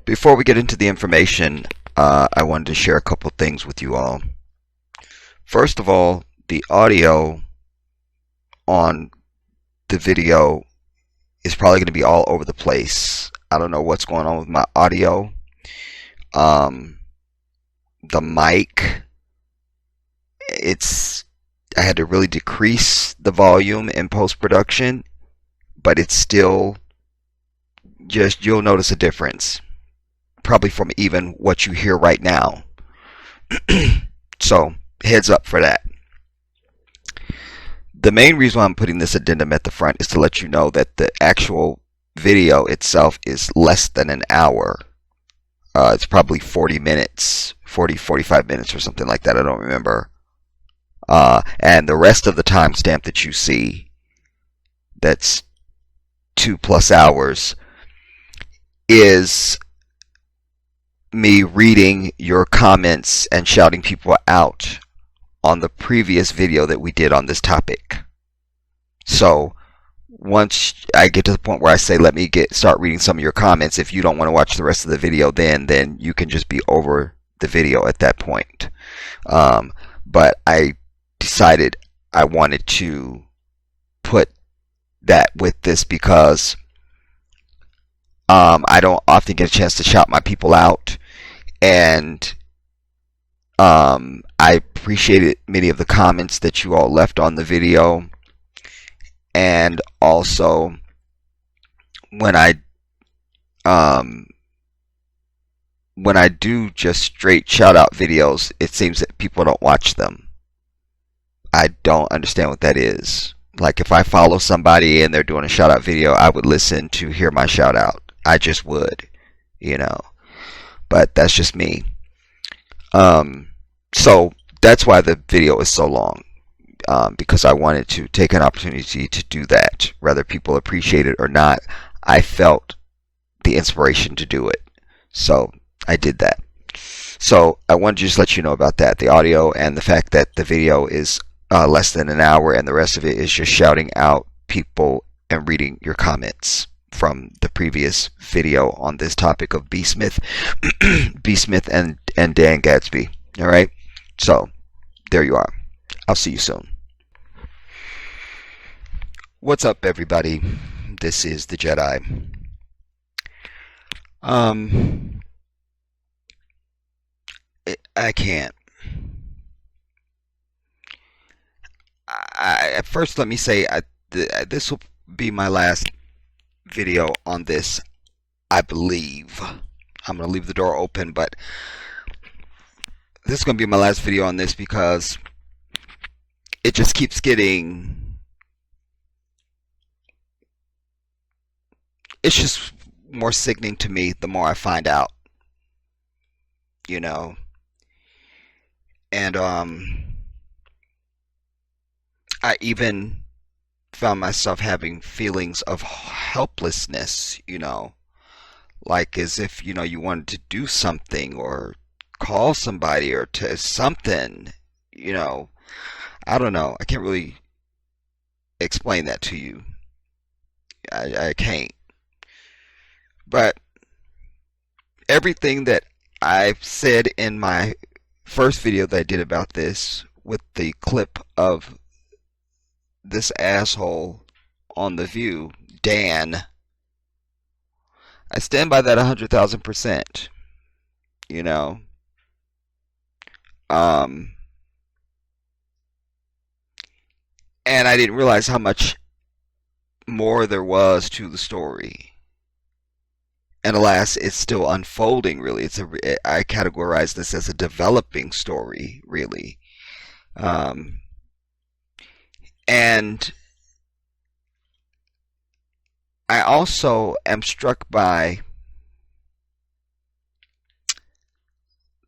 Before we get into the information, I wanted to share a couple things with you all. First of all, the audio on the video is probably going to be all over the place. I don't know what's going on with my audio. The mic, I had to really decrease the volume in post-production, but it's still just, you'll notice a difference. Probably from even what you hear right now. So, heads up for that. The main reason why I'm putting this addendum at the front is to let you know that the actual video itself is less than an hour. It's probably 40 minutes, 45 minutes or something like that. I don't remember. And the rest of the timestamp that you see, that's 2+ hours, is me reading your comments and shouting people out on the previous video that we did on this topic. So once I get to the point where I say let me start reading some of your comments, if you don't want to watch the rest of the video, then you can just be over the video at that point. But I decided I wanted to put that with this because I don't often get a chance to shout my people out, and I appreciated many of the comments that you all left on the video. And also, when I do just straight shout out videos, it seems that people don't watch them. I don't understand what that is. Like, if I follow somebody and they're doing a shout out video, I would listen to hear my shout out. I just would, but that's just me. So that's why the video is so long, because I wanted to take an opportunity to do that. Whether people appreciate it or not, I felt the inspiration to do it. So I did that. So I wanted to just let you know about that, the audio, and the fact that the video is less than an hour, and the rest of it is just shouting out people and reading your comments from the previous video on this topic of B.smith, B.smith and Dan Gasby. All right, so there you are. I'll see you soon. What's up, everybody? This is the Jedi. I can't. First, let me say this will be my last video on this, I believe. I'm going to leave the door open, but this is going to be my last video on this because it just keeps getting... It's just more sickening to me the more I find out. And I even found myself having feelings of helplessness, like as if, you wanted to do something or call somebody or to something, I don't know. I can't really explain that to you. I can't. But everything that I've said in my first video that I did about this, with the clip of this asshole on The View, Dan, I stand by that 100,000%. And I didn't realize how much more there was to the story. And alas, it's still unfolding, really. I categorize this as a developing story, really. And I also am struck by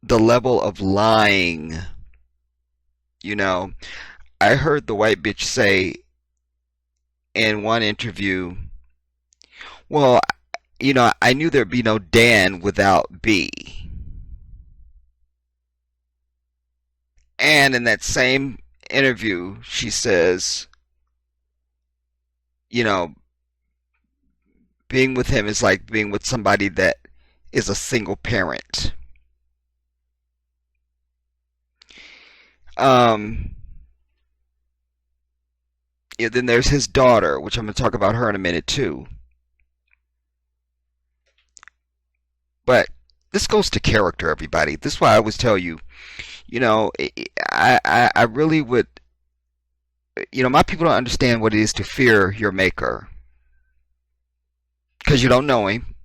the level of lying. I heard the white bitch say in one interview, well, I knew there'd be no Dan without B. And in that same interview, she says, being with him is like being with somebody that is a single parent. Yeah, then there's his daughter, which I'm going to talk about her in a minute too. But this goes to character, everybody. This is why I always tell you, I really would, my people don't understand what it is to fear your maker. Because you don't know him,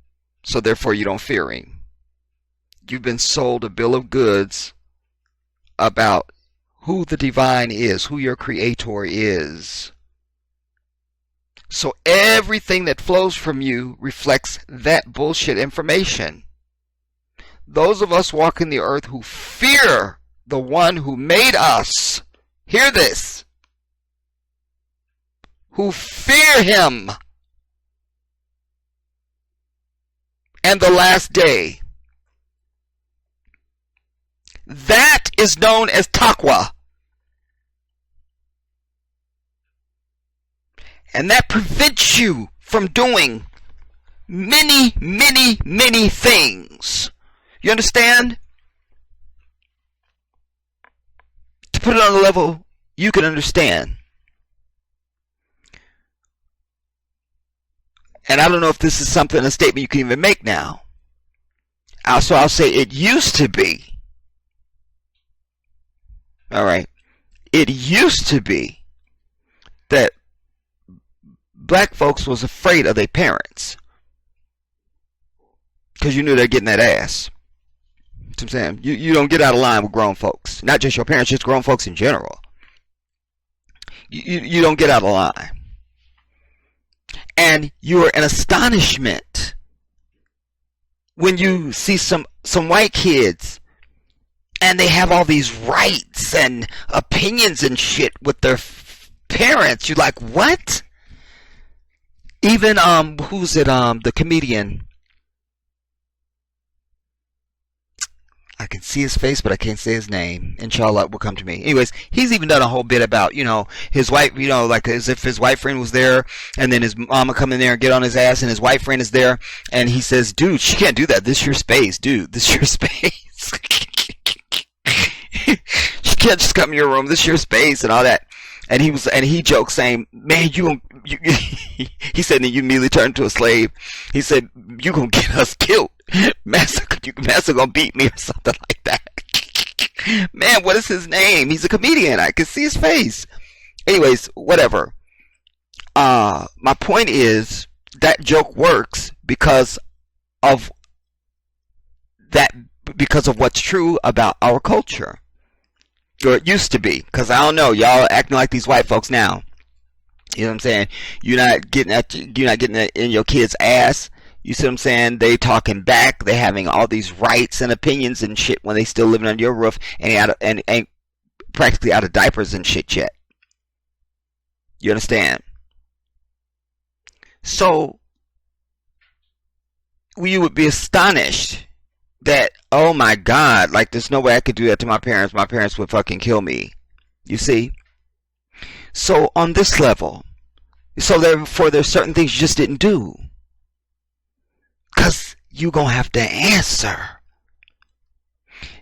so therefore you don't fear him. You've been sold a bill of goods about who the divine is, who your creator is. So everything that flows from you reflects that bullshit information. Those of us walking the earth who fear the one who made us, hear this, who fear him and the last day, that is known as taqwa. And that prevents you from doing many, many, many things. You understand? To put it on a level you can understand. And I don't know if this is a statement you can even make now. So I'll say it used to be. All right. It used to be that black folks was afraid of their parents. Because you knew they're getting that ass. That's what I'm saying. You don't get out of line with grown folks. Not just your parents, just grown folks in general. You don't get out of line. And you are in astonishment when you see some white kids and they have all these rights and opinions and shit with their parents. You're like, what? Even who's it? The comedian. I can see his face, but I can't say his name. Inshallah, it will come to me. Anyways, he's even done a whole bit about, his wife, like as if his white friend was there, and then his mama come in there and get on his ass, and his white friend is there, and he says, dude, she can't do that. This is your space, dude. This is your space. She can't just come in your room. This is your space and all that. And he joked saying, man, he said, and you immediately turned to a slave. He said, you gonna get us killed. Master gonna beat me or something like that. Man, what is his name? He's a comedian. I can see his face. Anyways, whatever. My point is that joke works because of what's true about our culture. Or it used to be. Because I don't know, y'all acting like these white folks now. You know what I'm saying? You're not getting it in your kid's ass. You see what I'm saying? They talking back. They having all these rights and opinions and shit when they still living under your roof and ain't practically out of diapers and shit yet. You understand? So you would be astonished that, oh my God, like there's no way I could do that to my parents. My parents would fucking kill me. You see? So on this level, therefore there's certain things you just didn't do. Because you're going to have to answer.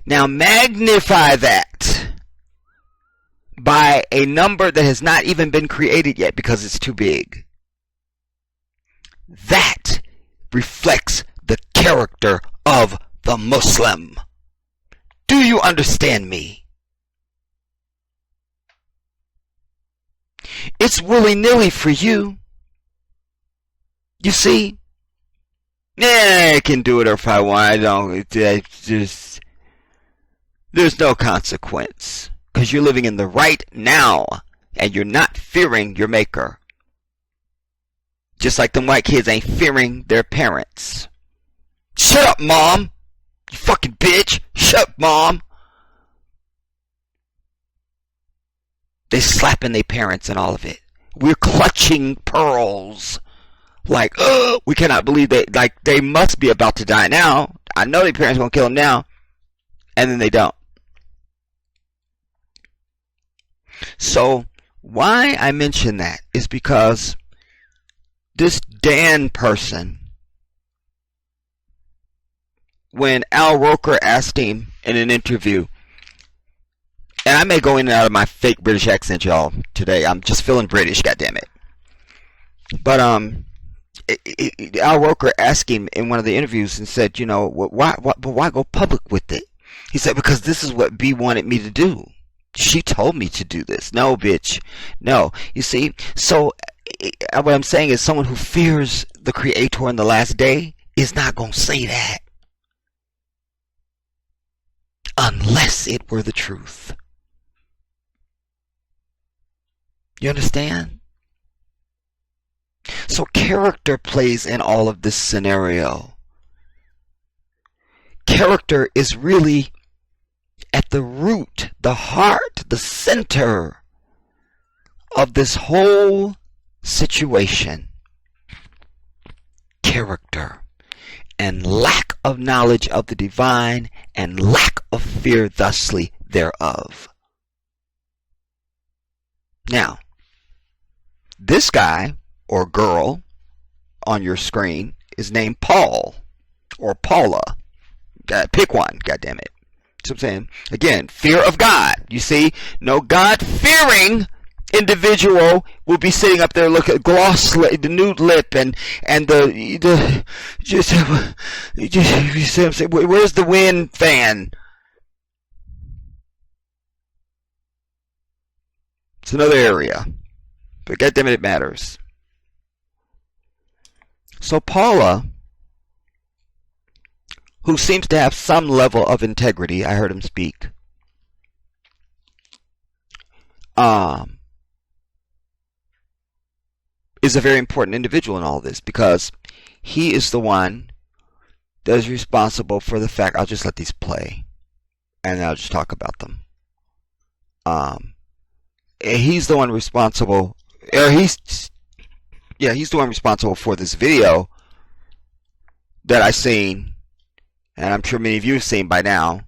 Now magnify that by a number that has not even been created yet because it's too big. That reflects the character of the Muslim. Do you understand me? It's willy-nilly for you. You see? I can do it if I want. I don't. There's no consequence. Because you're living in the right now. And you're not fearing your maker. Just like them white kids ain't fearing their parents. Shut up, Mom! You fucking bitch! Shut up, Mom! They slapping their parents and all of it. We're clutching pearls. Like, oh, we cannot believe that. Like, they must be about to die now. I know their parents are going to kill them now. And then they don't. So, why I mention that is because this Dan person when Al Roker asked him in an interview, and I may go in and out of my fake British accent, y'all, today. I'm just feeling British, goddammit. But Al Roker asked him in one of the interviews and said, why go public with it? He said, because this is what B wanted me to do. She told me to do this. No, bitch. No. You see? So what I'm saying is someone who fears the Creator in the last day is not going to say that. Unless it were the truth. You understand? So character plays in all of this scenario. Character is really at the root, the heart, the center of this whole situation. Character and lack of knowledge of the divine and lack of fear thusly thereof. Now, this guy or girl on your screen is named Paul or Paula. Pick one, goddammit. That's what I'm saying. Again, fear of God. You see, no God-fearing individual will be sitting up there looking at the nude lip and the just you see what I'm saying? Where's the wind fan? It's another area, but goddammit, it matters. So Paula, who seems to have some level of integrity, I heard him speak, is a very important individual in all this, because he is the one that is responsible for the fact, I'll just let these play and I'll just talk about them. He's the one responsible, he's the one responsible for this video that I seen, and I'm sure many of you have seen by now,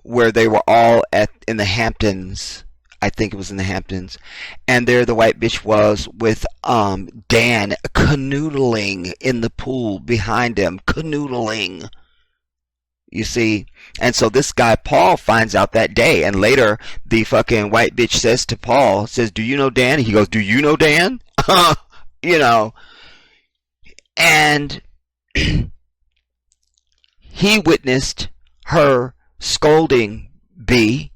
where they were all in the Hamptons. I think it was in the Hamptons, and there the white bitch was with Dan canoodling in the pool behind him, canoodling. You see, and so this guy Paul finds out that day, and later the fucking white bitch says to Paul, says, "Do you know Dan?" He goes, "Do you know Dan?" And he witnessed her scolding B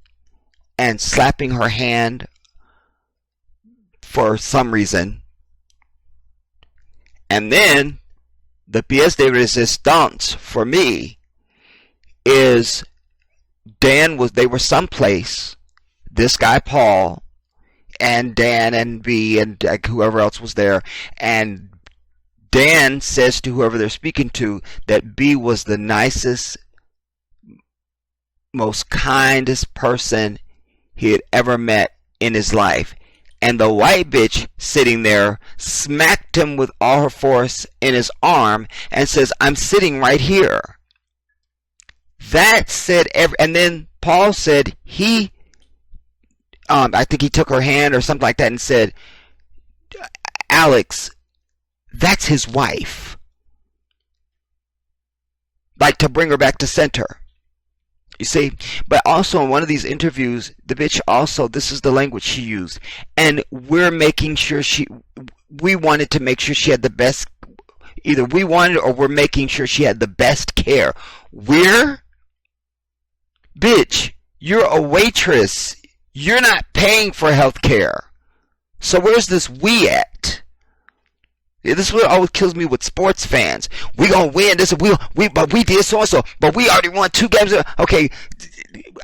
and slapping her hand for some reason. And then the pièce de résistance for me is they were someplace, this guy Paul and Dan and B and whoever else was there, and Dan says to whoever they're speaking to that B was the nicest, most kindest person he had ever met in his life. And the white bitch sitting there smacked him with all her force in his arm and says, "I'm sitting right here." That said, and then Paul said I think he took her hand or something like that and said, "Alex, that's his wife." Like to bring her back to center. You see, but also in one of these interviews, the bitch also, this is the language she used, and we're making sure we wanted to make sure she had the best, either we wanted or we're making sure she had the best care. Bitch, you're a waitress. You're not paying for health care. So where's this we at? Yeah, this is what always kills me with sports fans. We gonna win this, but we did so and so, but we already won 2 games. Okay,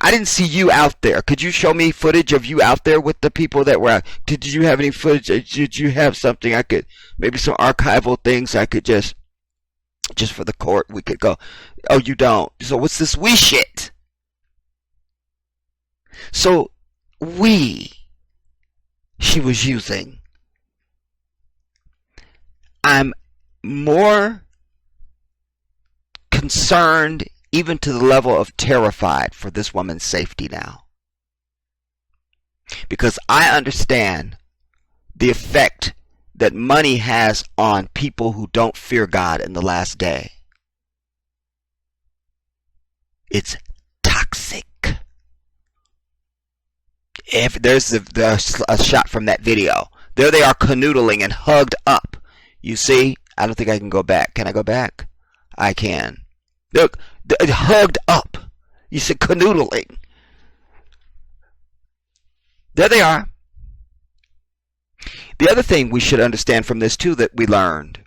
I didn't see you out there. Could you show me footage of you out there with the people that were out? Did you have any footage? Did you have something I could, maybe some archival things I could just for the court we could go? Oh, you don't. So what's this we shit? So she was using. I'm more concerned, even to the level of terrified, for this woman's safety now. Because I understand the effect that money has on people who don't fear God in the last day. It's toxic. If there's a shot from that video, there they are canoodling and hugged up. You see? I don't think I can go back. Can I go back? I can. Look, hugged up. You said canoodling. There they are. The other thing we should understand from this too that we learned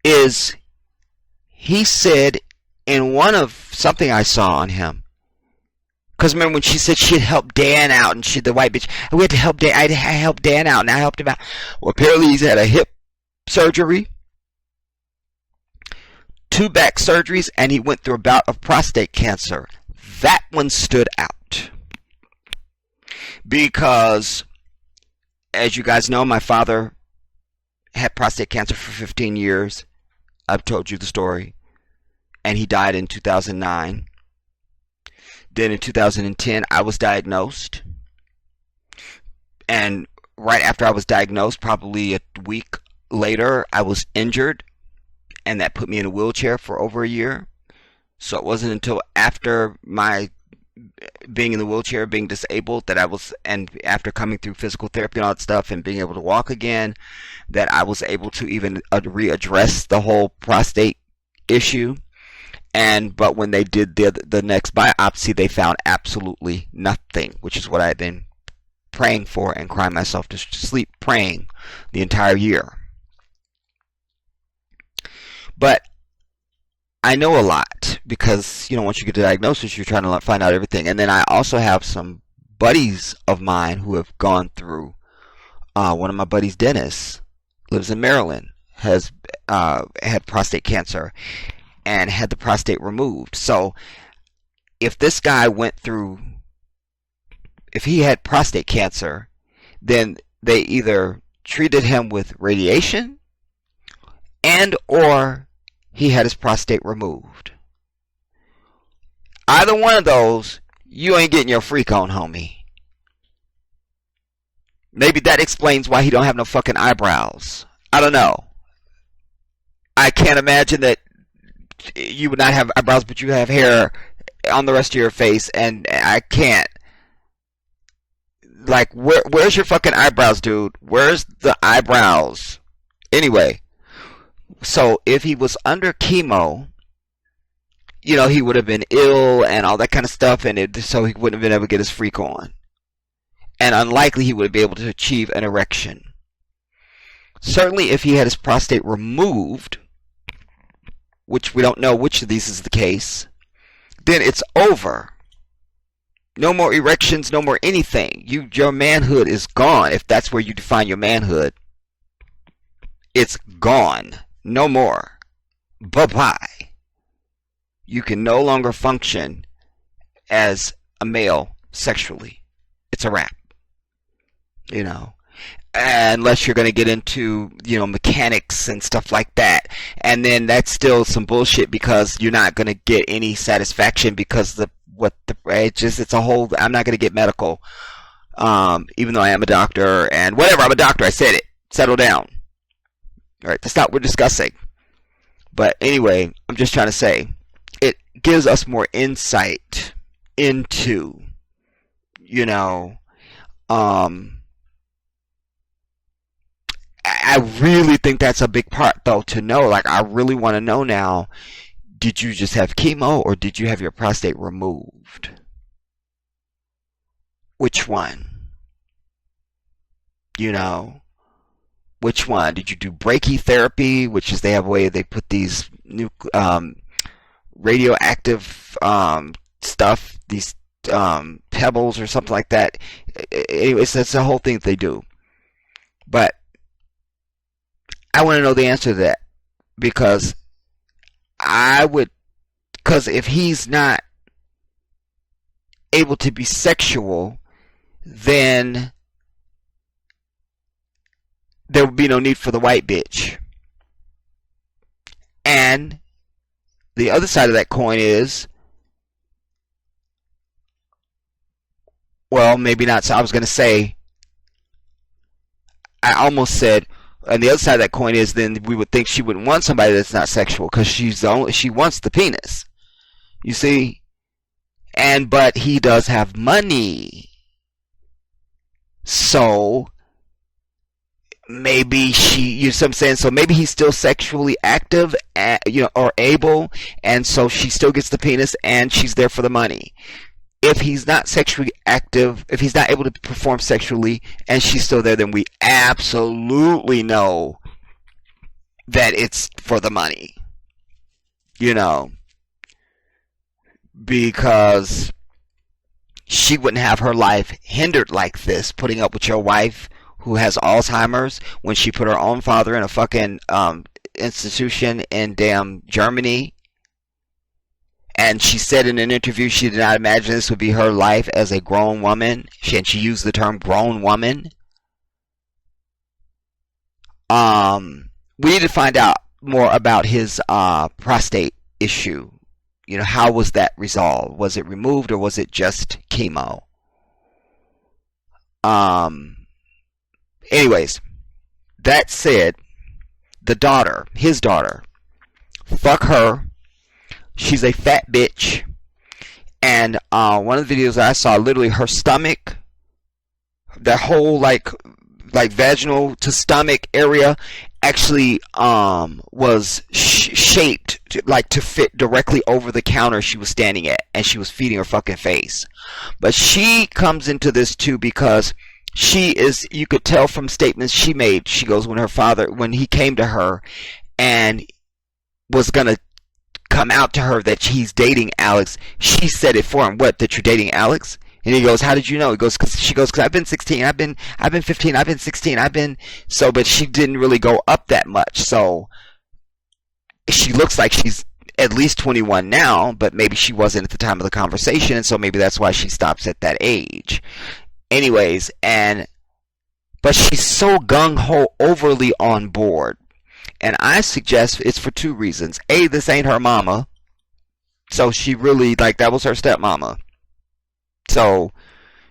is he said in one of something I saw on him, because remember when she said she'd help Dan out, and the white bitch, we had to help Dan. I helped Dan out, and I helped him out. Well, apparently he's had a hip surgery, 2 back surgeries, and he went through a bout of prostate cancer. That one stood out because, as you guys know, my father had prostate cancer for 15 years. I've told you the story. And he died in 2009. Then in 2010, I was diagnosed. And right after I was diagnosed, probably a week later, I was injured. And that put me in a wheelchair for over a year. So it wasn't until after my being in the wheelchair, being disabled, that I was, and after coming through physical therapy and all that stuff and being able to walk again, that I was able to even readdress the whole prostate issue. But when they did the next biopsy, they found absolutely nothing, which is what I had been praying for and crying myself to sleep praying the entire year. But I know a lot because, once you get the diagnosis, you're trying to find out everything. And then I also have some buddies of mine who have gone through. One of my buddies, Dennis, lives in Maryland, has had prostate cancer and had the prostate removed. So if this guy if he had prostate cancer, then they either treated him with radiation or he had his prostate removed. Either one of those, you ain't getting your freak on, homie. Maybe that explains why he don't have no fucking eyebrows. I don't know. I can't imagine that you would not have eyebrows, but you have hair on the rest of your face, and I can't. Like, where's your fucking eyebrows, dude? Where's the eyebrows? Anyway, so if he was under chemo, he would have been ill and all that kind of stuff, and so he wouldn't have been able to get his freak on. And unlikely he would be able to achieve an erection. Certainly if he had his prostate removed, which we don't know which of these is the case, then it's over. No more erections, no more anything. Your manhood is gone, if that's where you define your manhood. It's gone. No more. Bye-bye. You can no longer function as a male sexually. It's a wrap. Unless you're going to get into, mechanics and stuff like that. And then that's still some bullshit because you're not going to get any satisfaction because it's a whole, I'm not going to get medical. Even though I am a doctor and whatever, I'm a doctor, I said it. Settle down. Alright, that's not what we're discussing. But anyway, I'm just trying to say, it gives us more insight into, I really think that's a big part, though, to know. Like, I really want to know now, did you just have chemo or did you have your prostate removed? Which one? Which one? Did you do brachytherapy, which is they have a way they put these new radioactive stuff, these pebbles or something like that. Anyways, that's the whole thing that they do. But I want to know the answer to that because if he's not able to be sexual, then there would be no need for the white bitch. And the other side of that coin is, well, maybe not. So I was going to say, I almost said, and the other side of that coin is then we would think she wouldn't want somebody that's not sexual because she wants the penis. You see? But he does have money. So maybe you know what I'm saying? So maybe he's still sexually active, or able, and so she still gets the penis and she's there for the money. If he's not sexually active, if he's not able to perform sexually and she's still there, then we absolutely know that it's for the money. Because she wouldn't have her life hindered like this, putting up with your wife who has Alzheimer's, when she put her own father in a fucking institution in damn Germany. And she said in an interview she did not imagine this would be her life as a grown woman. She used the term grown woman. We need to find out more about his prostate issue. How was that resolved? Was it removed or was it just chemo? Anyways, that said, his daughter, fuck her. She's a fat bitch. And one of the videos I saw, literally her stomach, that whole like vaginal to stomach area actually was shaped to fit directly over the counter she was standing at, and she was feeding her fucking face. But she comes into this too because you could tell from statements she made. She goes, when he came to her and was gonna come out to her that he's dating Alex, she said it for him. What, that you're dating Alex? And he goes, how did you know? He goes, because I've been 16, I've been 15, I've been 16, but she didn't really go up that much. So she looks like she's at least 21 now, but maybe she wasn't at the time of the conversation, and so maybe that's why she stops at that age. Anyways, but she's so gung-ho, overly on board. And I suggest it's for two reasons. A, this ain't her mama. So she really, that was her stepmama. So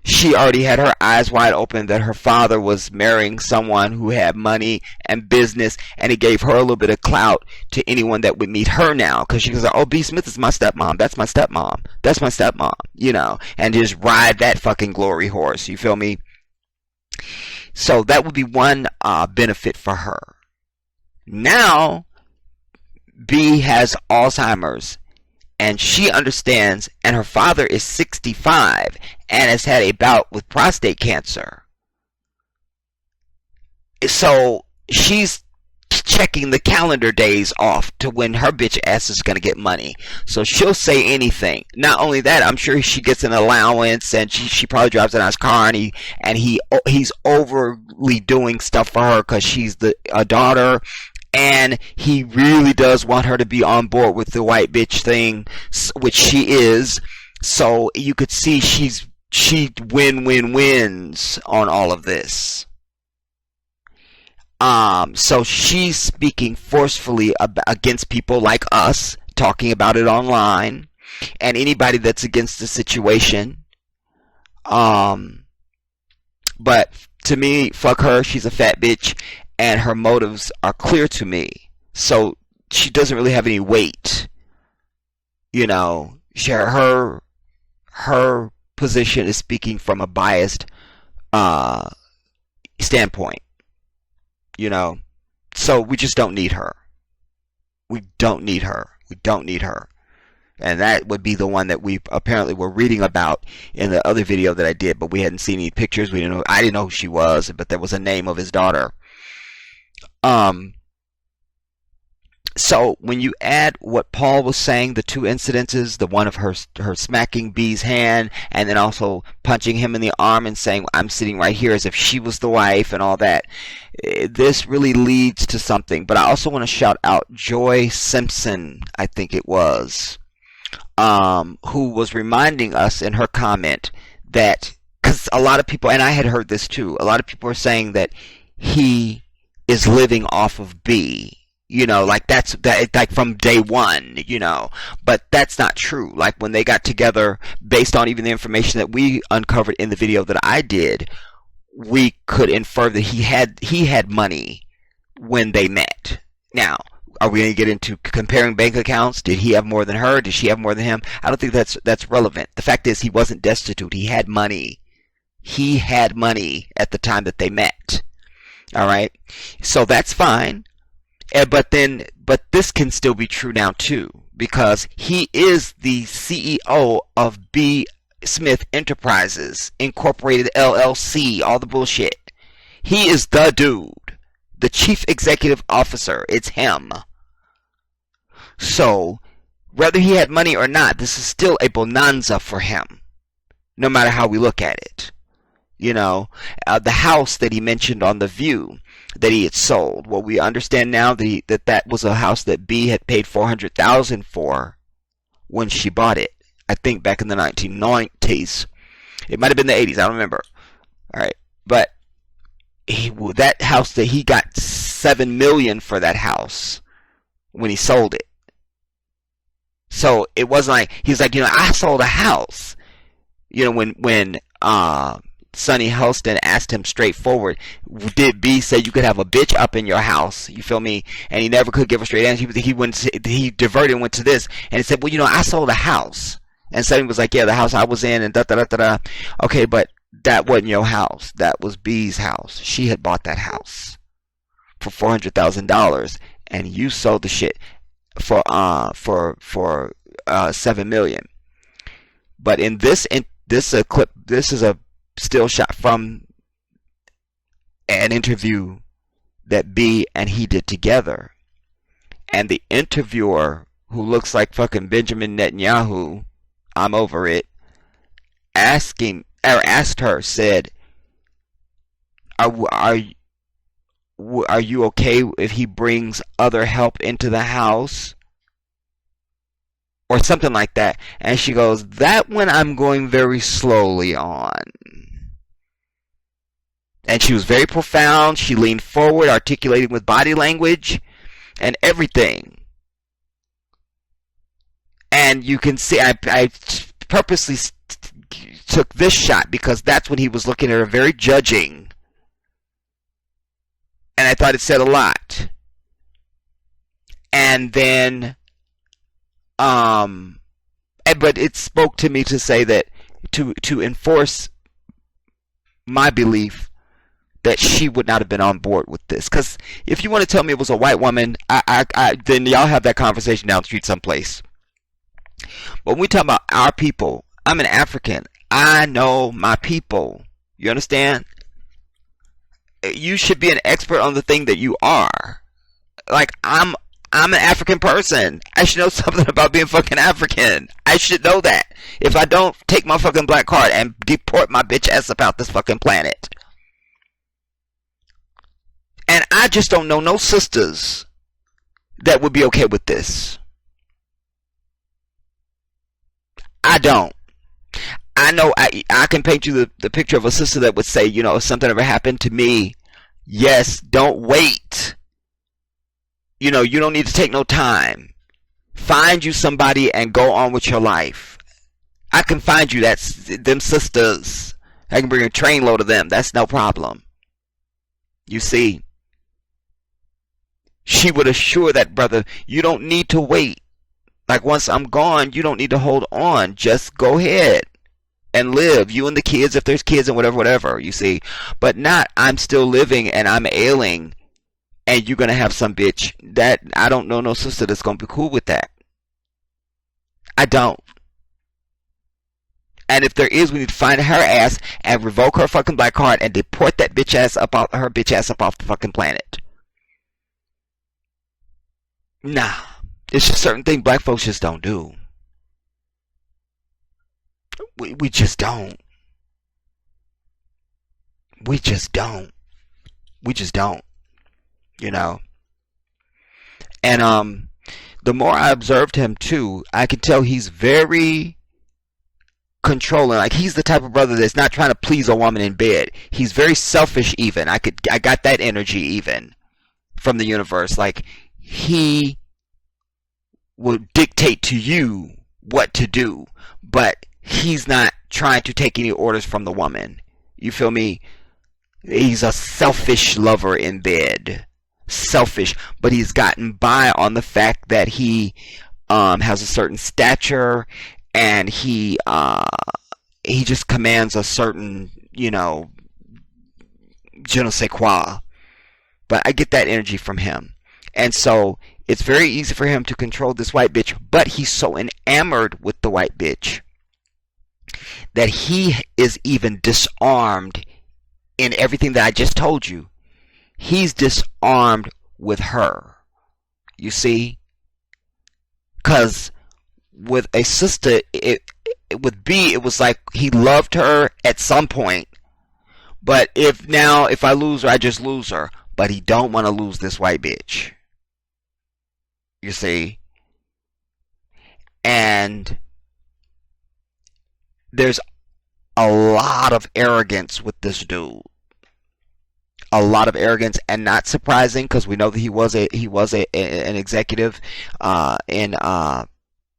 she already had her eyes wide open that her father was marrying someone who had money and business, and it gave her a little bit of clout to anyone that would meet her now, because she goes, oh, B.Smith is my stepmom, that's my stepmom, and just ride that fucking glory horse, you feel me? So that would be one benefit for her. Now B has Alzheimer's, and she understands, and her father is 65 and has had a bout with prostate cancer. So she's checking the calendar days off to when her bitch ass is going to get money. So she'll say anything. Not only that, I'm sure she gets an allowance, and she probably drives a nice car, and he's overly doing stuff for her because she's a daughter. And he really does want her to be on board with the white bitch thing, which she is. So you could see she wins on all of this. So she's speaking forcefully against people like us, talking about it online, and anybody that's against the situation. But to me, fuck her. She's a fat bitch. And her motives are clear to me. So she doesn't really have any weight. Her position is speaking from a biased standpoint. So we just don't need her. We don't need her. And that would be the one that we apparently were reading about in the other video that I did, but we hadn't seen any pictures. I didn't know who she was, but there was a name of his daughter. So when you add what Paul was saying, the two incidences, the one of her smacking B's hand, and then also punching him in the arm and saying, I'm sitting right here, as if she was the wife and all that, this really leads to something. But I also want to shout out Joy Simpson, I think it was, who was reminding us in her comment that, because a lot of people, and I had heard this too, a lot of people are saying that he is living off of B, like from day one, but that's not true. Like when they got together, based on even the information that we uncovered in the video that I did, we could infer that he had money when they met. Now, Are we going to get into comparing bank accounts? Did he have more than her? Did she have more than him? I don't think that's relevant. The fact is, he wasn't destitute. He had money. He had money at the time that they met. All right, so that's fine. But this can still be true now too, because he is the CEO of B.smith Enterprises Incorporated LLC. All the bullshit. He is the dude, the chief executive officer. It's him. So, whether he had money or not, this is still a bonanza for him, no matter how we look at it. You know, the house that he mentioned on The View that he had sold. Well, we understand now that was a house that B had paid $400,000 for when she bought it. I think back in the 1990s. It might have been the 80s. I don't remember. All right, but that house that he got $7 million for that house when he sold it. So it wasn't like he's like, I sold a house. When Sonny Helston asked him straightforward, did B say you could have a bitch up in your house? You feel me? And he never could give a straight answer. He diverted and went to this, and he said, well, I sold a house. And Sonny was like, yeah, the house I was in, and da da da da da. Okay, but that wasn't your house. That was B's house. She had bought that house for $400,000, and you sold the shit for $7 million. But in this clip, this is a still shot from an interview that B and he did together, and the interviewer, who looks like fucking Benjamin Netanyahu, I'm over it, asked her, said, are you okay if he brings other help into the house? Or something like that. And she goes, that one I'm going very slowly on. And she was very profound. She leaned forward, articulating with body language and everything. And you can see, I purposely took this shot because that's when he was looking at her very judging. And I thought it said a lot. And then, but it spoke to me to say that, to enforce my belief that she would not have been on board with this. Because if you want to tell me it was a white woman, then y'all have that conversation down the street someplace. But when we talk about our people, I'm an African. I know my people. You understand? You should be an expert on the thing that you are. Like, I'm an African person. I should know something about being fucking African. I should know that. If I don't, take my fucking black card and deport my bitch ass about this fucking planet. And I just don't know no sisters that would be okay with this. I don't. I know I can paint you the picture of a sister that would say, if something ever happened to me, yes, don't wait. You don't need to take no time. Find you somebody and go on with your life. I can find you them sisters. I can bring a trainload of them. That's no problem. You see, she would assure that brother, you don't need to wait. Like, once I'm gone, you don't need to hold on. Just go ahead and live. You and the kids, if there's kids and whatever, you see. But not, I'm still living and I'm ailing and you're going to have some bitch. That, I don't know no sister that's going to be cool with that. I don't. And if there is, we need to find her ass and revoke her fucking black card and deport that bitch ass up off the fucking planet. Nah. It's just certain things black folks just don't do. We just don't. We just don't. And the more I observed him too, I could tell he's very controlling. Like, he's the type of brother that's not trying to please a woman in bed. He's very selfish even. I got that energy even from the universe. Like, he will dictate to you what to do, but he's not trying to take any orders from the woman. You feel me? He's a selfish lover in bed. selfish, but he's gotten by on the fact that he has a certain stature, and he just commands a certain, je ne sais quoi. But I get that energy from him. And so it's very easy for him to control this white bitch, but he's so enamored with the white bitch that he is even disarmed in everything that I just told you. He's disarmed with her. You see? Because with a sister, with B, it was like he loved her at some point. But if I lose her, I just lose her. But he don't want to lose this white bitch. You see? And there's a lot of arrogance with this dude. A lot of arrogance, and not surprising, because we know that he was an executive in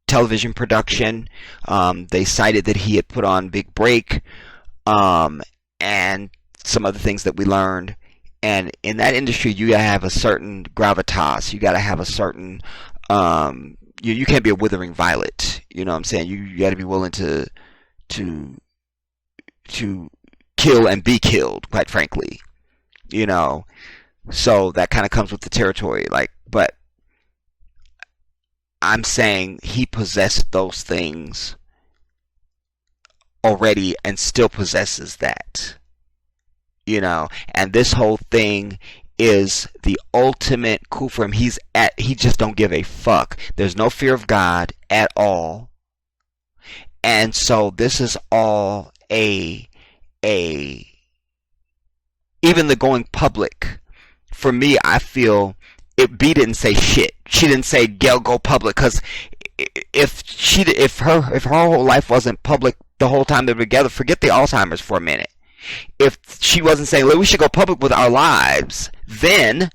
television production. They cited that he had put on Big Break, and some other things that we learned. And in that industry, you gotta have a certain gravitas. You gotta have a certain you can't be a withering violet. You know what I'm saying? You gotta be willing to kill and be killed, quite frankly. So that kind of comes with the territory. But I'm saying he possessed those things already and still possesses that. And this whole thing is the ultimate coup for him. He just don't give a fuck. There's no fear of God at all. And so this is all even the going public, for me, I feel B didn't say shit. She didn't say go public, because if her whole life wasn't public the whole time they were together, forget the Alzheimer's for a minute. If she wasn't saying, look, we should go public with our lives, then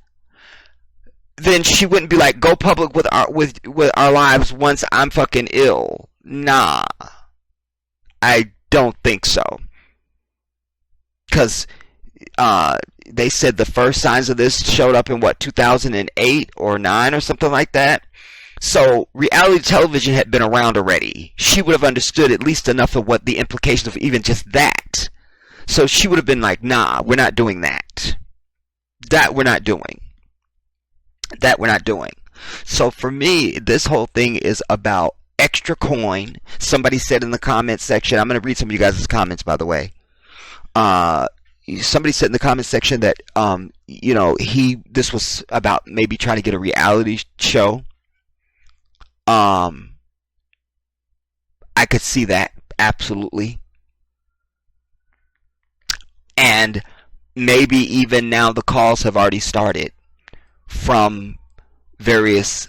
she wouldn't be like, go public with our lives once I'm fucking ill. Nah, I don't think so. Because they said the first signs of this showed up in 2008 or 9 or something like that. So reality television had been around already. She would have understood at least enough of what the implications of even just that. So she would have been like, nah, we're not doing that. That we're not doing. So for me, this whole thing is about extra coin. Somebody said in the comments section, I'm going to read some of you guys' comments, by the way. Somebody said in the comment section that this was about maybe trying to get a reality show. I could see that, absolutely. And maybe even now the calls have already started from various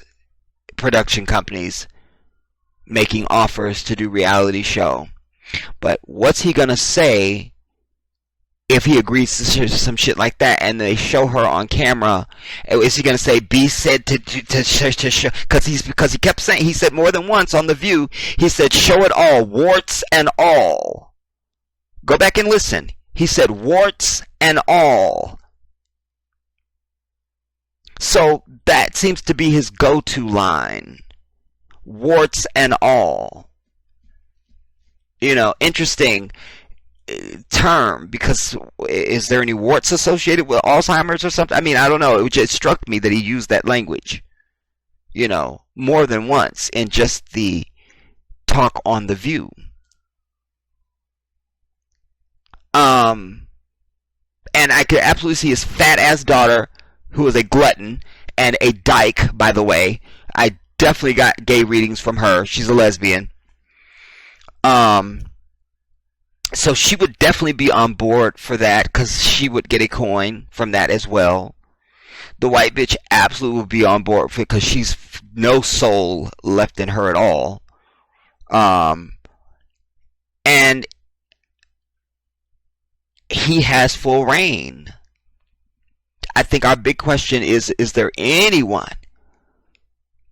production companies making offers to do reality show. But what's he gonna say if he agrees to some shit like that, and they show her on camera? Is he gonna say B said to show? Because he kept saying, he said more than once on The View, he said show it all, warts and all. Go back and listen. He said warts and all. So that seems to be his go-to line. Warts and all. Interesting term, because is there any warts associated with Alzheimer's or something? I mean, I don't know. It just struck me that he used that language, more than once in just the talk on The View. And I could absolutely see his fat ass daughter, who is a glutton and a dyke, by the way. I definitely got gay readings from her. She's a lesbian. So she would definitely be on board for that, because she would get a coin from that as well. The white bitch absolutely would be on board because she's no soul left in her at all. And he has full reign. I think our big question is there anyone,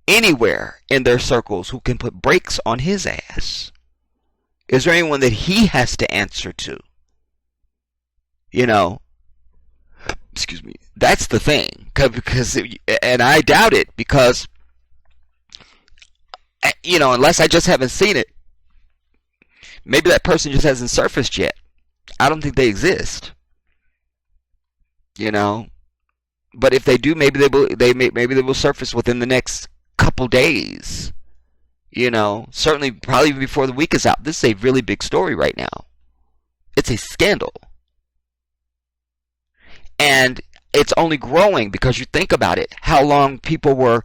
anywhere in their circles, who can put brakes on his ass? Is there anyone that he has to answer to? Excuse me. That's the thing, and I doubt it because unless I just haven't seen it, maybe that person just hasn't surfaced yet. I don't think they exist. But if they do, maybe maybe they will surface within the next couple days. Certainly, probably before the week is out. This is a really big story right now. It's a scandal. And it's only growing because you think about it. How long people were...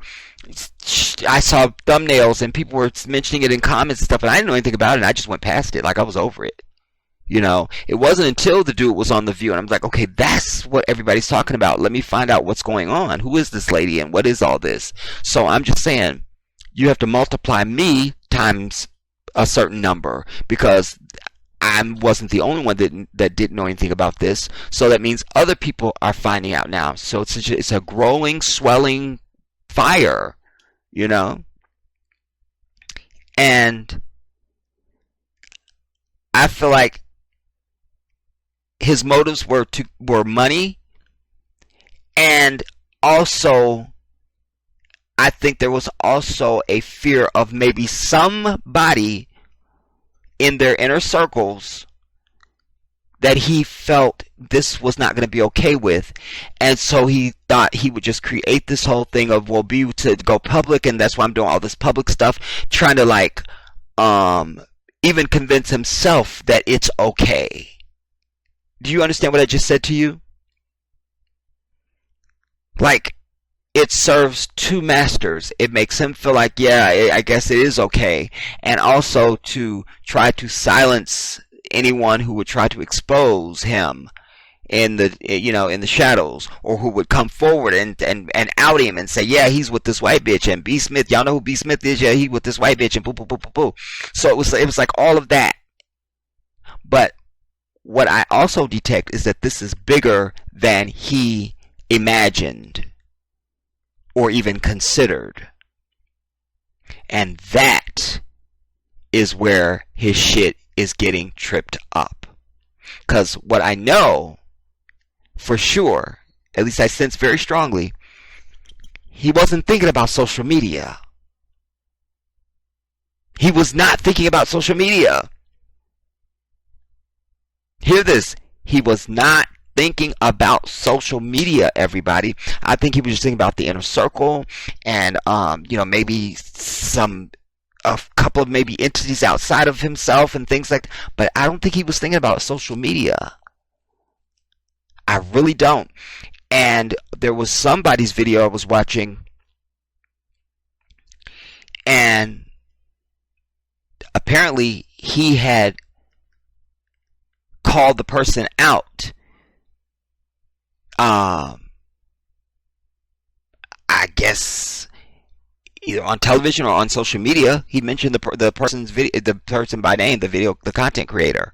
I saw thumbnails and people were mentioning it in comments and stuff, and I didn't know anything about it, and I just went past it like I was over it. It wasn't until the dude was on The View, and I was like, okay, that's what everybody's talking about. Let me find out what's going on. Who is this lady, and what is all this? So I'm just saying, you have to multiply me times a certain number, because I wasn't the only one that didn't know anything about this. So that means other people are finding out now. So it's a growing, swelling fire, And I feel like his motives were money, and also I think there was also a fear of maybe somebody in their inner circles that he felt this was not going to be okay with, and so he thought he would just create this whole thing of to go public, and that's why I'm doing all this public stuff, trying to even convince himself that it's okay. Do you understand what I just said to you? It serves two masters. It makes him feel like, yeah, I guess it is okay, and also to try to silence anyone who would try to expose him in the shadows, or who would come forward and out him and say, yeah, he's with this white bitch, and B.smith, y'all know who B.smith is? Yeah, he with this white bitch, and boo boo boo boo boo. So it was like all of that. But what I also detect is that this is bigger than he imagined or even considered. And that is where his shit is getting tripped up. Because what I know for sure, at least I sense very strongly, he wasn't thinking about social media. He was not thinking about social media. Hear this. He was not thinking about social media, everybody. I think he was just thinking about the inner circle and, maybe a couple of maybe entities outside of himself and things like that. But I don't think he was thinking about social media. I really don't. And there was somebody's video I was watching, and apparently he had called the person out. I guess either on television or on social media. He mentioned the person's video, the person by name, the content creator.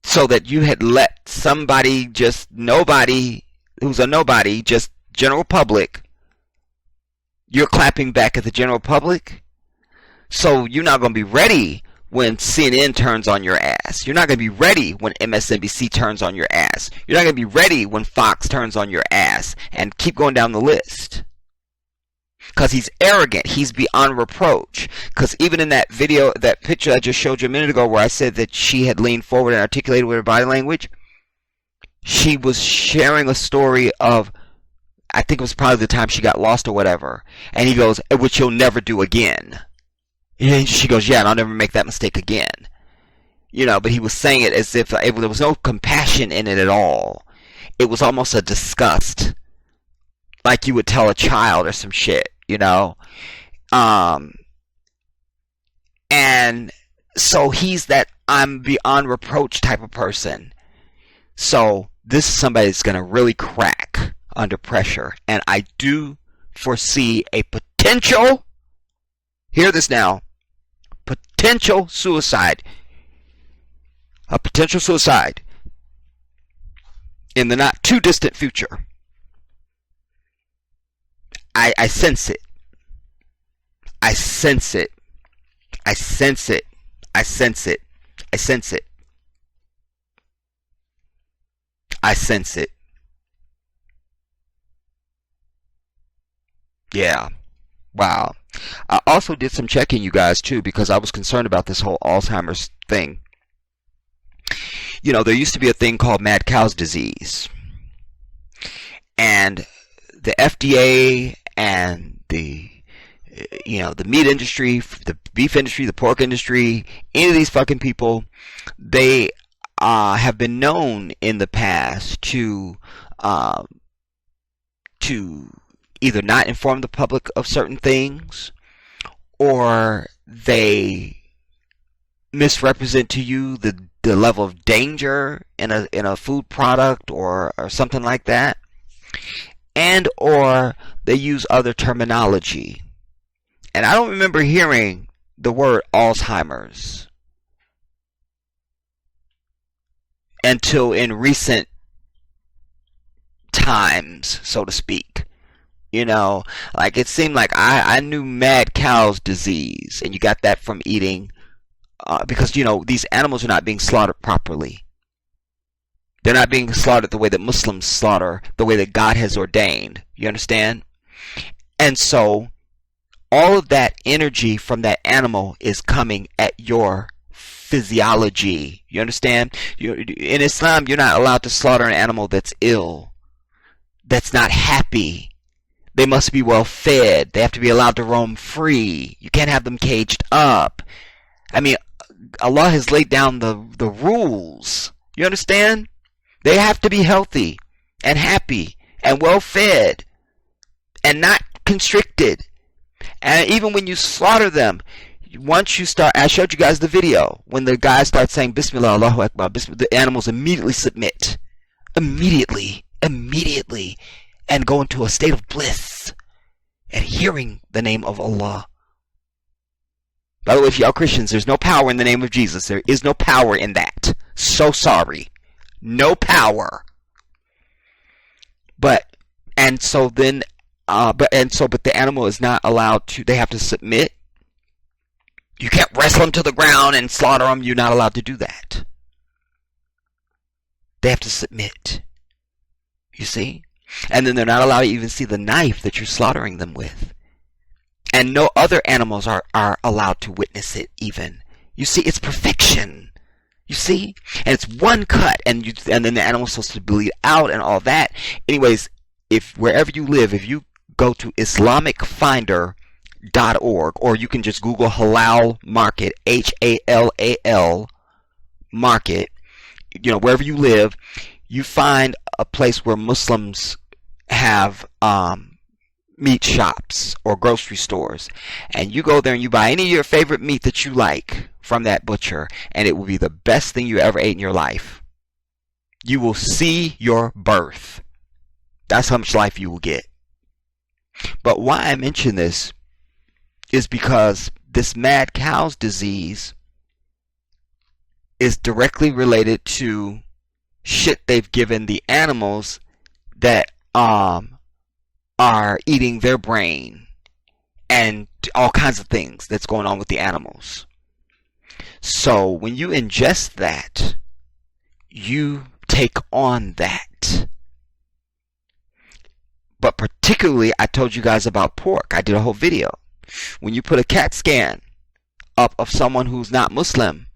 So that you had let somebody, just nobody, who's a nobody, just general public, you're clapping back at the general public. So you're not going to be ready when CNN turns on your ass. You're not going to be ready when MSNBC turns on your ass. You're not going to be ready when Fox turns on your ass. And keep going down the list. Because he's arrogant. He's beyond reproach. Because even in that video, that picture I just showed you a minute ago where I said that she had leaned forward and articulated with her body language, she was sharing a story of, I think it was probably the time she got lost or whatever. And he goes, which you'll never do again. And she goes, yeah, and I'll never make that mistake again. But he was saying it as if there was no compassion in it at all. It was almost a disgust. Like you would tell a child or some shit, And so he's that I'm beyond reproach type of person. So this is somebody that's going to really crack under pressure. And I do foresee a potential, hear this now, potential suicide. A potential suicide in the not too distant future. I sense it. I sense it. I sense it. I sense it. I sense it. I sense it. Yeah. Wow. I also did some checking, you guys, too, because I was concerned about this whole Alzheimer's thing. You know, there used to be a thing called mad cow's disease. And the FDA and the meat industry, the beef industry, the pork industry, any of these fucking people, they have been known in the past to either not inform the public of certain things, or they misrepresent to you the level of danger in a food product or something like that, and or they use other terminology. And I don't remember hearing the word Alzheimer's until in recent times, so to speak. You know, like it seemed like I knew mad cow's disease, and you got that from eating, because, you know, these animals are not being slaughtered properly. They're not being slaughtered the way that Muslims slaughter, the way that God has ordained. You understand? And so, all of that energy from that animal is coming at your physiology. You understand? In Islam, you're not allowed to slaughter an animal that's ill, that's not happy. They must be well fed. They have to be allowed to roam free. You can't have them caged up. I mean, Allah has laid down the rules. You understand? They have to be healthy and happy and well fed and not constricted. And even when you slaughter them, once you start, I showed you guys the video, when the guy starts saying Bismillah, Allahu Akbar, Bismillah, the animals immediately submit. Immediately, and go into a state of bliss at hearing the name of Allah. By the way, if y'all Christians, there's no power in the name of Jesus. There is no power in that. So sorry. No power. But the animal is not allowed to, they have to submit. You can't wrestle them to the ground and slaughter them. You're not allowed to do that. They have to submit. You see? And then they're not allowed to even see the knife that you're slaughtering them with. And no other animals are allowed to witness it even. You see, it's perfection. You see? And it's one cut, and then the animal's supposed to bleed out and all that. Anyways, if wherever you live, if you go to IslamicFinder.org, or you can just Google Halal Market, HALAL Market, you know, wherever you live, you find a place where Muslims have meat shops or grocery stores, and you go there and you buy any of your favorite meat that you like from that butcher, and it will be the best thing you ever ate in your life. You will see your birth. That's how much life you will get. But why I mention this is because this mad cow's disease is directly related to shit they've given the animals that are eating their brain, and all kinds of things that's going on with the animals. So when you ingest that, you take on that. But particularly, I told you guys about pork. I did a whole video. When you put a CAT scan up of someone who's not Muslim,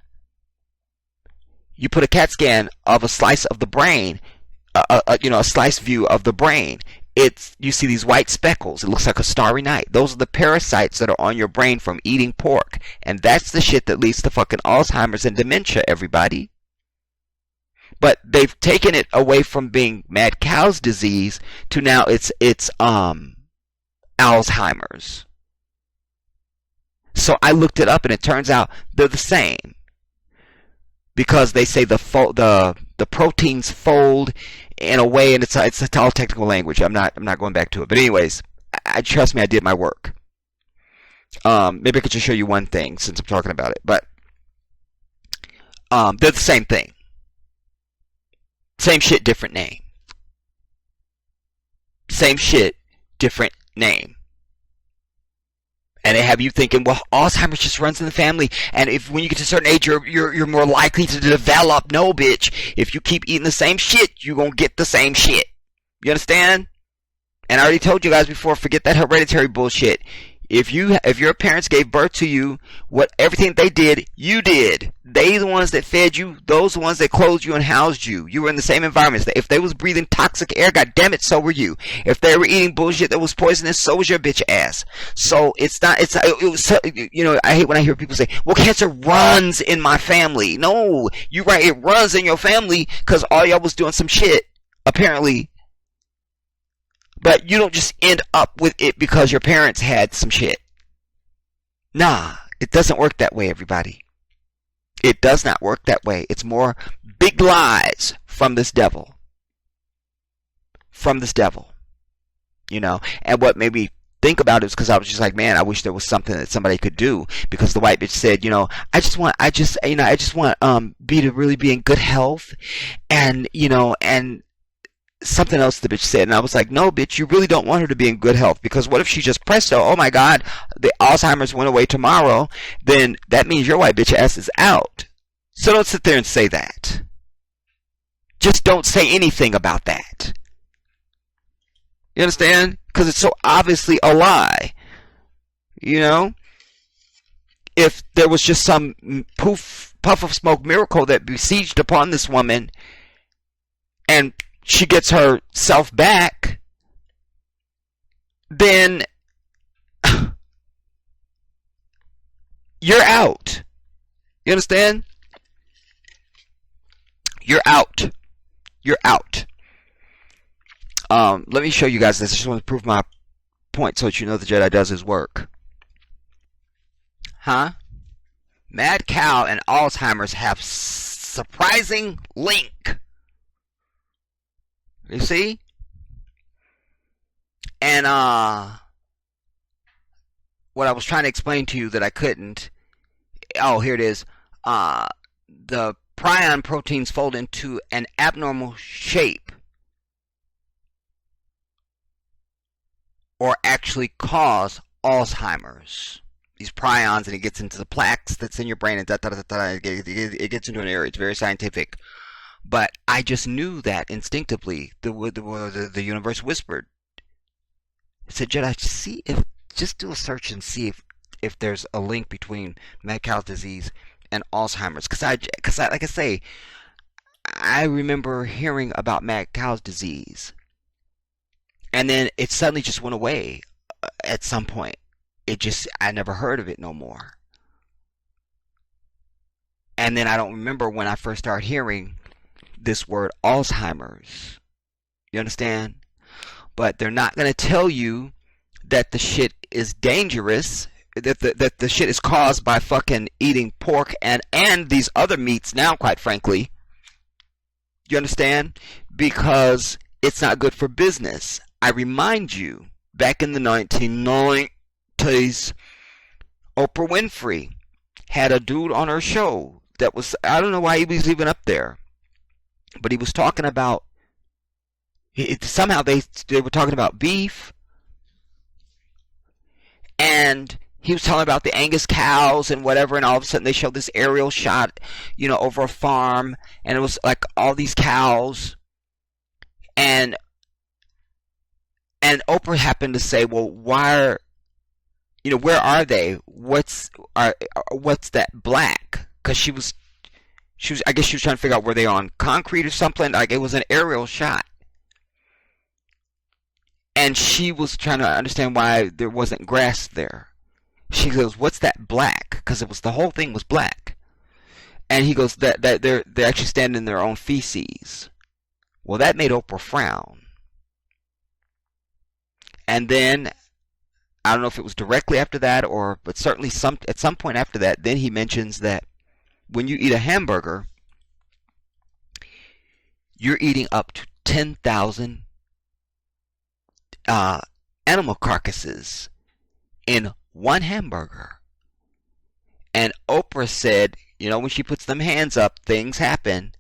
you put a CAT scan of a slice of the brain, a slice view of the brain. You see these white speckles. It looks like a starry night. Those are the parasites that are on your brain from eating pork. And that's the shit that leads to fucking Alzheimer's and dementia, everybody. But they've taken it away from being mad cow's disease to now it's Alzheimer's. So I looked it up, and it turns out they're the same. Because they say the proteins fold in a way, and it's all technical language. I'm not going back to it. But anyways, trust me, I did my work. Maybe I could just show you one thing since I'm talking about it. But they're the same thing. Same shit, different name. Same shit, different name. And they have you thinking, well, Alzheimer's just runs in the family, and if when you get to a certain age, you're more likely to develop. No, bitch. If you keep eating the same shit, you're gonna get the same shit. You understand? And I already told you guys before, forget that hereditary bullshit. If your parents gave birth to you, everything they did, you did. They the ones that fed you, those the ones that clothed you and housed you. You were in the same environments. If they was breathing toxic air, god damn it, so were you. If they were eating bullshit that was poisonous, so was your bitch ass. So I hate when I hear people say, well, cancer runs in my family. No, you're right, it runs in your family because all y'all was doing some shit, apparently. But you don't just end up with it because your parents had some shit. Nah, it doesn't work that way, everybody. It does not work that way. It's more big lies from this devil. From this devil. You know, and what made me think about it is because I was just like, man, I wish there was something that somebody could do, because the white bitch said, you know, I just want B to really be in good health, and something else the bitch said, and I was like, no, bitch, you really don't want her to be in good health, because what if she just presto, oh my god, the Alzheimer's went away tomorrow, then that means your white bitch ass is out. So don't sit there and say that. Just don't say anything about that. You understand? Because it's so obviously a lie. You know? If there was just some puff of smoke miracle that besieged upon this woman, and she gets herself back, then you're out. You understand? You're out. You're out. Let me show you guys this. I just want to prove my point so that you know the Jedi does his work. Huh? Mad cow and Alzheimer's have surprising link. You see? And what I was trying to explain to you that I couldn't. Oh, here it is. The prion proteins fold into an abnormal shape, or actually cause Alzheimer's. These prions, and it gets into the plaques that's in your brain, and it gets into an area. It's very scientific. But I just knew that instinctively. The universe whispered. It said, Jedi, just do a search and see if there's a link between mad cow disease and Alzheimer's. Because like I say, I remember hearing about mad cow's disease, and then it suddenly just went away at some point. I never heard of it no more. And then I don't remember when I first started hearing this word Alzheimer's. You understand? But they're not going to tell you that the shit is dangerous, that the shit is caused by fucking eating pork and these other meats now, quite frankly. You understand? Because it's not good for business. I remind you, back in the 1990s, Oprah Winfrey had a dude on her show that was, I don't know why he was even up there, but he was talking about, somehow they were talking about beef, and he was telling about the Angus cows and whatever, and all of a sudden they showed this aerial shot, over a farm, and it was like all these cows, and Oprah happened to say, well, where are they? What's that black? Because she was, I guess she was trying to figure out, were they on concrete or something? Like, it was an aerial shot. And she was trying to understand why there wasn't grass there. She goes, what's that black? Because the whole thing was black. And he goes, that they're actually standing in their own feces. Well, that made Oprah frown. And then, I don't know if it was directly after that, but certainly at some point after that, then he mentions that when you eat a hamburger, you're eating up to 10,000 animal carcasses in one hamburger. And Oprah said, when she puts them hands up, things happen.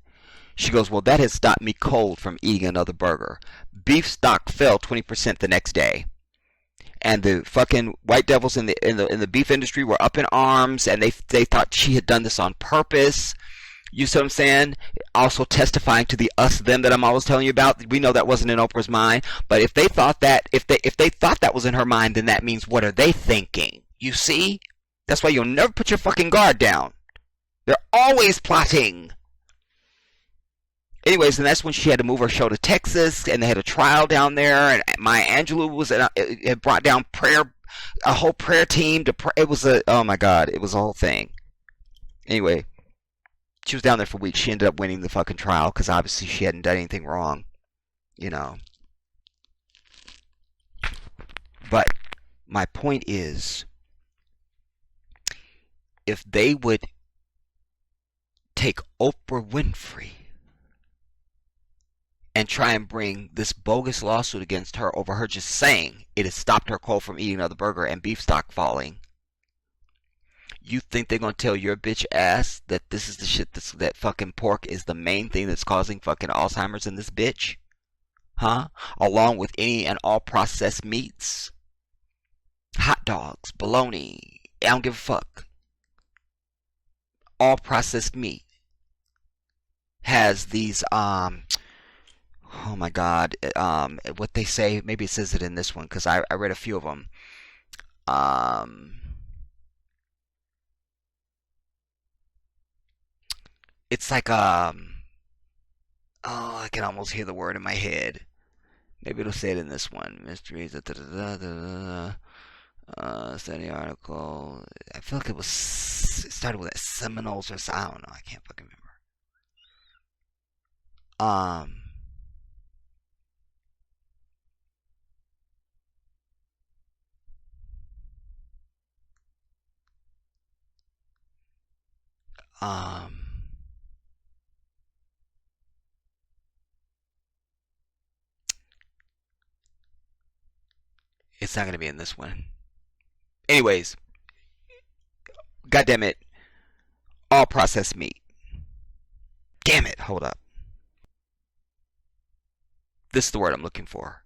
She goes, well, that has stopped me cold from eating another burger. Beef stock fell 20% the next day. and the fucking white devils in the beef industry were up in arms, and they thought she had done this on purpose. You see what I'm saying? Also testifying to the us them that I'm always telling you about. We know that wasn't in Oprah's mind, but if they thought that was in her mind, then that means what are they thinking? You see? That's why you'll never put your fucking guard down. They're always plotting. Anyways, and that's when she had to move her show to Texas, and they had a trial down there, and Maya Angelou it brought down a whole prayer team to pray. It was oh my God, it was a whole thing. Anyway, she was down there for weeks. She ended up winning the fucking trial because obviously she hadn't done anything wrong, you know. But my point is, if they would take Oprah Winfrey and try and bring this bogus lawsuit against her over her just saying it has stopped her cold from eating another burger and beef stock falling, you think they're going to tell your bitch ass that this is the shit that fucking pork is the main thing that's causing fucking Alzheimer's in this bitch? Huh? Along with any and all processed meats. Hot dogs, bologna, I don't give a fuck. All processed meat has these oh my God, what they say, maybe it says it in this one because I read a few of them. It's like oh, I can almost hear the word in my head. Maybe it'll say it in this one. Mysteries. Study article. I feel like it started with Seminoles or I don't know. I can't fucking remember. It's not going to be in this one. Anyways, goddamn it, all processed meat. Damn it, hold up. This is the word I'm looking for.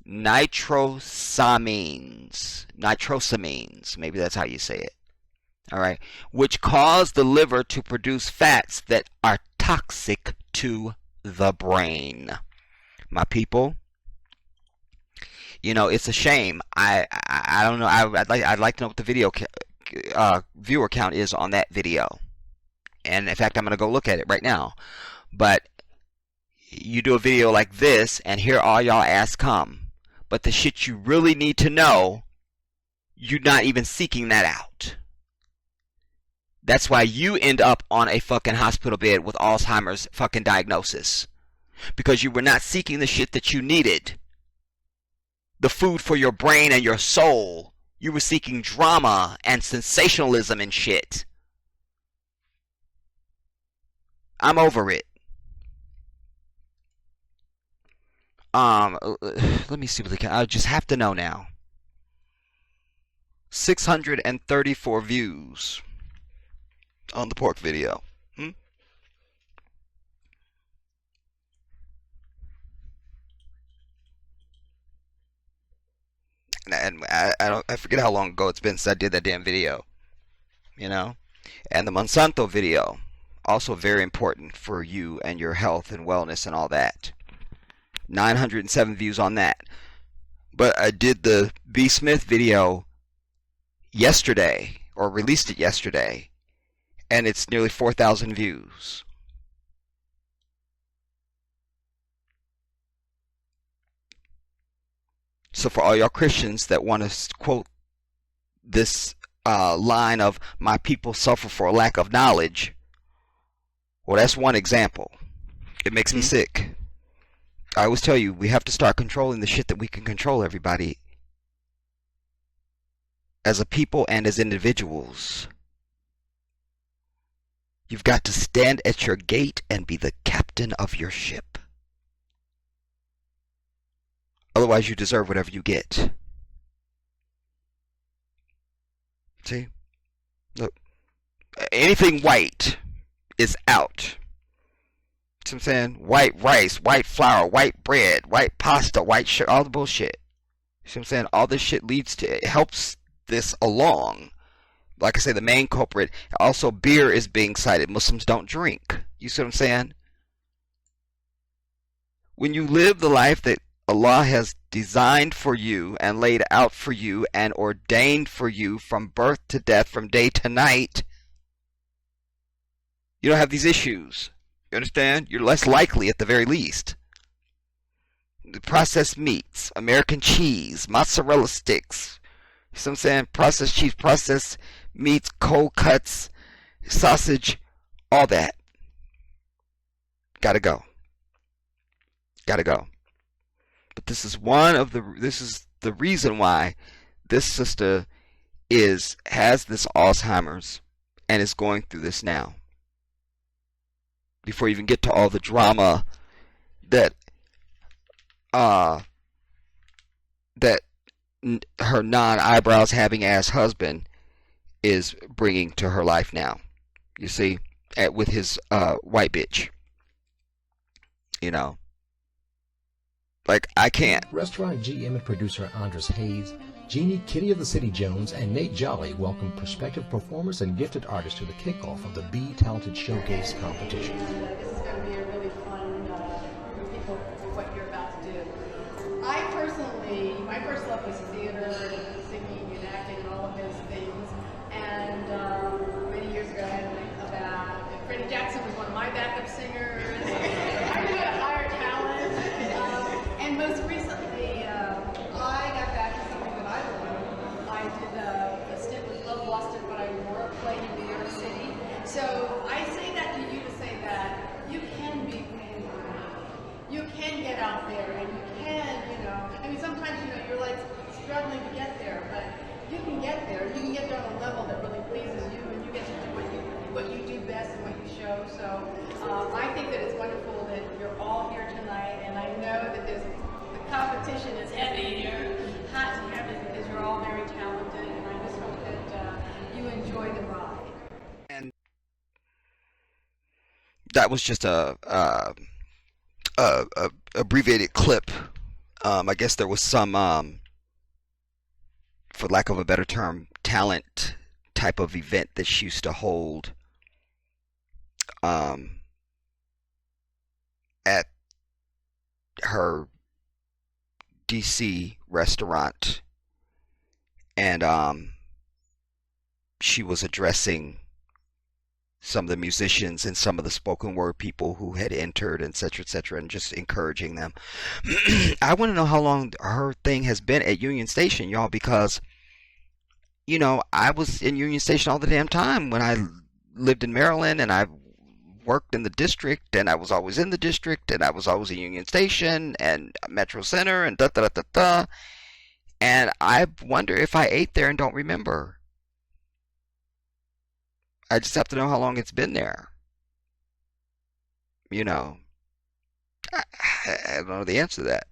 Nitrosamines, maybe that's how you say it. All right, which cause the liver to produce fats that are toxic to the brain. My people, you know, it's a shame. I don't know. I'd like to know what the video viewer count is on that video. And in fact, I'm gonna go look at it right now. But you do a video like this, and here all y'all ass come. But the shit you really need to know, you're not even seeking that out. That's why you end up on a fucking hospital bed with Alzheimer's fucking diagnosis. Because you were not seeking the shit that you needed. The food for your brain and your soul. You were seeking drama and sensationalism and shit. I'm over it. Let me see what I just have to know now. 634 views on the pork video. And I forget how long ago it's been since I did that damn video. You know? And the Monsanto video, also very important for you and your health and wellness and all that. 907 views on that. But I did the B.smith video yesterday, or released it yesterday, and it's nearly 4,000 views. So for all y'all Christians that want to quote this line of "my people suffer for a lack of knowledge," well, that's one example. It makes me sick. I always tell you, we have to start controlling the shit that we can control, everybody. As a people and as individuals. You've got to stand at your gate and be the captain of your ship. Otherwise, you deserve whatever you get. See? Look. Anything white is out. See what I'm saying? White rice, white flour, white bread, white pasta, white sugar, all the bullshit. You see what I'm saying? All this shit leads to, it helps this along. Like I say, the main culprit. Also, beer is being cited. Muslims don't drink. You see what I'm saying? When you live the life that Allah has designed for you and laid out for you and ordained for you from birth to death, from day to night, you don't have these issues. You understand? You're less likely at the very least. The processed meats, American cheese, mozzarella sticks, you see what I'm saying? Processed cheese, processed meats, cold cuts, sausage, all that. Gotta go. Gotta go. But this is the reason why this sister has this Alzheimer's and is going through this now. Before you even get to all the drama that her non-eyebrows having ass husband is bringing to her life now. You see, with his white bitch. You know, like, I can't. Restaurant GM and producer Andres Hayes, Jeannie Kitty of the City Jones, and Nate Jolly welcome prospective performers and gifted artists to the kickoff of the Be Talented Showcase competition. This is going to be a really fun group of people for what you're about to do. I personally, my first love was theater and singing and acting and all of those things. And many years ago, I had a band. Freddie Jackson was one of my backup singers. I knew how to hire talent. And most recently, I got back to something that I loved. I did a stint with Love Lost It, but I wore a play in New York City. So I say that to you to say that you can be famous. You can get out there and you can, I mean, sometimes, you're like struggling to get there, but you can get there. You can get there on a level that really pleases you, and you get to do what you do best and what you show. So I think that it's wonderful that you're all here tonight, and I know that the competition is heavy here, hot and heavy, because you're all very talented, and I just hope that you enjoy the ride. And that was just a abbreviated clip. I guess there was some, for lack of a better term, talent type of event that she used to hold at her DC restaurant, and she was addressing some of the musicians and some of the spoken word people who had entered, etc., and just encouraging them. I want to know how long her thing has been at Union Station, y'all, because I was in Union Station all the damn time when I lived in Maryland, and I worked in the district, and I was always in the district, and I was always in Union Station and Metro Center and da. And I wonder if I ate there and don't remember. I just have to know how long it's been there. I don't know the answer to that.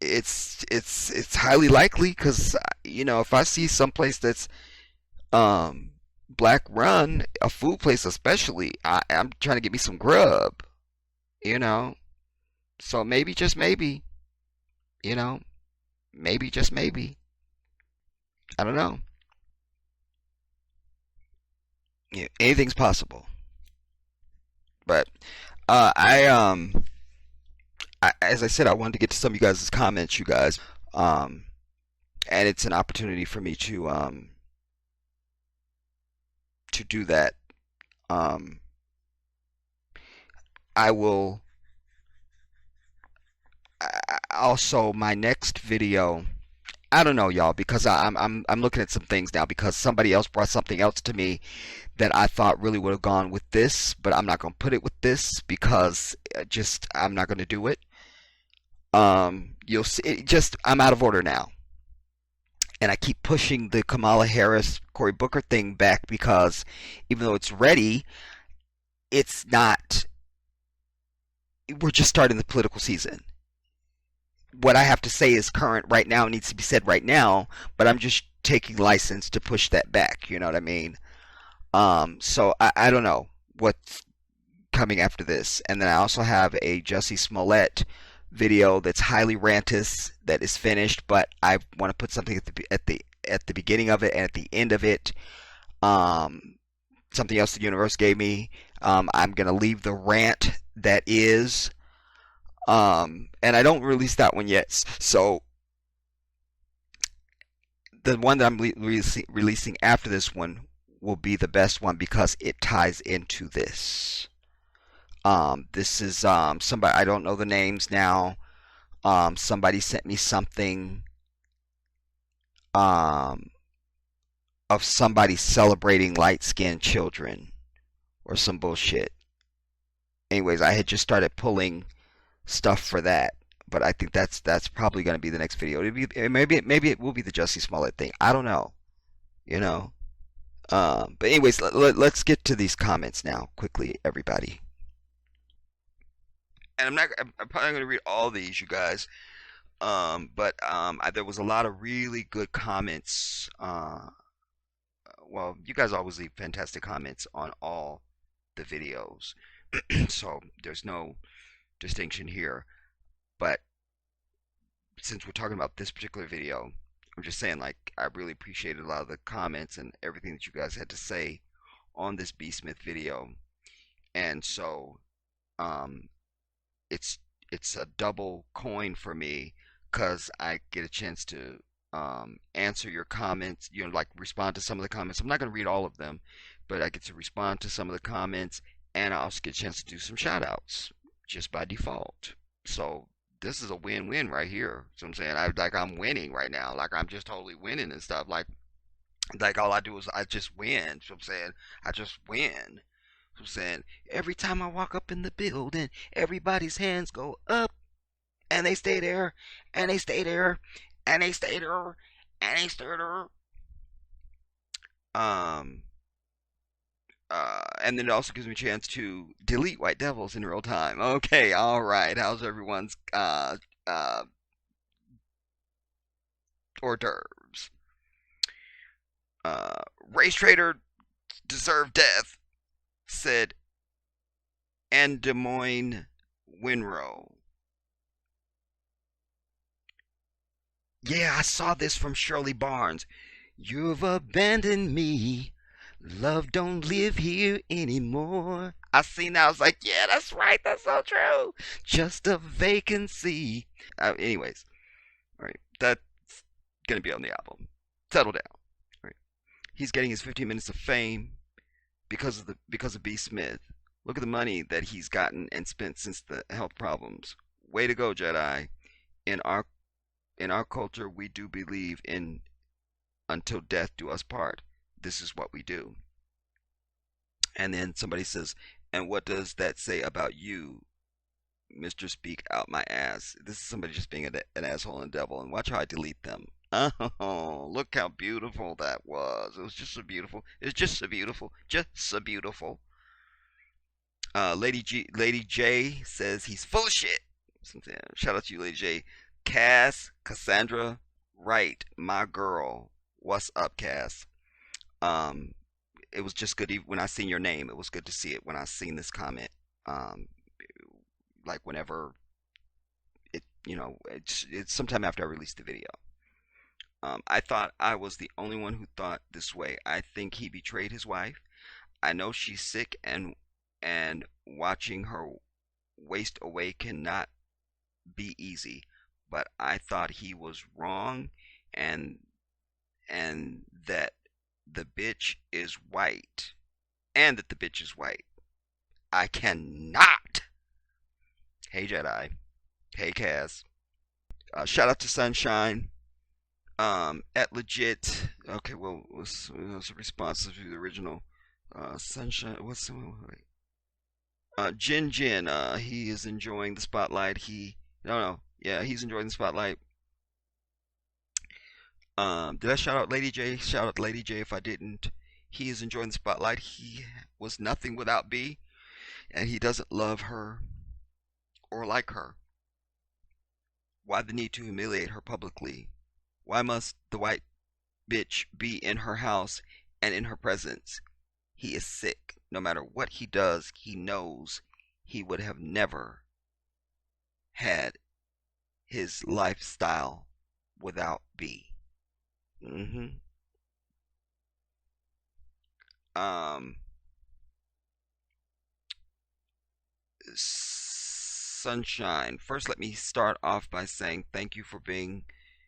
It's highly likely, because if I see someplace that's black run, a food place especially, I'm trying to get me some grub. So maybe, just maybe, maybe, just maybe. I don't know. Yeah, anything's possible. But as I said, I wanted to get to some of you guys' comments, you guys, and it's an opportunity for me to do that. I will also, my next video, I don't know, y'all, because I'm looking at some things now, because somebody else brought something else to me that I thought really would have gone with this, but I'm not going to put it with this because I'm not going to do it. You'll see, I'm out of order now, and I keep pushing the Kamala Harris Cory Booker thing back, because even though it's ready, it's not. We're just starting the political season. What I have to say is current right now, needs to be said right now, but I'm just taking license to push that back, you know what I mean? So I don't know what's coming after this. And then I also have a Jussie Smollett video that's highly rantous that is finished, but I want to put something at the beginning of it and at the end of it. Um, Something else the universe gave me. I'm gonna leave the rant that is, and I don't release that one yet. So the one that I'm releasing after this one will be the best one because it ties into this. This is somebody, I don't know the names now. Somebody sent me something um, of somebody celebrating light-skinned children or some bullshit. Anyways, I had just started pulling stuff for that, but I think that's probably going to be the next video. Maybe it will be the Jussie Smollett thing. I don't know. You know. But anyways, let's get to these comments now quickly, everybody. And I'm probably going to read all these, you guys. But there was a lot of really good comments. Well, you guys always leave fantastic comments on all the videos, so there's no distinction here. But since we're talking about this particular video, I'm just saying, like, I really appreciated a lot of the comments and everything that you guys had to say on this B.smith video. And so, it's a double coin for me because I get a chance to answer your comments, like respond to some of the comments. I'm not going to read all of them, but I get to respond to some of the comments, and I also get a chance to do some shout outs just by default. So this is a win-win right here. So I'm saying, I'm winning right now. Like, I'm just totally winning and stuff. Like all I do is I just win. So I'm saying, I just win. So I'm saying, every time I walk up in the building, everybody's hands go up, and they stay there, and they stay there, and they stay there, and they stay there. And then it also gives me a chance to delete White Devils in real time. Okay, all right. How's everyone's hors d'oeuvres? Race Trader deserved death, said and Des Moines Winrow. Yeah, I saw this from Shirley Barnes. You've abandoned me. Love don't live here anymore. I seen that. I was like, yeah, that's right. That's so true. Just a vacancy. Anyways, all right. That's gonna be on the album. Settle down. All right. He's getting his 15 minutes of fame because of B.smith. Look at the money that he's gotten and spent since the health problems. Way to go, Jedi. In our culture, we do believe in until death do us part. This is what we do. And then somebody says, and what does that say about you, Mr. Speak Out My Ass? This is somebody just being an asshole and devil. And watch how I delete them. Oh, look how beautiful that was. It was just so beautiful. It's just so beautiful. Just so beautiful. Lady J says he's full of shit. Shout out to you, Lady J. Cassandra Wright, my girl. What's up, Cass? It was just good when I seen your name. It was good to see it when I seen this comment. Like whenever it's sometime after I released the video. I thought I was the only one who thought this way. I think he betrayed his wife. I know she's sick, and watching her waste away cannot be easy. But I thought he was wrong, and that the bitch is white, and that the bitch is white. I cannot. Hey Jedi. Hey Kaz. Shout out to Sunshine. At legit. Okay, well, what's a response to the original? Sunshine. What's the wait? Jin. He is enjoying the spotlight. No. Yeah, he's enjoying the spotlight. Did I shout out Lady J? Shout out Lady J if I didn't. He is enjoying the spotlight. He was nothing without B, and he doesn't love her or like her. Why the need to humiliate her publicly? Why must the white bitch be in her house and in her presence? He is sick. No matter what he does, he knows he would have never had his lifestyle without B. Mm-hmm. Um, Sunshine. First, let me start off by saying thank you for being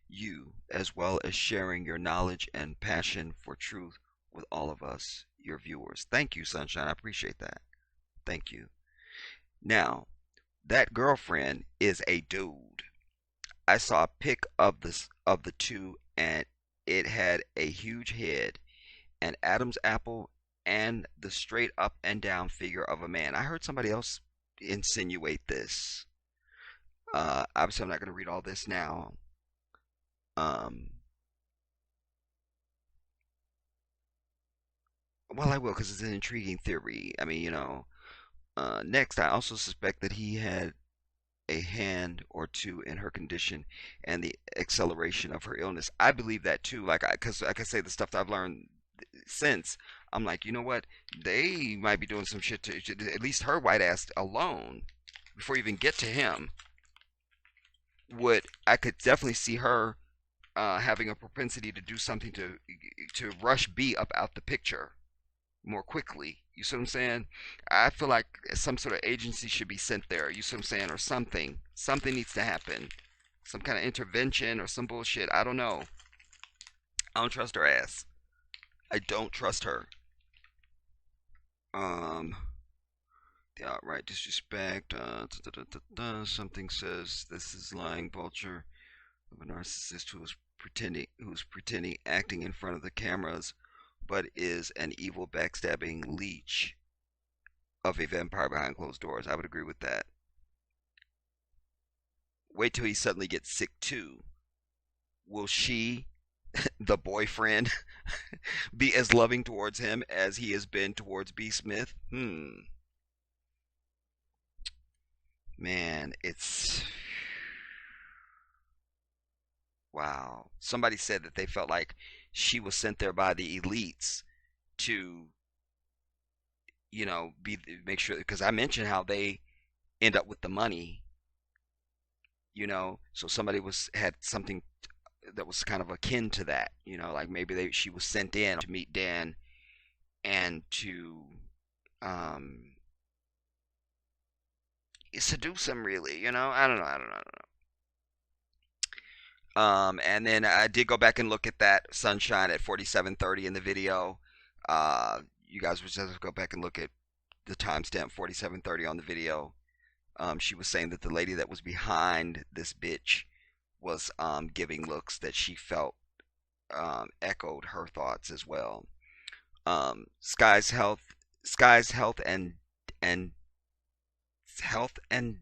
you, as well as sharing your knowledge and passion for truth with all of us, your viewers. Thank you, Sunshine. I appreciate that. Thank you. Now, that girlfriend is a dude. I saw a pic of the two, and it had a huge head, an Adam's apple, and the straight up and down figure of a man. I heard somebody else insinuate this. Obviously, I'm not going to read all this now. Um, well, I will because it's an intriguing theory. I mean, next, I also suspect that he had a hand or two in her condition and the acceleration of her illness. I believe that too. Because like I say, the stuff that I've learned since, I'm like, you know what? They might be doing some shit to at least her white ass alone before you even get to him. I could definitely see her having a propensity to do something to rush B up out the picture more quickly. You see what I'm saying? I feel like some sort of agency should be sent there. You see what I'm saying? Or something. Something needs to happen. Some kind of intervention or some bullshit. I don't know. I don't trust her ass. I don't trust her. The outright disrespect. Something says this is lying vulture of a narcissist who's pretending acting in front of the cameras, but is an evil backstabbing leech of a vampire behind closed doors. I would agree with that. Wait till he suddenly gets sick too. Will she, the boyfriend, be as loving towards him as he has been towards B.smith? Man, it's wow. Somebody said that they felt like she was sent there by the elites to, make sure, because I mentioned how they end up with the money, so somebody had something that was kind of akin to that, like maybe she was sent in to meet Dan and to seduce him, really. I don't know. And then I did go back and look at that Sunshine at 47:30 in the video. You guys would just go back and look at the timestamp 47:30 on the video. She was saying that the lady that was behind this bitch was giving looks that she felt echoed her thoughts as well. Sky's health and health and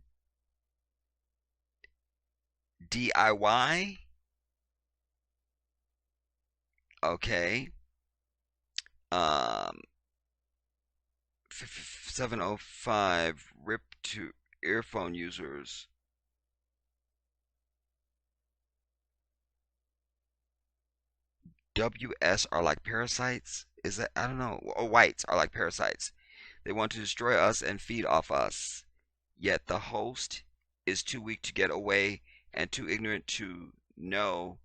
DIY. Okay. 705 rip to earphone users. WS are like parasites? Is that, I don't know. Whites are like parasites. They want to destroy us and feed off us. Yet the host is too weak to get away and too ignorant to know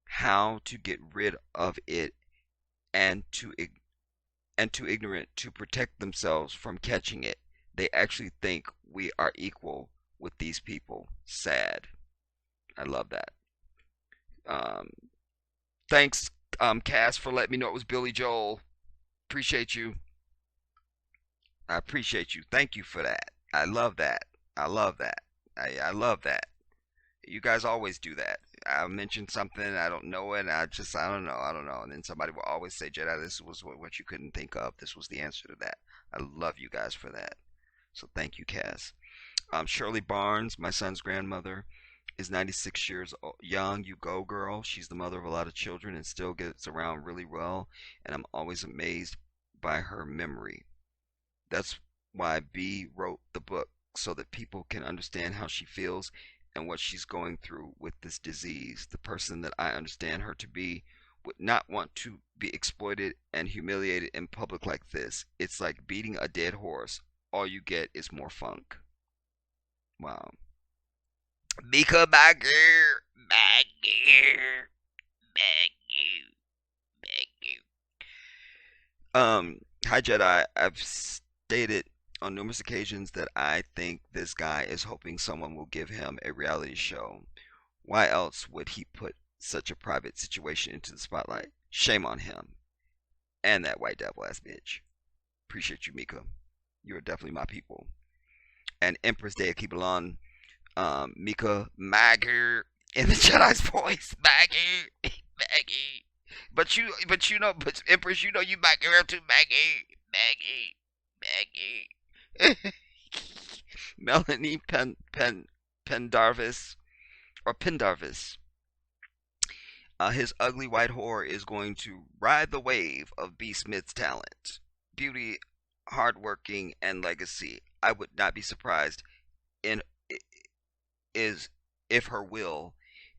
how to get rid of it, and too ignorant to protect themselves from catching it. They actually think we are equal with these people. Sad. I love that. Thanks, Cass, for letting me know it was Billy Joel. Appreciate you. I appreciate you. Thank you for that. I love that. I love that. I love that. You guys always do that. I mention something, I don't know it, I don't know. And then somebody will always say, Jedi, this was what you couldn't think of. This was the answer to that. I love you guys for that. So thank you, Cass. Shirley Barnes, my son's grandmother, is 96 years young. You go, girl. She's the mother of a lot of children and still gets around really well. And I'm always amazed by her memory. That's why B wrote the book, so that people can understand how she feels and what she's going through with this disease. The person that I understand her to be would not want to be exploited and humiliated in public like this. It's like beating a dead horse. All you get is more funk. Wow. Mika, my girl, my girl, my girl, my girl. Hi Jedi. I've stated on numerous occasions that I think this guy is hoping someone will give him a reality show. Why else would he put such a private situation into the spotlight? Shame on him and that white devil ass bitch. Appreciate you, Mika. You're definitely my people. And Empress Day, keep it on. Mika, Maggie, in the Jedi's voice, Maggie, Maggie. But Empress, you know you back her up to Maggie, Maggie, Maggie. Melanie Pendarvis or Pendarvis. His ugly white whore is going to ride the wave of B.smith's talent, beauty, hardworking, and legacy. I would not be surprised in is if her will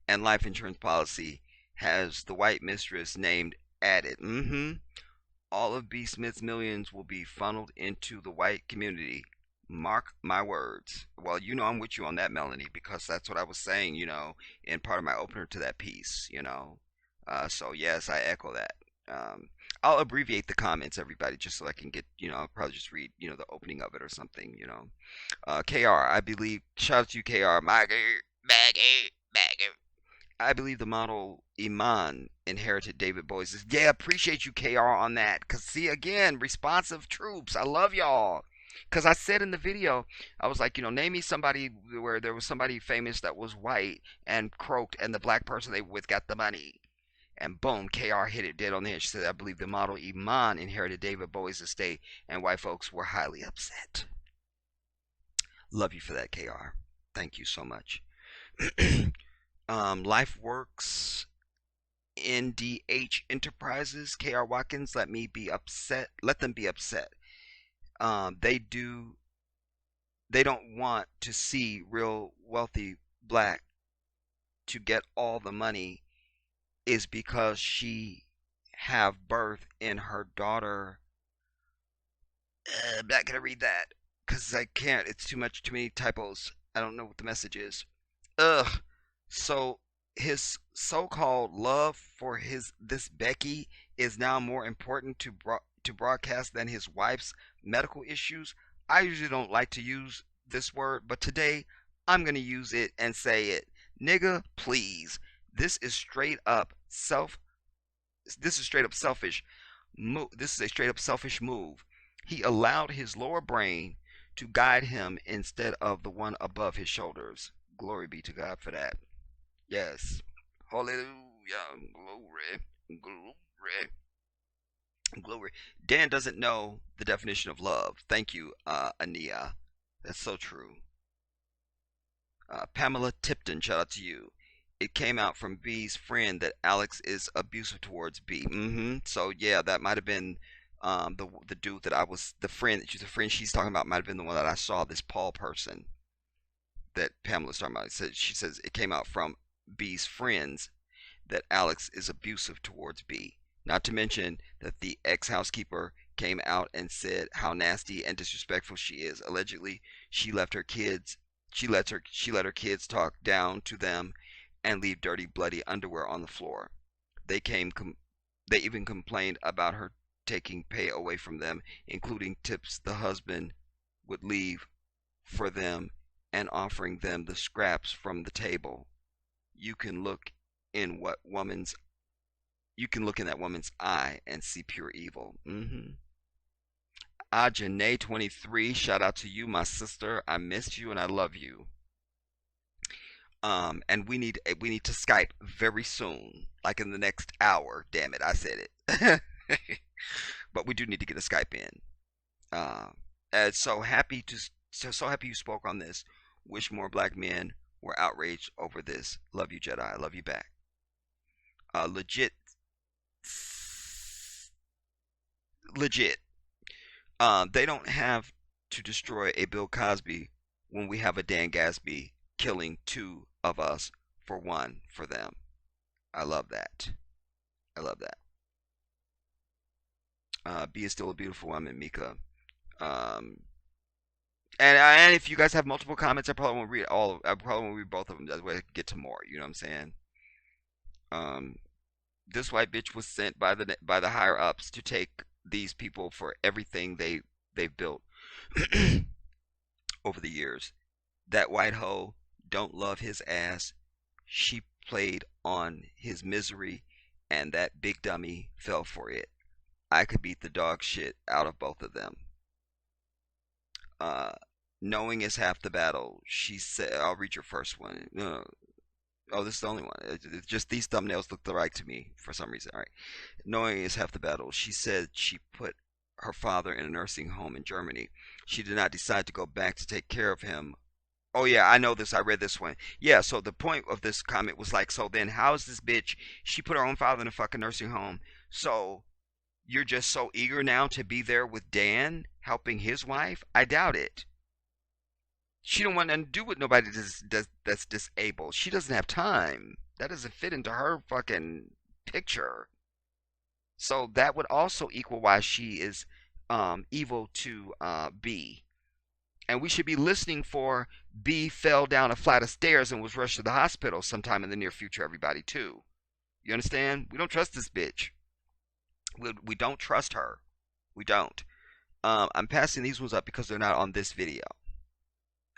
and life insurance policy has the white mistress named added. All of B.smith's millions will be funneled into the white community. Mark my words. Well, I'm with you on that, Melanie, because that's what I was saying, in part of my opener to that piece. So, yes, I echo that. I'll abbreviate the comments, everybody, just so I can get, I'll probably just read, the opening of it or something. KR, I believe, shout out to you, KR, Maggie. I believe the model Iman inherited David Boyce's. Yeah, appreciate you, KR, on that. Because, see, again, responsive troops. I love y'all. Because I said in the video, I was like, name me somebody where there was somebody famous that was white and croaked, and the black person they were with got the money. And boom, KR hit it dead on the head. She said, I believe the model Iman inherited David Bowie's estate, and white folks were highly upset. Love you for that, KR. Thank you so much. LifeWorks NDH Enterprises, KR Watkins, let them be upset. They don't want to see real wealthy black to get all the money is because she have birth in her daughter. I'm not gonna read that because I can't. It's too many typos. I don't know what the message is. Ugh. So his so-called love for this Becky is now more important to broadcast than his wife's medical issues. I usually don't like to use this word, but today I'm gonna use it and say it. Nigga, please. This is straight up selfish. This is a straight up selfish move. He allowed his lower brain to guide him instead of the one above his shoulders. Glory be to God for that. Yes. Hallelujah. Glory. Glory. Glory. Dan doesn't know the definition of love. Thank you, Ania. That's so true. Pamela Tipton, shout out to you. It came out from B's friend that Alex is abusive towards B. So yeah, that might have been the dude that the friend she's talking about might have been the one that I saw, this Paul person that Pamela's talking about. She says it came out from B's friends that Alex is abusive towards B. Not to mention that the ex-housekeeper came out and said how nasty and disrespectful she is. Allegedly, she let her kids talk down to them and leave dirty, bloody underwear on the floor. They even complained about her taking pay away from them, including tips the husband would leave for them and offering them the scraps from the table. You can look in that woman's eye and see pure evil. Janae 23, shout out to you, my sister. I missed you and I love you. And we need to Skype very soon, like in the next hour. Damn it, I said it. But we do need to get a Skype in. And so happy you spoke on this. Wish more black men were outraged over this. Love you, Jedi. I love you back. Legit. They don't have to destroy a Bill Cosby when we have a Dan Gasby killing two of us for one for them. I love that. B is still a beautiful woman, Mika. And if you guys have multiple comments, I probably won't read all of. I probably won't read both of them. That way I can get to more. You know what I'm saying? Um, this white bitch was sent by the higher ups to take these people for everything they've built over the years. That white hoe don't love his ass. She played on his misery, and that big dummy fell for it. I could beat the dog shit out of both of them. Uh, knowing is half the battle. She said, I'll read your first one. No, oh, this is the only one. Just these thumbnails look right to me for some reason. All right. Knowing is half the battle. She said she put her father in a nursing home in Germany. She did not decide to go back to take care of him. Oh yeah, I know this. I read this one. Yeah, so the point of this comment was like, so then how is this bitch? She put her own father in a fucking nursing home. So you're just so eager now to be there with Dan, helping his wife? I doubt it. She don't want nothing to do with nobody that's disabled. She doesn't have time. That doesn't fit into her fucking picture. So that would also equal why she is evil to B. And we should be listening for B fell down a flight of stairs and was rushed to the hospital sometime in the near future, everybody, too. You understand? We don't trust this bitch. We don't trust her. We don't. I'm passing these ones up because they're not on this video.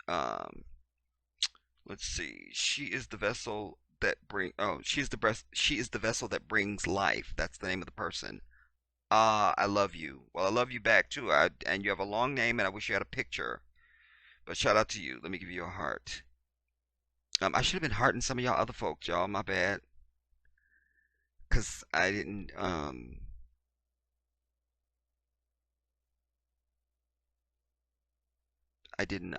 Um, let's see. She is the vessel that she is the vessel that brings life. That's the name of the person. I love you. Well, I love you back too. And you have a long name, and I wish you had a picture. But shout out to you. Let me give you a heart. I should have been hearting some of y'all other folks, y'all. My bad. Cause I didn't. I didn't.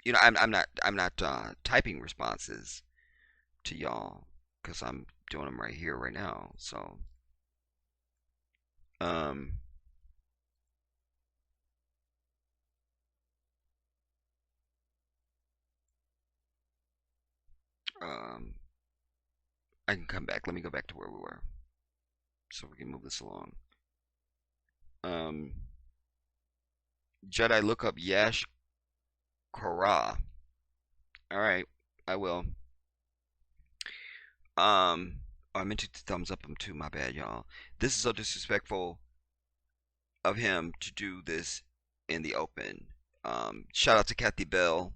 I'm not typing responses to y'all because I'm doing them right here, right now. So, um, um, I can come back. Let me go back to where we were so we can move this along. Um, Jedi, look up Yash Korah. All right, I will. Oh, I meant to thumbs up him too. My bad, y'all. This is so disrespectful of him to do this in the open. Shout out to Kathy Bell.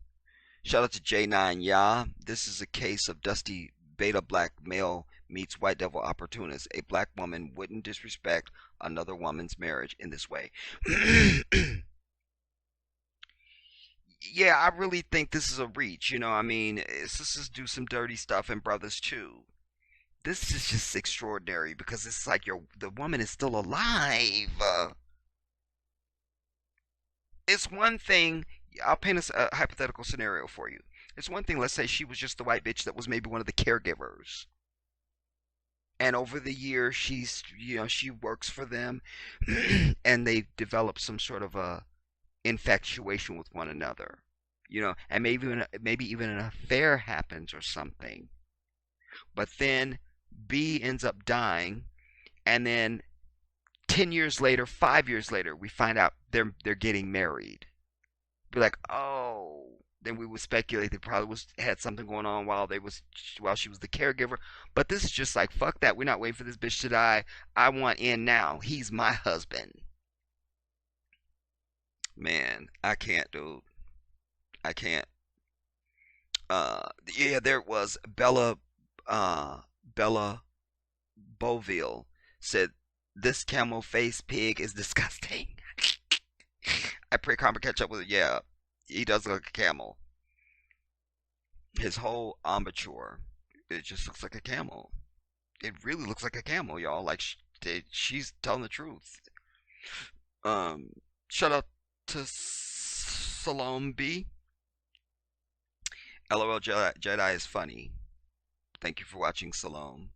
Shout out to J9 Ya. This is a case of dusty beta black male meets white devil opportunist. A black woman wouldn't disrespect another woman's marriage in this way. Yeah, I really think this is a reach. You know, I mean, sisters do some dirty stuff and brothers too. This is just extraordinary because it's like the woman is still alive. It's one thing. I'll paint a hypothetical scenario for you. It's one thing. Let's say she was just the white bitch that was maybe one of the caregivers, and over the years she works for them, and they develop some sort of a infatuation with one another. And maybe even an affair happens or something. But then B ends up dying, and then 10 years later, 5 years later, we find out they're getting married. Be like, oh, then we would speculate they probably had something going on while she was the caregiver. But this is just like, fuck that. We're not waiting for this bitch to die. I want in now. He's my husband. Man, I can't, dude. I can't. Yeah, there it was. Bella Boville said, "This camel face pig is disgusting." I pray Karma catch up with it. Yeah, he does look like a camel. His whole embouchure, it just looks like a camel. It really looks like a camel, y'all. Like she's telling the truth. Um, Shout out to Salome B. LOL Jedi is funny. Thank you for watching, Salome.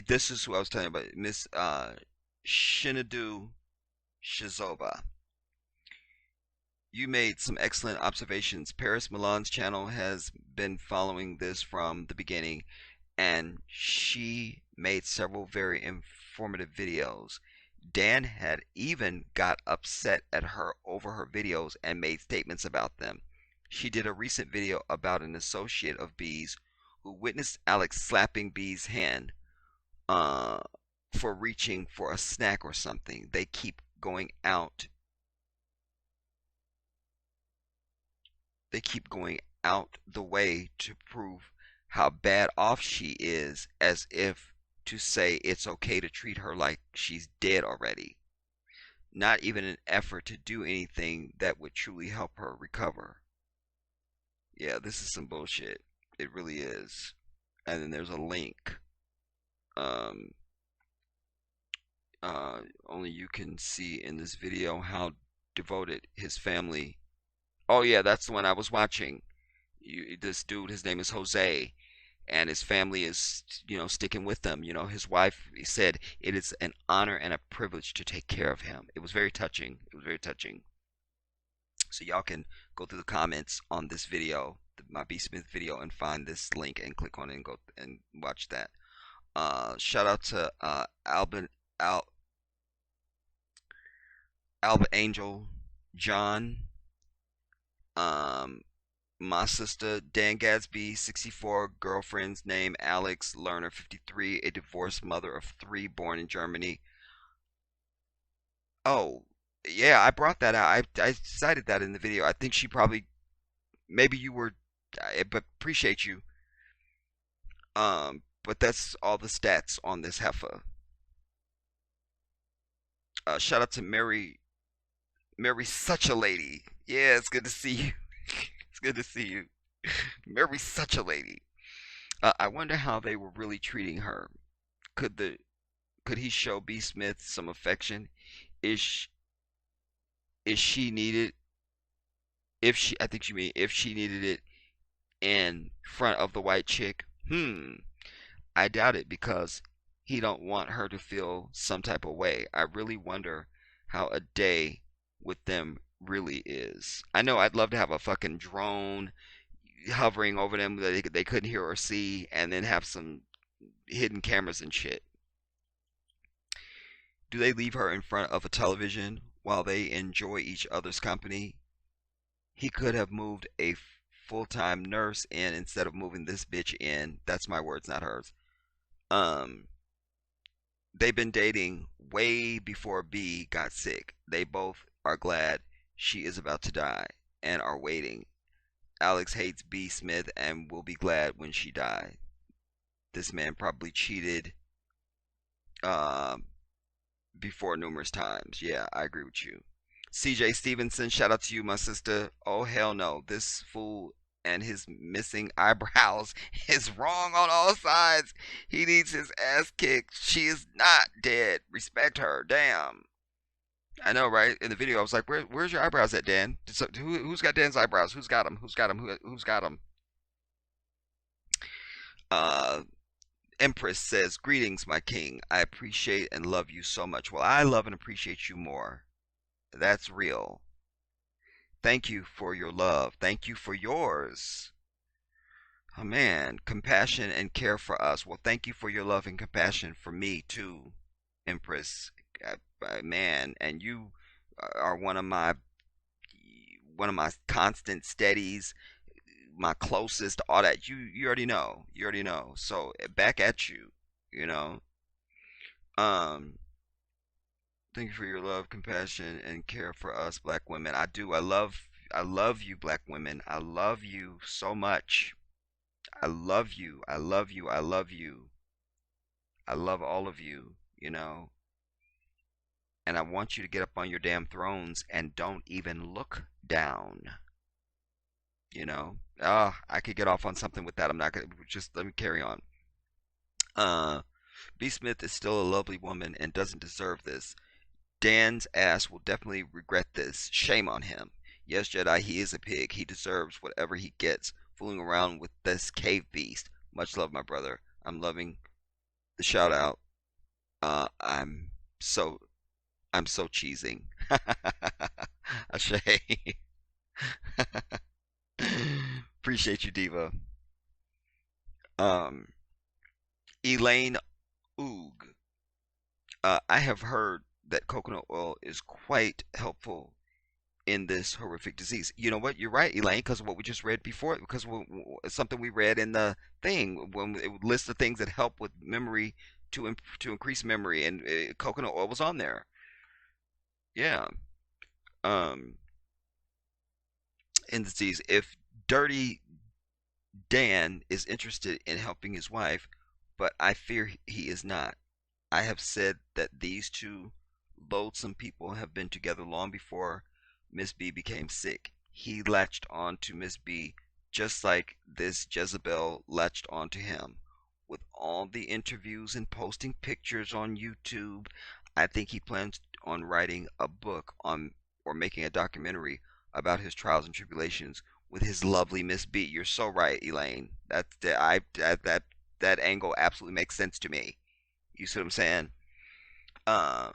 This is who I was telling you about. Miss Shinadu Shizoba. You made some excellent observations. Paris Milan's channel has been following this from the beginning, and she made several very informative videos. Dan had even got upset at her over her videos and made statements about them. She did a recent video about an associate of B's who witnessed Alex slapping B's hand uh, for reaching for a snack or something. They keep going out. They keep going out the way to prove how bad off she is, as if to say it's okay to treat her like she's dead already. Not even an effort to do anything that would truly help her recover. Yeah, this is some bullshit. It really is. And then there's a link. Um, Only you can see in this video how devoted his family. Oh yeah, that's the one I was watching. This dude, his name is Jose, and his family is, sticking with them. His wife said it is an honor and a privilege to take care of him. It was very touching. It was very touching. So y'all can go through the comments on this video, my B.smith video, and find this link and click on it and go and watch that. Shout out to Alba Angel, John, my sister Dan Gasby, 64, girlfriend's name Alex Lerner, 53, a divorced mother of 3, born in Germany. Oh, yeah, I brought that out. I cited that in the video. I think she probably, maybe you were, but appreciate you. But that's all the stats on this heifer. Shout out to Mary, such a lady. Yeah, it's good to see you. It's good to see you. Mary, such a lady. I wonder how they were really treating her. Could he show B.smith some affection? Is she needed? I think you mean if she needed it in front of the white chick. I doubt it, because he don't want her to feel some type of way. I really wonder how a day with them really is. I know I'd love to have a fucking drone hovering over them that they couldn't hear or see, and then have some hidden cameras and shit. Do they leave her in front of a television while they enjoy each other's company? He could have moved a full-time nurse in instead of moving this bitch in. That's my words, not hers. They've been dating way before B got sick. They both are glad she is about to die and are waiting. Alex hates B.smith and will be glad when she dies. This man probably cheated before numerous times. Yeah, I agree with you. CJ Stevenson, shout out to you, my sister. Oh, hell no. This fool and his missing eyebrows is wrong on all sides. He needs his ass kicked. She is not dead. Respect her. Damn. I know, right? In the video, I was like, where's your eyebrows at, Dan? Who's got Dan's eyebrows? Who's got them? Who's got them? Who's got them? Empress says, greetings, my king. I appreciate and love you so much. Well, I love and appreciate you more. That's real. Thank you for your love. Thank you for yours. Oh, man. Compassion and care for us. Well, thank you for your love and compassion for me, too, Empress. Man, and you are one of my constant steadies, my closest, all that. You already know. You already know. So back at you, you know. Thank you for your love, compassion, and care for us black women. I do. I love you, black women. I love you so much. I love you. I love you. I love you. I love all of you, you know. And I want you to get up on your damn thrones and don't even look down. You know? I could get off on something with that. I'm not gonna, just let me carry on. B.smith is still a lovely woman and doesn't deserve this. Dan's ass will definitely regret this. Shame on him. Yes, Jedi, he is a pig. He deserves whatever he gets fooling around with this cave beast. Much love, my brother. I'm loving the shout out. I'm so cheesing. Ashay. Appreciate you, Diva. Elaine Oog. I have heard that coconut oil is quite helpful in this horrific disease. You know what? You're right, Elaine, because of what we just read before, because it's something we read in the thing when it lists the things that help with memory to increase memory, and coconut oil was on there. Yeah. Um, in the disease, if Dirty Dan is interested in helping his wife, but I fear he is not. I have said that these two loathsome people have been together long before Miss B became sick. He latched on to Miss B just like this Jezebel latched onto him. With all the interviews and posting pictures on YouTube, I think he plans on writing a book on or making a documentary about his trials and tribulations with his lovely Miss B. You're so right, Elaine. That angle absolutely makes sense to me. You see what I'm saying? Uh,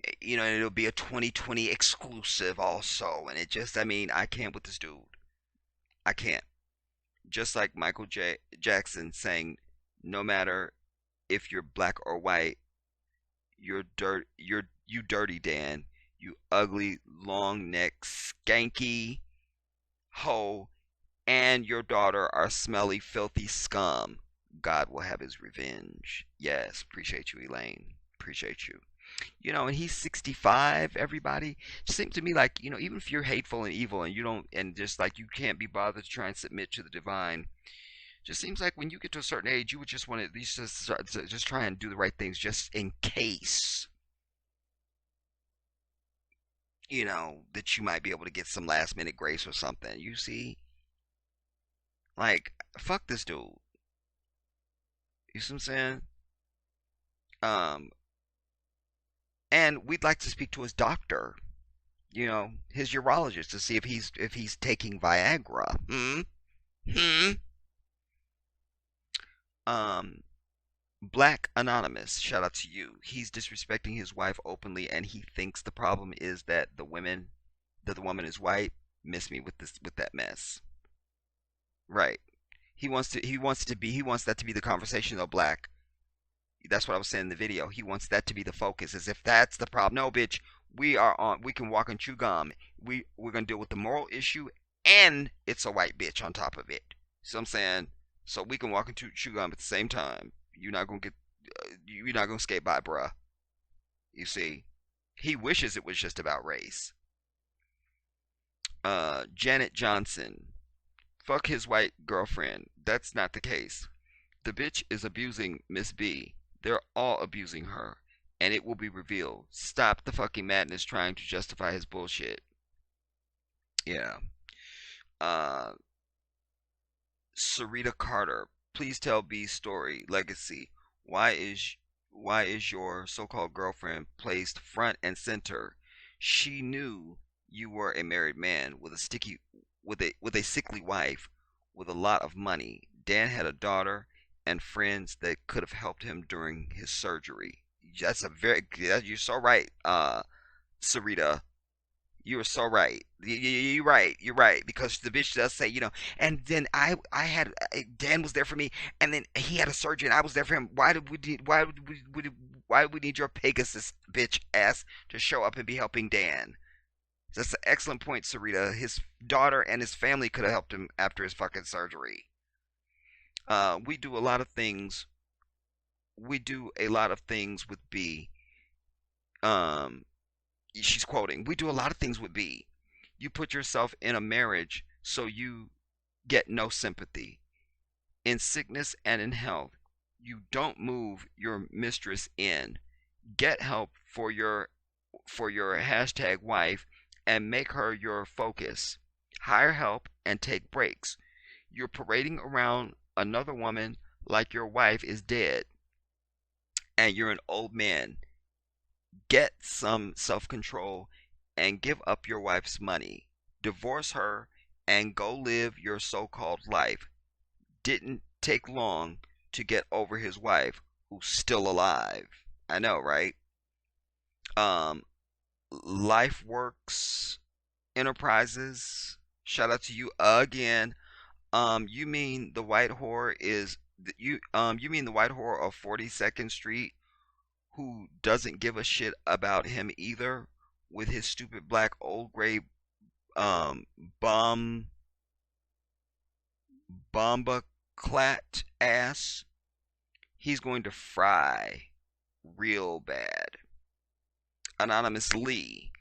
and it'll be a 2020 exclusive also, and it just, I mean, I can't with this dude. I can't. Just like Michael Jackson saying, no matter if you're black or white, you dirty Dan, you ugly long neck skanky hoe, and your daughter are smelly filthy scum. God will have his revenge. Yes, appreciate you, Elaine. Appreciate you. And he's 65, everybody. It seems to me like, even if you're hateful and evil and you don't, and just like you can't be bothered to try and submit to the divine, just seems like when you get to a certain age, you would just want to at least just try and do the right things just in case, that you might be able to get some last minute grace or something. You see? Like, fuck this dude. You see what I'm saying? Um, and we'd like to speak to his doctor, his urologist, to see if he's taking Viagra. Hmm. Um, Black Anonymous, shout out to you. He's disrespecting his wife openly, and he thinks the problem is that the woman is white. Miss me with that mess. Right. He wants that to be the conversation though, Black. That's what I was saying in the video. He wants that to be the focus, as if that's the problem. No, bitch. We can walk and chew gum. We're gonna deal with the moral issue, and it's a white bitch on top of it. See what I'm saying? So we can walk and chew gum at the same time. You're not gonna skate by, bruh. You see, he wishes it was just about race. Janet Johnson, fuck his white girlfriend. That's not the case. The bitch is abusing Miss B. They're all abusing her, and it will be revealed. Stop the fucking madness trying to justify his bullshit. Yeah. Uh, Sarita Carter, please tell B's story, legacy. Why is why is your so-called girlfriend placed front and center? She knew you were a married man with a sickly wife with a lot of money. Dan had a daughter and friends that could have helped him during his surgery. You're so right, Sarita. You're so right. You're right. You're right, because the bitch does say, and then I had Dan was there for me, and then he had a surgery, and I was there for him. Why would we need your Pegasus bitch ass to show up and be helping Dan? That's an excellent point, Sarita. His daughter and his family could have helped him after his fucking surgery. We do a lot of things. We do a lot of things with B. Um, she's quoting, we do a lot of things with B. You put yourself in a marriage so you get no sympathy. In sickness and in health, you don't move your mistress in. Get help for your hashtag wife and make her your focus. Hire help and take breaks. You're parading around another woman like your wife is dead and you're an old man. Get some self control and give up your wife's money. Divorce her and go live your so called life. Didn't take long to get over his wife, who's still alive. I know, right? Um, LifeWorks Enterprises. Shout out to you again. You mean the white whore is you? You mean the white whore of 42nd Street who doesn't give a shit about him either, with his stupid black old gray um bomb bomba clat ass. He's going to fry real bad. Anonymous Lee.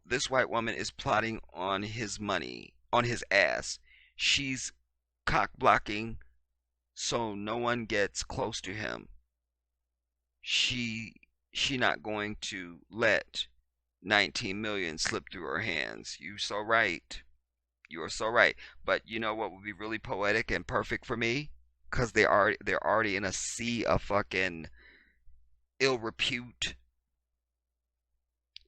This white woman is plotting on his money, on his ass. She's cock blocking so no one gets close to him. She not going to let 19 million slip through her hands. You so right. You are so right. But you know what would be really poetic and perfect for me? Cause they're already in a sea of fucking ill repute.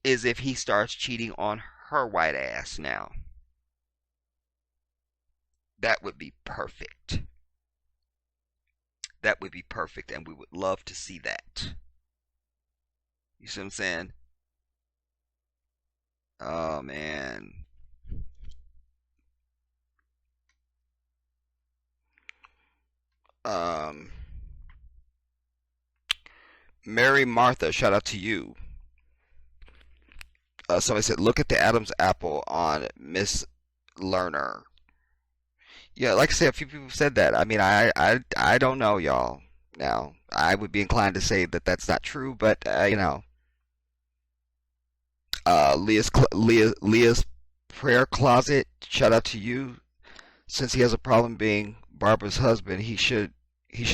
Is if he starts cheating on her white ass now. That would be perfect. That would be perfect, and we would love to see that. You see what I'm saying? Oh man. Um, Mary Martha, shout out to you. Somebody said, look at the Adam's apple on Miss Lerner. Yeah, like I said, a few people said that. I mean, I don't know, y'all. Now, I would be inclined to say that that's not true, but you know, Leah's prayer closet. Shout out to you. Since he has a problem being Barbara's husband, he should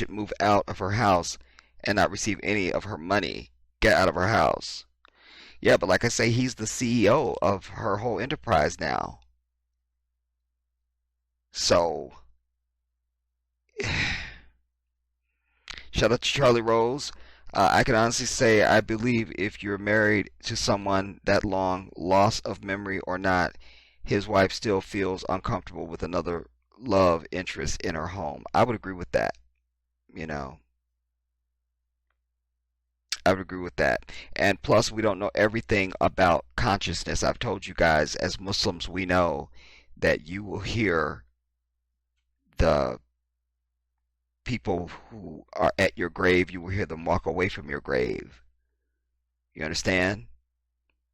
move out of her house and not receive any of her money. Get out of her house. Yeah, but like I say, he's the CEO of her whole enterprise now. So, shout out to Charlie Rose. I can honestly say I believe if you're married to someone that long, loss of memory or not, his wife still feels uncomfortable with another love interest in her home. I would agree with that. You know, I would agree with that. And plus, we don't know everything about consciousness. I've told you guys, as Muslims, we know that you will hear the people who are at your grave, you will hear them walk away from your grave. You understand?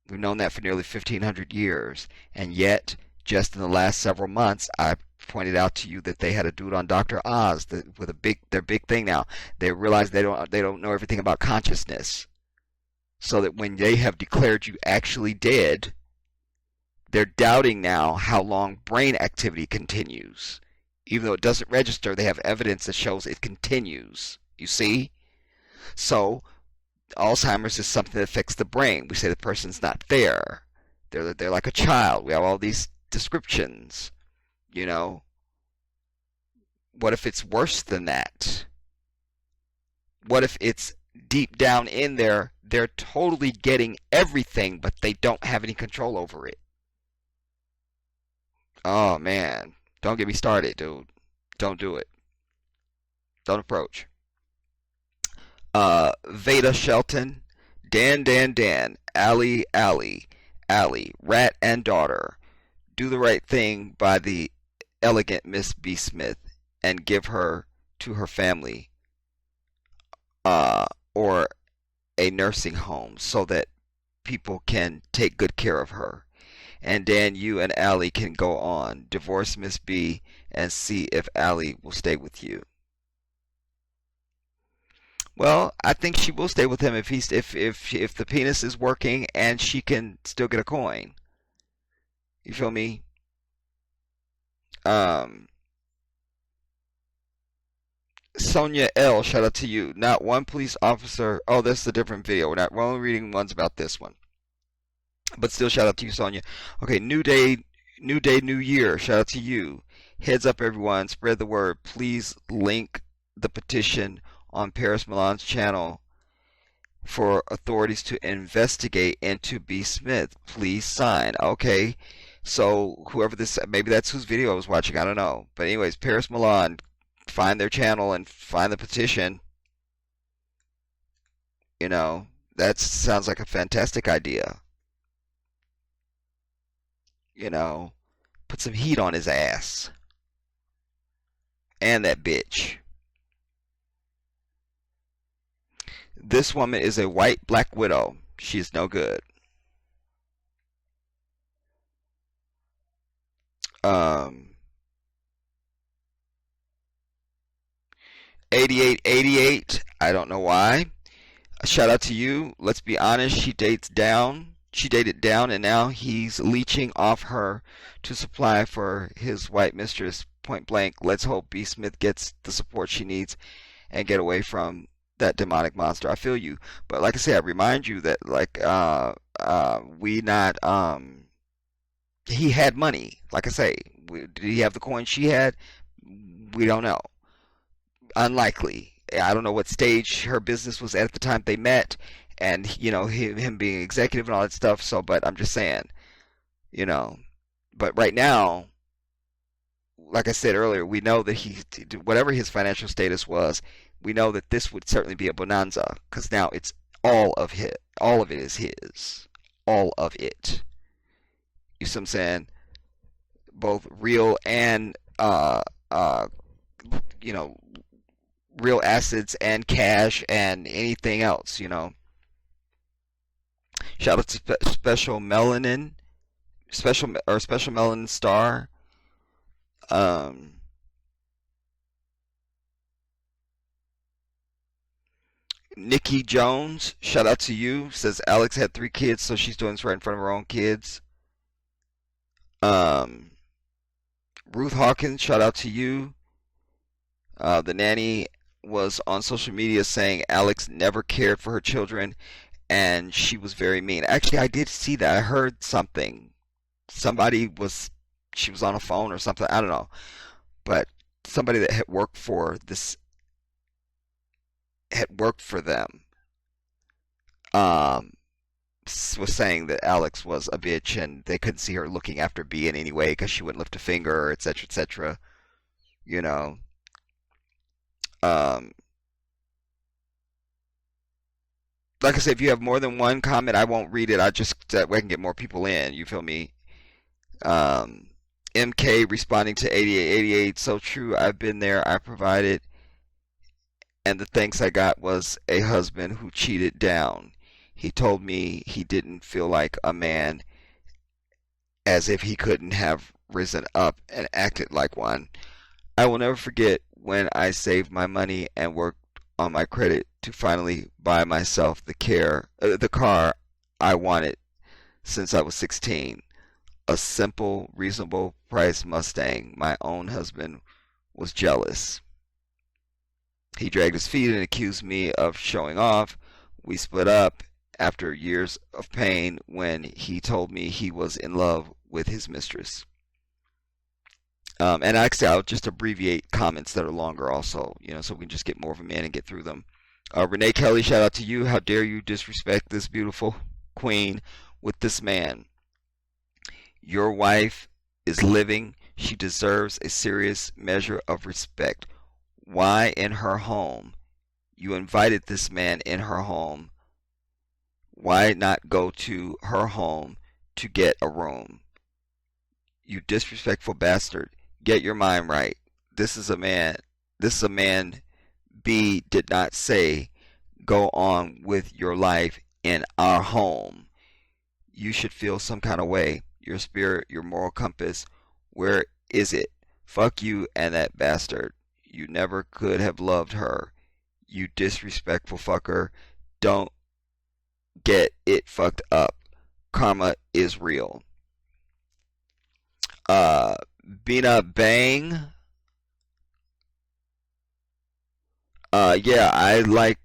We've known that for nearly 1,500 years. And yet, just in the last several months, I pointed out to you that they had a dude on Dr. Oz with their big thing now. They realize they don't know everything about consciousness. So that when they have declared you actually dead, they're doubting now how long brain activity continues. Even though it doesn't register, they have evidence that shows it continues. You see? So, Alzheimer's is something that affects the brain. We say the person's not there. They're like a child. We have all these descriptions. You know? What if it's worse than that? What if it's deep down in there, they're totally getting everything, but they don't have any control over it? Oh, man. Don't get me started, dude. Don't do it. Don't approach. Veda Shelton, Dan, Allie, Rat and Daughter. Do the right thing by the elegant Miss B.smith and give her to her family or a nursing home so that people can take good care of her. And Dan, you and Allie can go on. Divorce Miss B and see if Allie will stay with you. Well, I think she will stay with him if the penis is working and she can still get a coin. You feel me? Sonia L, shout out to you. Not one police officer. Oh, this is a different video. We're only reading ones about this one. But still, shout out to you, Sonia. Okay, New Day, New Year. Shout out to you. Heads up, everyone. Spread the word. Please link the petition on Paris Milan's channel for authorities to investigate into B.smith. Please sign. Okay, so whoever this, maybe that's whose video I was watching. I don't know. But anyways, Paris Milan, find their channel and find the petition. You know, that sounds like a fantastic idea. You know, put some heat on his ass. And that bitch. This woman is a white black widow. She is no good. 8888. I don't know why. A shout out to you. Let's be honest. She dated down, and now he's leeching off her to supply for his white mistress. Point blank. Let's hope B.smith gets the support she needs and get away from that demonic monster. I feel you, but like I say, I remind you that he had money. Like I say, did he have the coin she had? We don't know. Unlikely. I don't know what stage her business was at the time they met, and him being executive and all that stuff. So, but I'm just saying, But right now, like I said earlier, we know that whatever his financial status was, we know that this would certainly be a bonanza, because now it's all of it is his, all of it. You see what I'm saying? Both real and real assets and cash and anything else. Shout out to special melanin star. Nikki Jones, shout out to you. Says Alex had 3 kids, so she's doing this right in front of her own kids. Ruth Hawkins, shout out to you. The nanny was on social media saying Alex never cared for her children and she was very mean. Actually, I did see that. I heard something. She was on a phone or something. I don't know. But somebody that had worked for them was saying that Alex was a bitch and they couldn't see her looking after B in any way because she wouldn't lift a finger, etc., etc. Like I said, if you have more than one comment, I won't read it. I just that way I can get more people in. You feel me? MK responding to 8888. So true. I've been there. I provided, and the thanks I got was a husband who cheated down. He told me he didn't feel like a man, as if he couldn't have risen up and acted like one. I will never forget when I saved my money and worked on my credit to finally buy myself the car I wanted since I was 16. A simple, reasonable price Mustang. My own husband was jealous. He dragged his feet and accused me of showing off. We split up after years of pain when he told me he was in love with his mistress. And actually, I'll just abbreviate comments that are longer also, so we can just get more of them in and get through them. Renee Kelly, shout out to you. How dare you disrespect this beautiful queen with this man? Your wife is living. She deserves a serious measure of respect. Why in her home? You invited this man in her home. Why not go to her home to get a room? You disrespectful bastard. Get your mind right. This is a man B did not say go on with your life in our home. You should feel some kind of way. Your spirit, your moral compass, where is it? Fuck you and that bastard. You never could have loved her. You disrespectful fucker. Don't get it fucked up. Karma is real. Bina Bang. Yeah, I like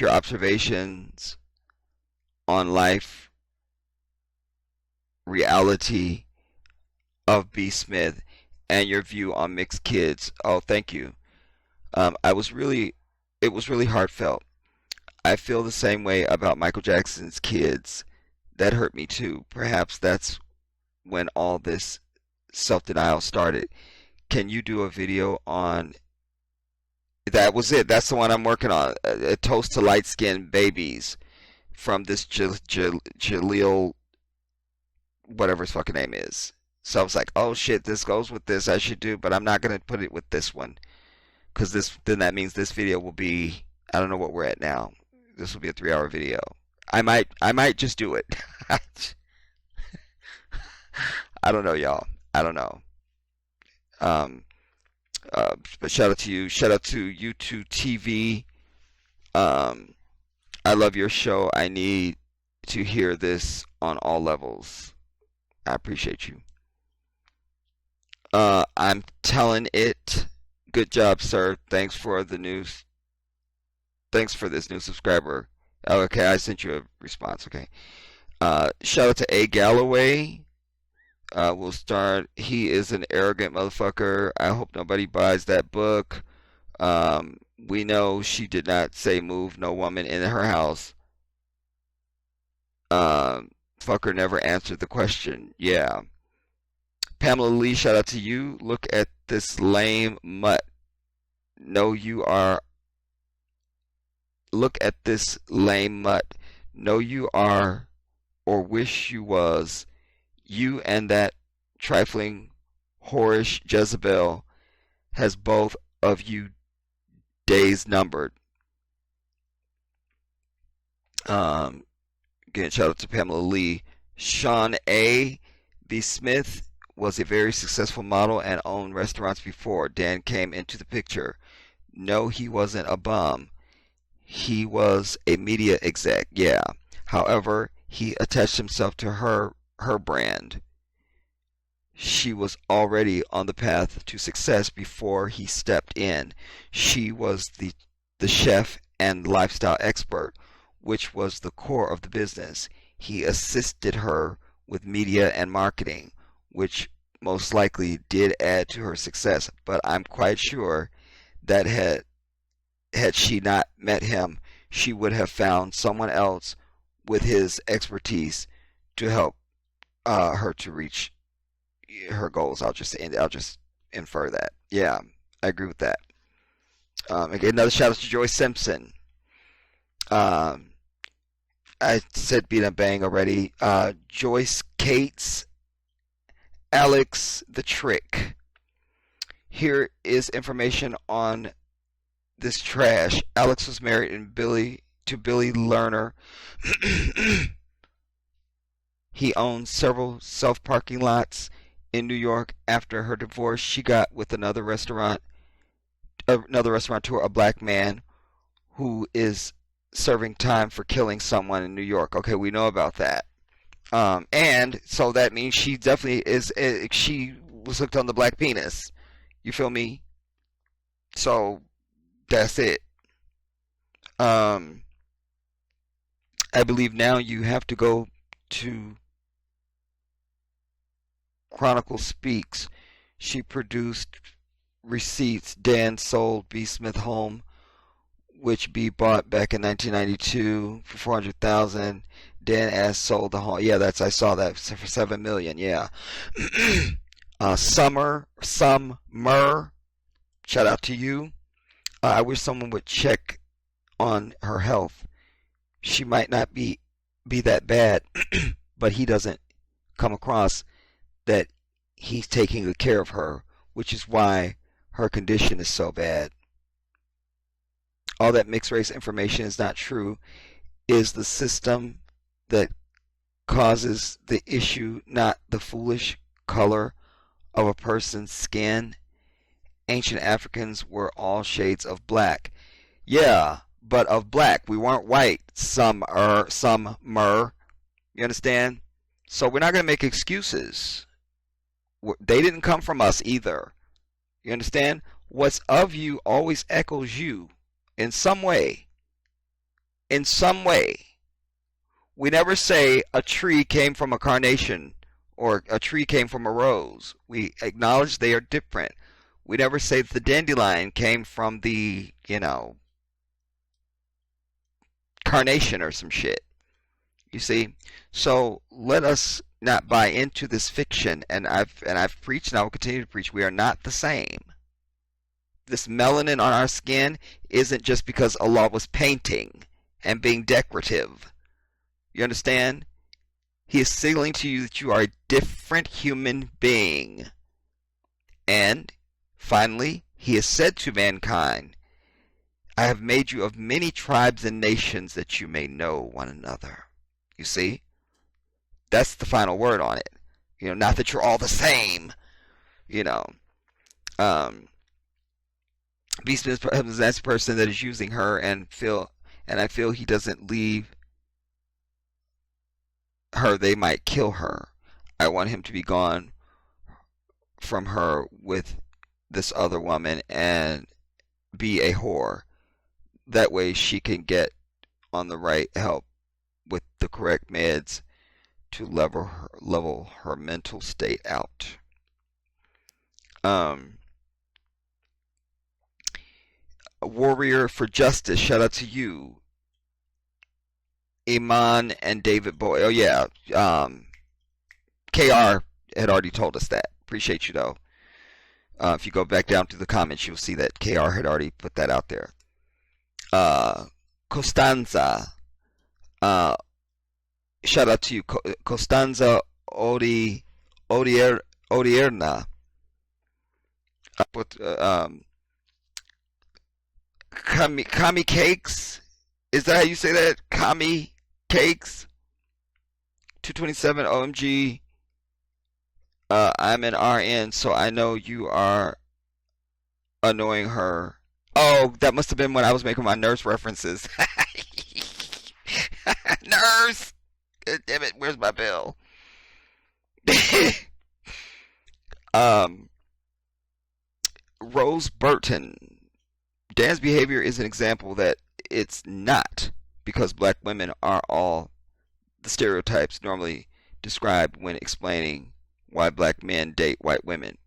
your observations on life, reality of B.smith, and your view on mixed kids. Oh, thank you. It was really heartfelt. I feel the same way about Michael Jackson's kids. That hurt me too. Perhaps that's when all this self-denial started. Can you do a video on that? Was it? That's the one I'm working on. A toast to light-skinned babies from this Jaleel, whatever his fucking name is. So I was like, oh shit, this goes with this. I should do, but I'm not gonna put it with this one, because then that means this video will be I don't know what we're at now. This will be a 3-hour video. I might just do it. I don't know, y'all. I don't know. But shout out to you. Shout out to YouTube TV. I love your show. I need to hear this on all levels. I appreciate you. I'm telling it. Good job, sir. Thanks for the news. Thanks for this new subscriber. Okay, I sent you a response. Okay. Shout out to A. Galloway. We'll start. He is an arrogant motherfucker. I hope nobody buys that book. We know she did not say move no woman in her house. Fucker never answered the question. Yeah. Pamela Lee, shout out to you. Look at this lame mutt. No, you are. Look at this lame mutt. No, you are, or wish you was. You and that trifling, whorish Jezebel has both of you days numbered. Again, shout out to Pamela Lee. Sean A. B.smith was a very successful model and owned restaurants before Dan came into the picture. No, he wasn't a bum. He was a media exec, yeah. However, he attached himself to her brand. She was already on the path to success before he stepped in. She was the chef and lifestyle expert, which was the core of the business. He assisted her with media and marketing, which most likely did add to her success, but I'm quite sure that had she not met him, she would have found someone else with his expertise to help her to reach her goals. I'll just infer that. Yeah, I agree with that. Again, another shout out to Joyce Simpson. I said beat a bang already. Joyce Cates, Alex the Trick. Here is information on this trash. Alex was married to Billy Lerner. He owns several self-parking lots in New York. After her divorce, she got with another restaurateur, a black man who is serving time for killing someone in New York. Okay, we know about that. And so that means she definitely she was hooked on the black penis. You feel me? So that's it. I believe now you have to go to Chronicle Speaks. She produced receipts. Dan sold B.smith home, which B bought back in 1992 for $400,000. Dan S sold the home. Yeah, I saw that for $7 million. Yeah. Summer, shout out to you. I wish someone would check on her health. She might not be that bad, but he doesn't come across that he's taking good care of her, which is why her condition is so bad. All that mixed race information is not true. Is the system that causes the issue, not the foolish color of a person's skin. Ancient Africans were all shades of black. Yeah, but of black. We weren't white. Some mer. You understand? So we're not going to make excuses. They didn't come from us either. You understand? What's of you always echoes you in some way. In some way. We never say a tree came from a carnation or a tree came from a rose. We acknowledge they are different. We never say the dandelion came from the, carnation or some shit. You see? So let us not buy into this fiction, and I've preached and I will continue to preach. We are not the same. This melanin on our skin isn't just because Allah was painting and being decorative. You understand? He is signaling to you that you are a different human being. And finally, he has said to mankind, I have made you of many tribes and nations that you may know one another. You see? That's the final word on it. Not that you're all the same. You know. B.smith is that person that is using her, and I feel he doesn't leave her. They might kill her. I want him to be gone from her with this other woman and be a whore. That way she can get on the right help with the correct meds to level her mental state out. A warrior for justice, shout out to you, Iman and David Boy. Oh yeah, KR had already told us that. Appreciate you though. If you go back down to the comments, you'll see that KR had already put that out there. Costanza, shout out to you, Costanza Odierna. Kami Cakes, is that how you say that? Kami Cakes 227 OMG. I'm an RN, so I know you are annoying her. Oh, that must have been when I was making my nurse references. Nurse! God damn it, where's my bill? Rose Burton. Dan's behavior is an example that it's not because black women are all the stereotypes normally described when explaining why black men date white women.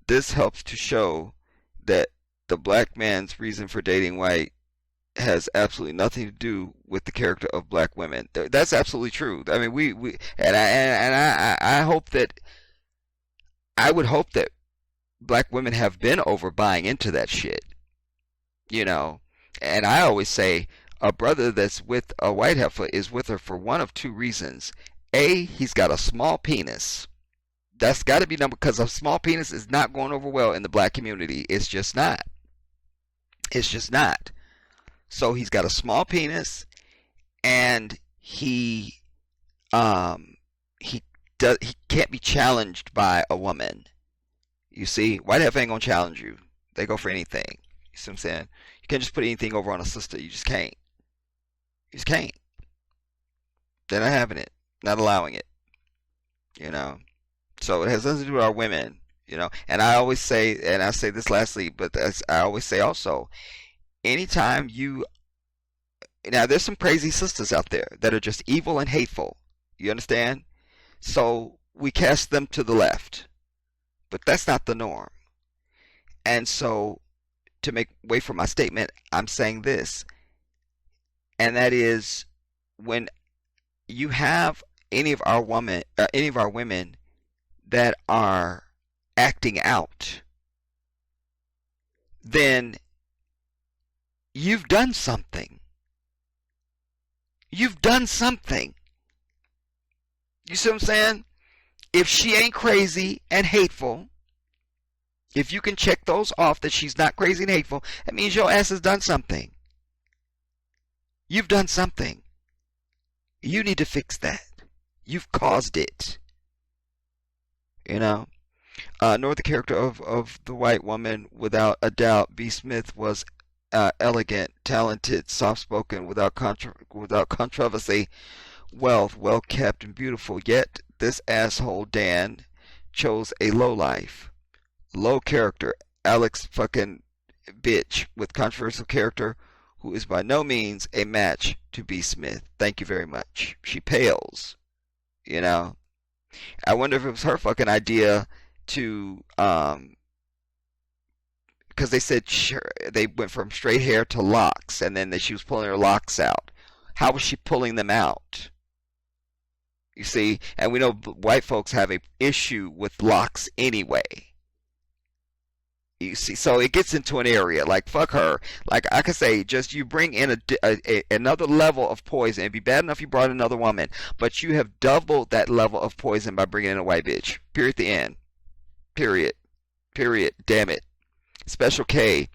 This helps to show that the black man's reason for dating white has absolutely nothing to do with the character of black women. That's absolutely true. I mean, we I hope that I would hope that black women have been over buying into that shit. And I always say a brother that's with a white heifer is with her for one of two reasons. A, he's got a small penis. That's got to be number, because a small penis is not going over well in the black community. It's just not. It's just not. So he's got a small penis, and he can't be challenged by a woman. You see, white heifer ain't gonna challenge you. They go for anything. You see what I'm saying? You can't just put anything over on a sister. You just can't. You just can't. They're not having it. Not allowing it. So it has nothing to do with our women. And I always say, and I say this lastly, but I always say also, anytime now there's some crazy sisters out there that are just evil and hateful. You understand? So we cast them to the left. But that's not the norm. And so, to make way for my statement, I'm saying this, and that is, when you have any of our women that are acting out, then you've done something. You've done something. You see what I'm saying? If she ain't crazy and hateful, if you can check those off that she's not crazy and hateful, that means your ass has done something. You've done something. You need to fix that. You've caused it. Nor the character of the white woman, without a doubt. B.smith was elegant, talented, soft-spoken, without controversy, wealth, well-kept, and beautiful. Yet this asshole Dan chose a lowlife, low character, Alex fucking bitch with controversial character, who is by no means a match to B.smith. Thank you very much. She pales. I wonder if it was her fucking idea to, because they said they went from straight hair to locks, and then she was pulling her locks out. How was she pulling them out? You see, and we know white folks have an issue with locks anyway. You see, so it gets into an area like fuck her. Like I could say, just you bring in another level of poison. It'd be bad enough you brought another woman, but you have doubled that level of poison by bringing in a white bitch. Period. The end. Period. Damn it. Special K,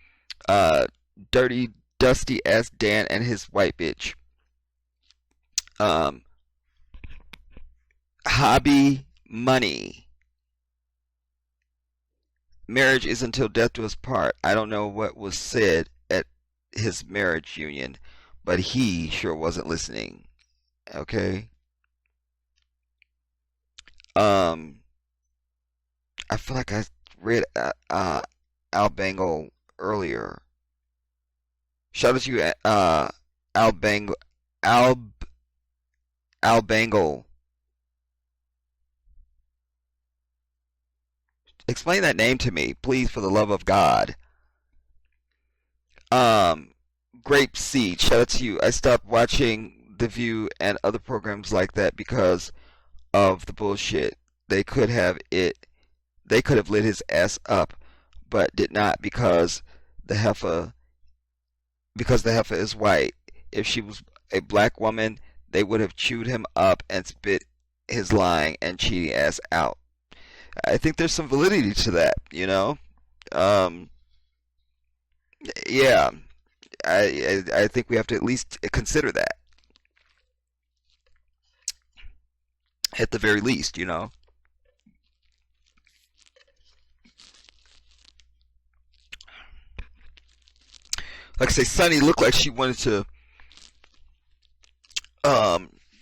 dirty Dusty ass Dan and his white bitch. Hobby money. Marriage is until death do us part. I don't know what was said at his marriage union, but he sure wasn't listening. Okay. I feel like I read Al Bangle earlier. Shout out to you, Al Bangle. Al Bangle. Explain that name to me, please, for the love of God. Grape Seed. Shout out to you. I stopped watching The View and other programs like that because of the bullshit. They could have lit his ass up, but did not because the heifer is white. If she was a black woman, they would have chewed him up and spit his lying and cheating ass out. I think there's some validity to that, you know. Yeah, I think we have to at least consider that, at the very least, you know. Like I say, Sunny looked like she wanted to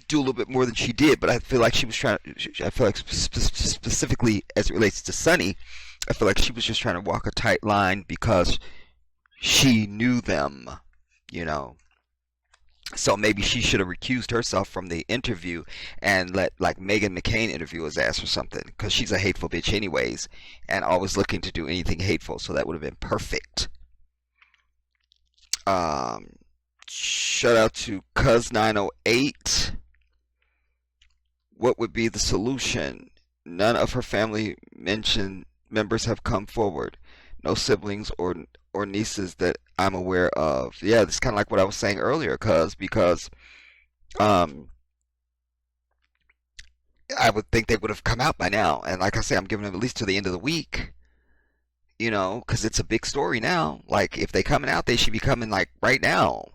do a little bit more than she did, but I feel like she was trying. I feel like specifically as it relates to Sunny, I feel like she was just trying to walk a tight line because she knew them, you know. So maybe she should have recused herself from the interview and let like Meghan McCain interview his ass or something, because she's a hateful bitch anyways, and always looking to do anything hateful. So that would have been perfect. Shout out to Cuz908. What would be the solution? None of her family members have come forward. No siblings or nieces that I'm aware of. Yeah, that's kind of like what I was saying earlier, because I would think they would have come out by now. And like I say, I'm giving them at least to the end of the week. You know, because it's a big story now. Like, if they coming out, they should be coming like right now.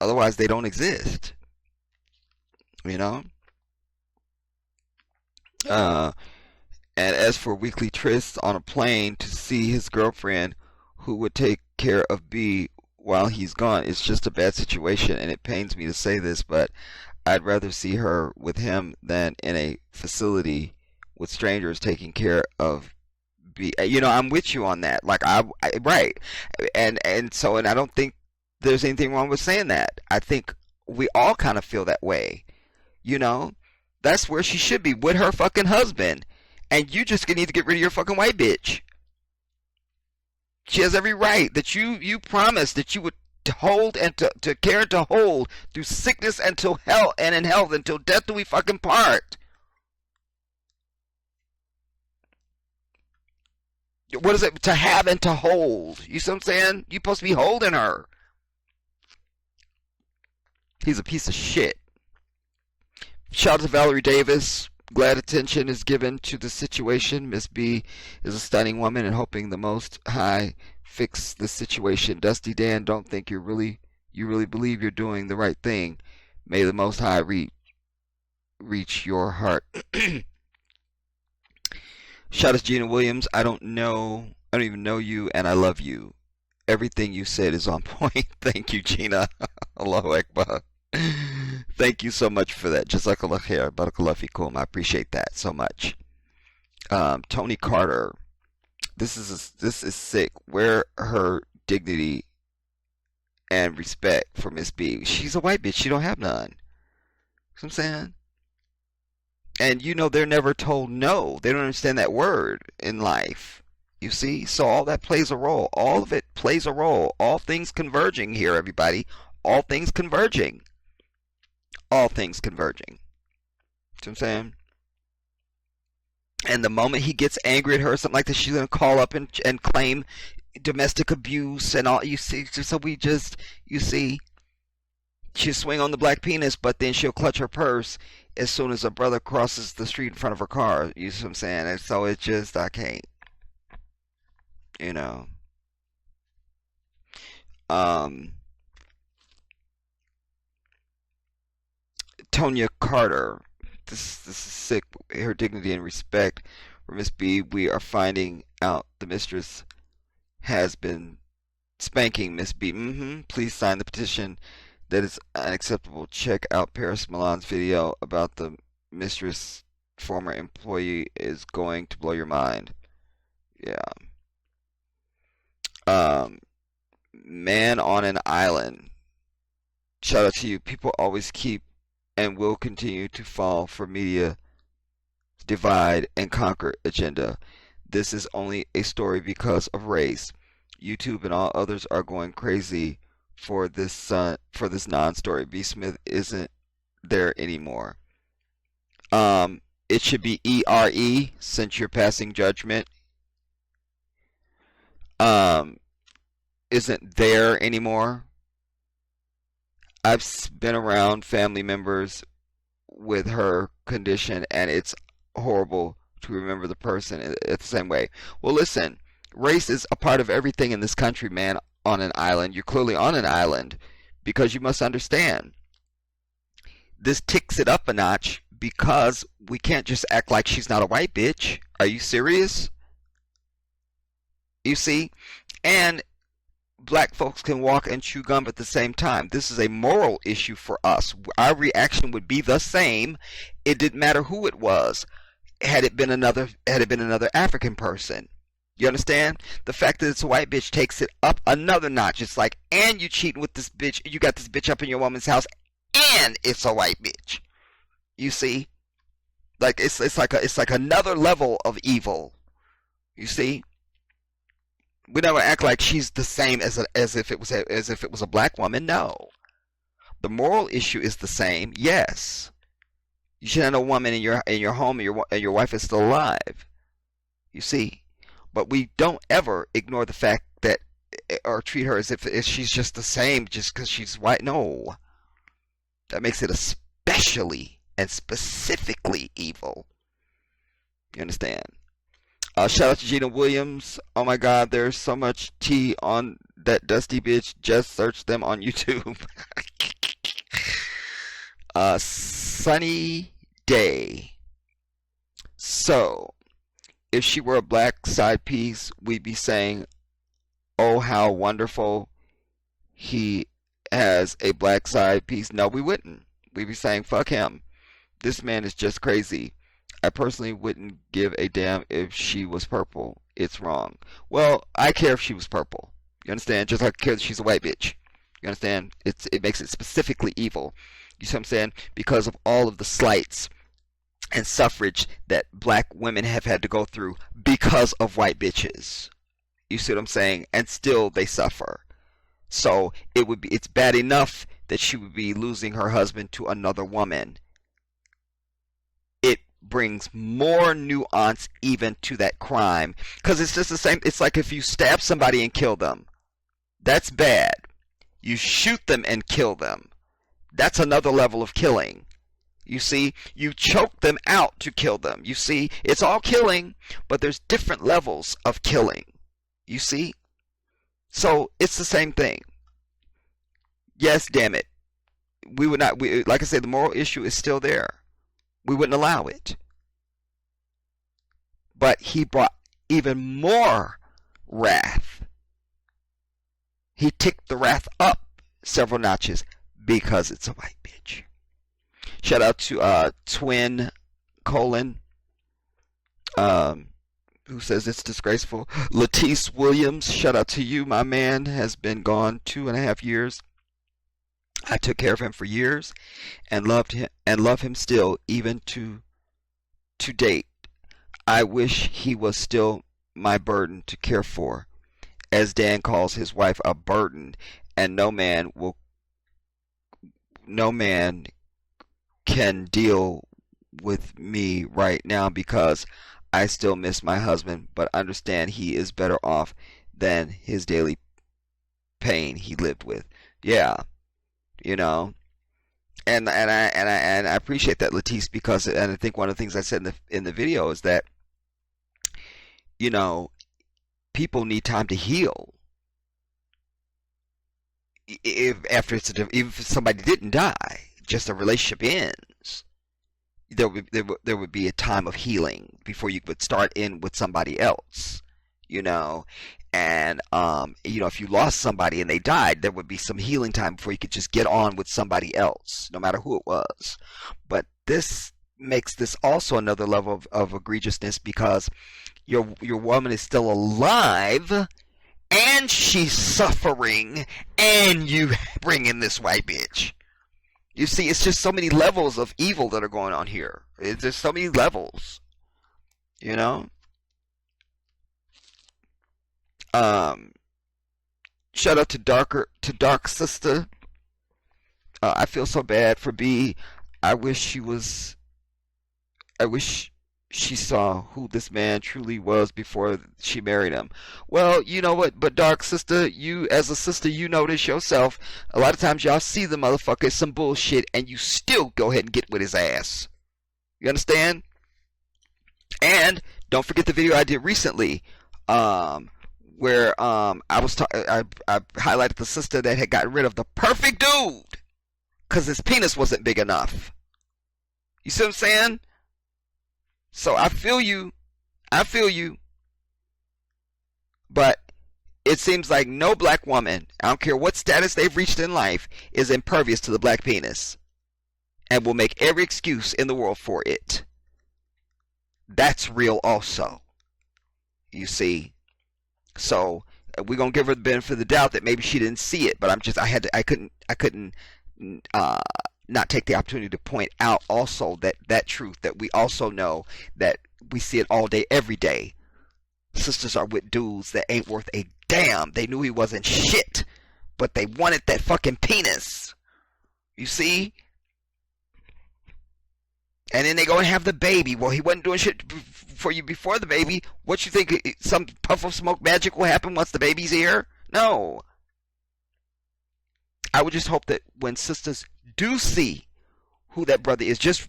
Otherwise, they don't exist. You know? And as for weekly trysts on a plane to see his girlfriend who would take care of B while he's gone, it's just a bad situation, and it pains me to say this, but I'd rather see her with him than in a facility with strangers taking care of B. You know, I'm with you on that. Like, right. And I don't think there's anything wrong with saying that. I think we all kind of feel that way. You know? That's where she should be, with her fucking husband. And you just need to get rid of your fucking white bitch. She has every right that you promised that you would hold and to care and to hold through sickness until hell, and in health until death do we fucking part. What is it to have and to hold? You see what I'm saying? You're supposed to be holding her. He's a piece of shit. Shout out to Valerie Davis. Glad attention is given to the situation. Miss B is a stunning woman, and hoping the Most High fix the situation. Dusty Dan, don't think you really believe you're doing the right thing. May the Most High reach your heart. Shout out to Gina Williams. I don't even know you, and I love you. Everything you said is on point. Thank you, Gina. Allahu Akbar. Thank you so much for that. Jazakallah khair. Barakallah fikum. I appreciate that so much. Tony Carter. This is sick. Where her dignity and respect for Miss B. She's a white bitch. She don't have none. You know what I'm saying? And you know they're never told no. They don't understand that word in life. You see? So all that plays a role. All of it plays a role. All things converging here, everybody. All things converging. All things converging. See what I'm saying? And the moment he gets angry at her or something like this, she's going to call up and claim domestic abuse and all. You see? So you see, she'll swing on the black penis, but then she'll clutch her purse as soon as her brother crosses the street in front of her car. You see what I'm saying? And so it's just, I can't. You know. Tonya Carter. This is sick. Her dignity and respect for Miss B. We are finding out the mistress has been spanking Miss B. Please sign the petition. That is unacceptable. Check out Paris Milan's video about the mistress. Former employee is going to blow your mind. Yeah. Man on an island. Shout out to you. People always keep and will continue to fall for media divide and conquer agenda. This is only a story because of race. YouTube and all others are going crazy for this non-story. B.smith isn't there anymore. It should be ERE since you're passing judgment. Isn't there anymore. I've been around family members with her condition, and it's horrible to remember the person the same way. Well, listen, race is a part of everything in this country, man. On an island, you're clearly on an island, because you must understand, this ticks it up a notch, because we can't just act like she's not a white bitch. Are you serious? You see? And black folks can walk and chew gum at the same time. This is a moral issue for us. Our reaction would be the same. It didn't matter who it was. Had it been another African person. You understand? The fact that it's a white bitch takes it up another notch. It's like, and you cheating with this bitch. You got this bitch up in your woman's house, and it's a white bitch. You see? Like it's like another level of evil. You see? We never act like she's the same as if it was a black woman. No. The moral issue is the same. Yes. You should have a woman in your home and your wife is still alive. You see? But we don't ever ignore the fact that, or treat her as if she's just the same just because she's white. No. That makes it especially and specifically evil. You understand? Shout out to Gina Williams. Oh my God, there's so much tea on that dusty bitch. Just search them on YouTube. Sunny Day. So, if she were a black side piece, we'd be saying, oh, how wonderful he has a black side piece. No, we wouldn't. We'd be saying, fuck him. This man is just crazy. I personally wouldn't give a damn if she was purple. It's wrong. Well, I care if she was purple. You understand? Just like I care that she's a white bitch. You understand? It makes it specifically evil. You see what I'm saying? Because of all of the slights and suffrage that black women have had to go through because of white bitches. You see what I'm saying? And still they suffer. So it's bad enough that she would be losing her husband to another woman. It brings more nuance even to that crime, because it's just the same. It's like if you stab somebody and kill them, that's bad. You shoot them and kill them, that's another level of killing. You see, you choke them out to kill them. You see, it's all killing, but there's different levels of killing. You see? So it's the same thing. Yes, damn it. We would not, like I said, the moral issue is still there. We wouldn't allow it. But he brought even more wrath. He ticked the wrath up several notches because it's a white bitch. Shout out to Twin Colon, who says it's disgraceful. Latice Williams, shout out to you. My man has been gone 2.5 years. I took care of him for years and love him still, even to date. I wish he was still my burden to care for, as Dan calls his wife a burden, and no man can deal with me right now because I still miss my husband, but understand he is better off than his daily pain he lived with. Yeah, you know, and I appreciate that, Latice, because, and I think one of the things I said in the video is that, you know, people need time to heal. if after even if somebody didn't die, just a relationship ends, there would be a time of healing before you would start in with somebody else, you know. And if you lost somebody and they died, there would be some healing time before you could just get on with somebody else, no matter who it was. But this makes this also another level of egregiousness, because your woman is still alive and she's suffering, and you bring in this white bitch. You see, it's just so many levels of evil that are going on here. It's just so many levels, you know. Shout out to Dark Sister. I feel so bad for B. I wish she saw who this man truly was before she married him. Well, you know what? But Dark Sister, you as a sister, you know this yourself. A lot of times y'all see the motherfucker as some bullshit, and you still go ahead and get with his ass. You understand? And don't forget the video I did recently, where I highlighted the sister that had gotten rid of the perfect dude because his penis wasn't big enough. You see what I'm saying? So I feel you, but it seems like no black woman, I don't care what status they've reached in life, is impervious to the black penis and will make every excuse in the world for it. That's real also, you see. So we're gonna give her the benefit of the doubt that maybe she didn't see it, but I couldn't not take the opportunity to point out also that truth, that we also know, that we see it all day, every day. Sisters are with dudes that ain't worth a damn. They knew he wasn't shit, but they wanted that fucking penis. You see? And then they go and have the baby. Well, he wasn't doing shit for you before the baby. What you think, some puff of smoke magic will happen once the baby's here? No. I would just hope that when sisters do see who that brother is, just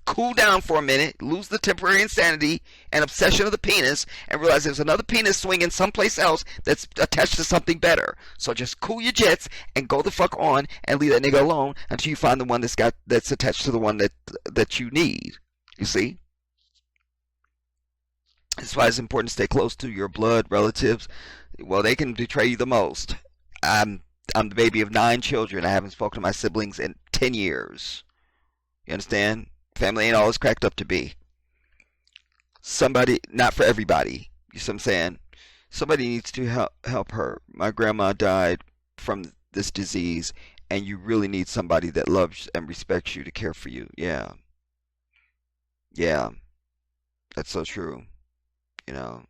cool down for a minute, lose the temporary insanity and obsession of the penis, and realize there's another penis swinging someplace else that's attached to something better. So just cool your jets and go the fuck on and leave that nigga alone until you find the one that's attached to the one that you need. You see? That's why it's important to stay close to your blood relatives. Well, they can betray you the most. I'm the baby of 9 children. I haven't spoken to my siblings in 10 years. You understand? Family ain't always cracked up to be. Somebody, not for everybody. You see what I'm saying? Somebody needs to help her. My grandma died from this disease, and you really need somebody that loves and respects you to care for you. Yeah. Yeah. That's so true. You know.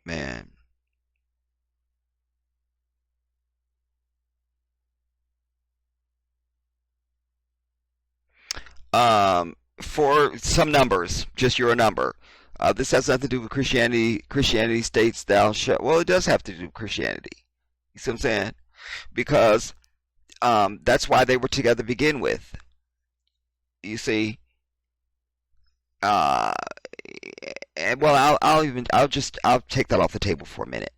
Man. For some numbers, just you're a number. This has nothing to do with Christianity. Christianity states thou shalt. Well, it does have to do with Christianity. You see what I'm saying? Because that's why they were together to begin with. You see. And well, I'll take that off the table for a minute.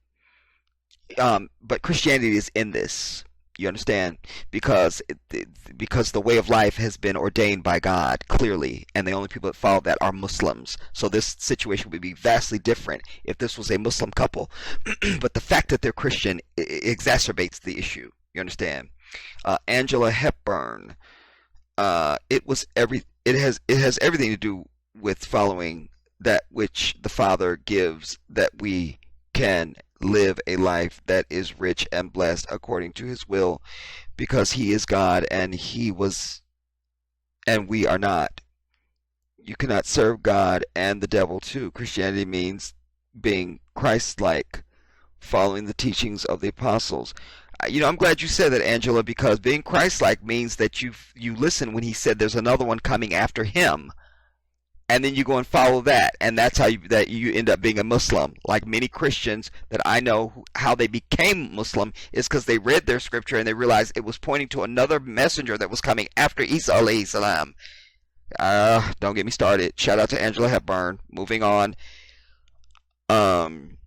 But Christianity is in this. You understand? Because the way of life has been ordained by God, clearly, and the only people that follow that are Muslims. So this situation would be vastly different if this was a Muslim couple. But the fact that they're Christian exacerbates the issue. You understand? Angela Hepburn. It has everything to do with following that which the Father gives, that we can live a life that is rich and blessed according to his will, because he is God and we are not. You cannot serve God and the devil too. Christianity means being Christ-like, following the teachings of the apostles. I'm glad you said that, Angela, because being Christ-like means that you listen when he said there's another one coming after him. And then you go and follow that, and that's how you end up being a Muslim. Like many Christians that I know, how they became Muslim is because they read their scripture and they realized it was pointing to another messenger that was coming after Isa alayhi salam. Don't get me started. Shout out to Angela Hepburn. Moving on. Um,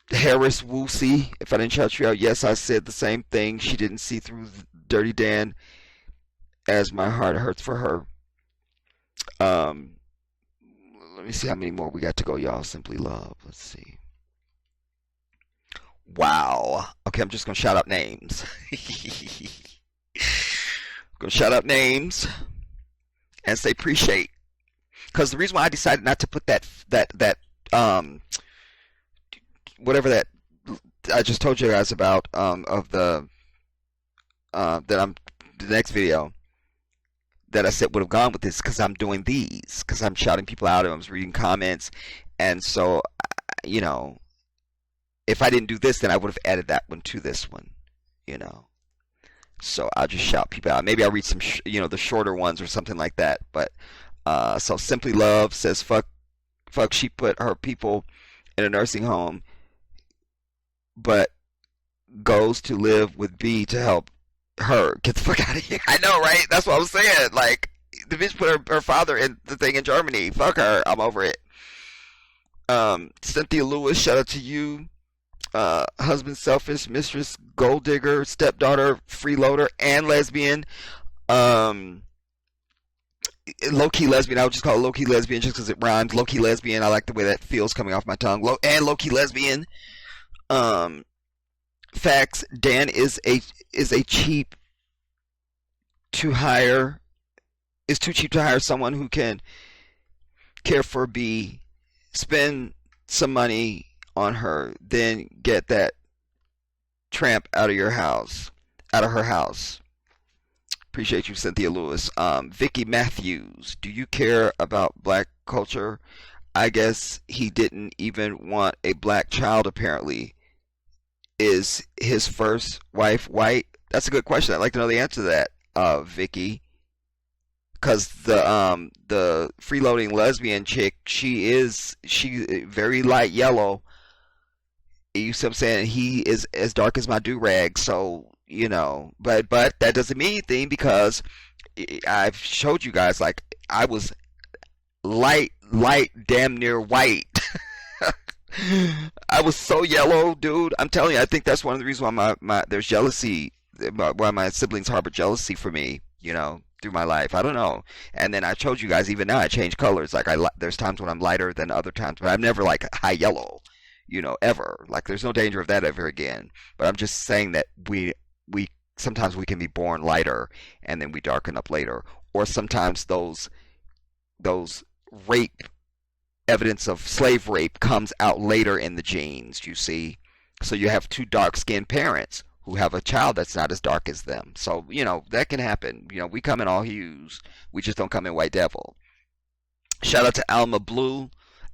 Harris Woolsey, if I didn't shout you out, yes, I said the same thing. She didn't see through Dirty Dan, as my heart hurts for her. Um, Let me see how many more we got to go, y'all. Simply Love. Let's see. Wow. Okay, I'm just gonna shout out names. Gonna shout out names and say appreciate. Because the reason why I decided not to put that whatever that I just told you guys about of the that I'm the next video that I said would have gone with this, because I'm doing these, because I'm shouting people out and I was reading comments, and so you know, if I didn't do this, then I would have added that one to this one, you know. So I'll just shout people out. Maybe I'll read some, the shorter ones or something like that. But so Simply Love says, fuck. She put her people in a nursing home, but goes to live with B to help her. Get the fuck out of here. I know, right? That's what I was saying. Like, the bitch put her father in the thing in Germany. Fuck her. I'm over it. Cynthia Lewis, shout out to you. Husband selfish, mistress gold digger, stepdaughter freeloader, and lesbian. Low-key lesbian. I would just call it low-key lesbian just because it rhymes. Low-key lesbian. I like the way that feels coming off my tongue. Low-key lesbian. Facts. Dan is a cheap to hire. Is too cheap to hire someone who can care for B, spend some money on her, then get that tramp out of her house. Appreciate you, Cynthia Lewis. Vicky Matthews, do you care about black culture? I guess he didn't even want a black child, apparently. Is his first wife white? That's a good question. I'd like to know the answer to that, Vicky. Because the freeloading lesbian chick, she's very light yellow. You see what I'm saying? He is as dark as my do-rag, so, but that doesn't mean anything, because I've showed you guys, like, I was light, damn near white. I was so yellow, dude. I'm telling you, I think that's one of the reasons why there's jealousy, why my siblings harbor jealousy for me, through my life. I don't know. And then I showed you guys, even now, I change colors. Like, there's times when I'm lighter than other times, but I'm never, like, high yellow. Ever. Like, there's no danger of that ever again. But I'm just saying that we sometimes we can be born lighter and then we darken up later. Or sometimes those rape, evidence of slave rape comes out later in the genes, you see. So you have two dark-skinned parents who have a child that's not as dark as them. So, that can happen. We come in all hues. We just don't come in white devil. Shout out to Alma Blue.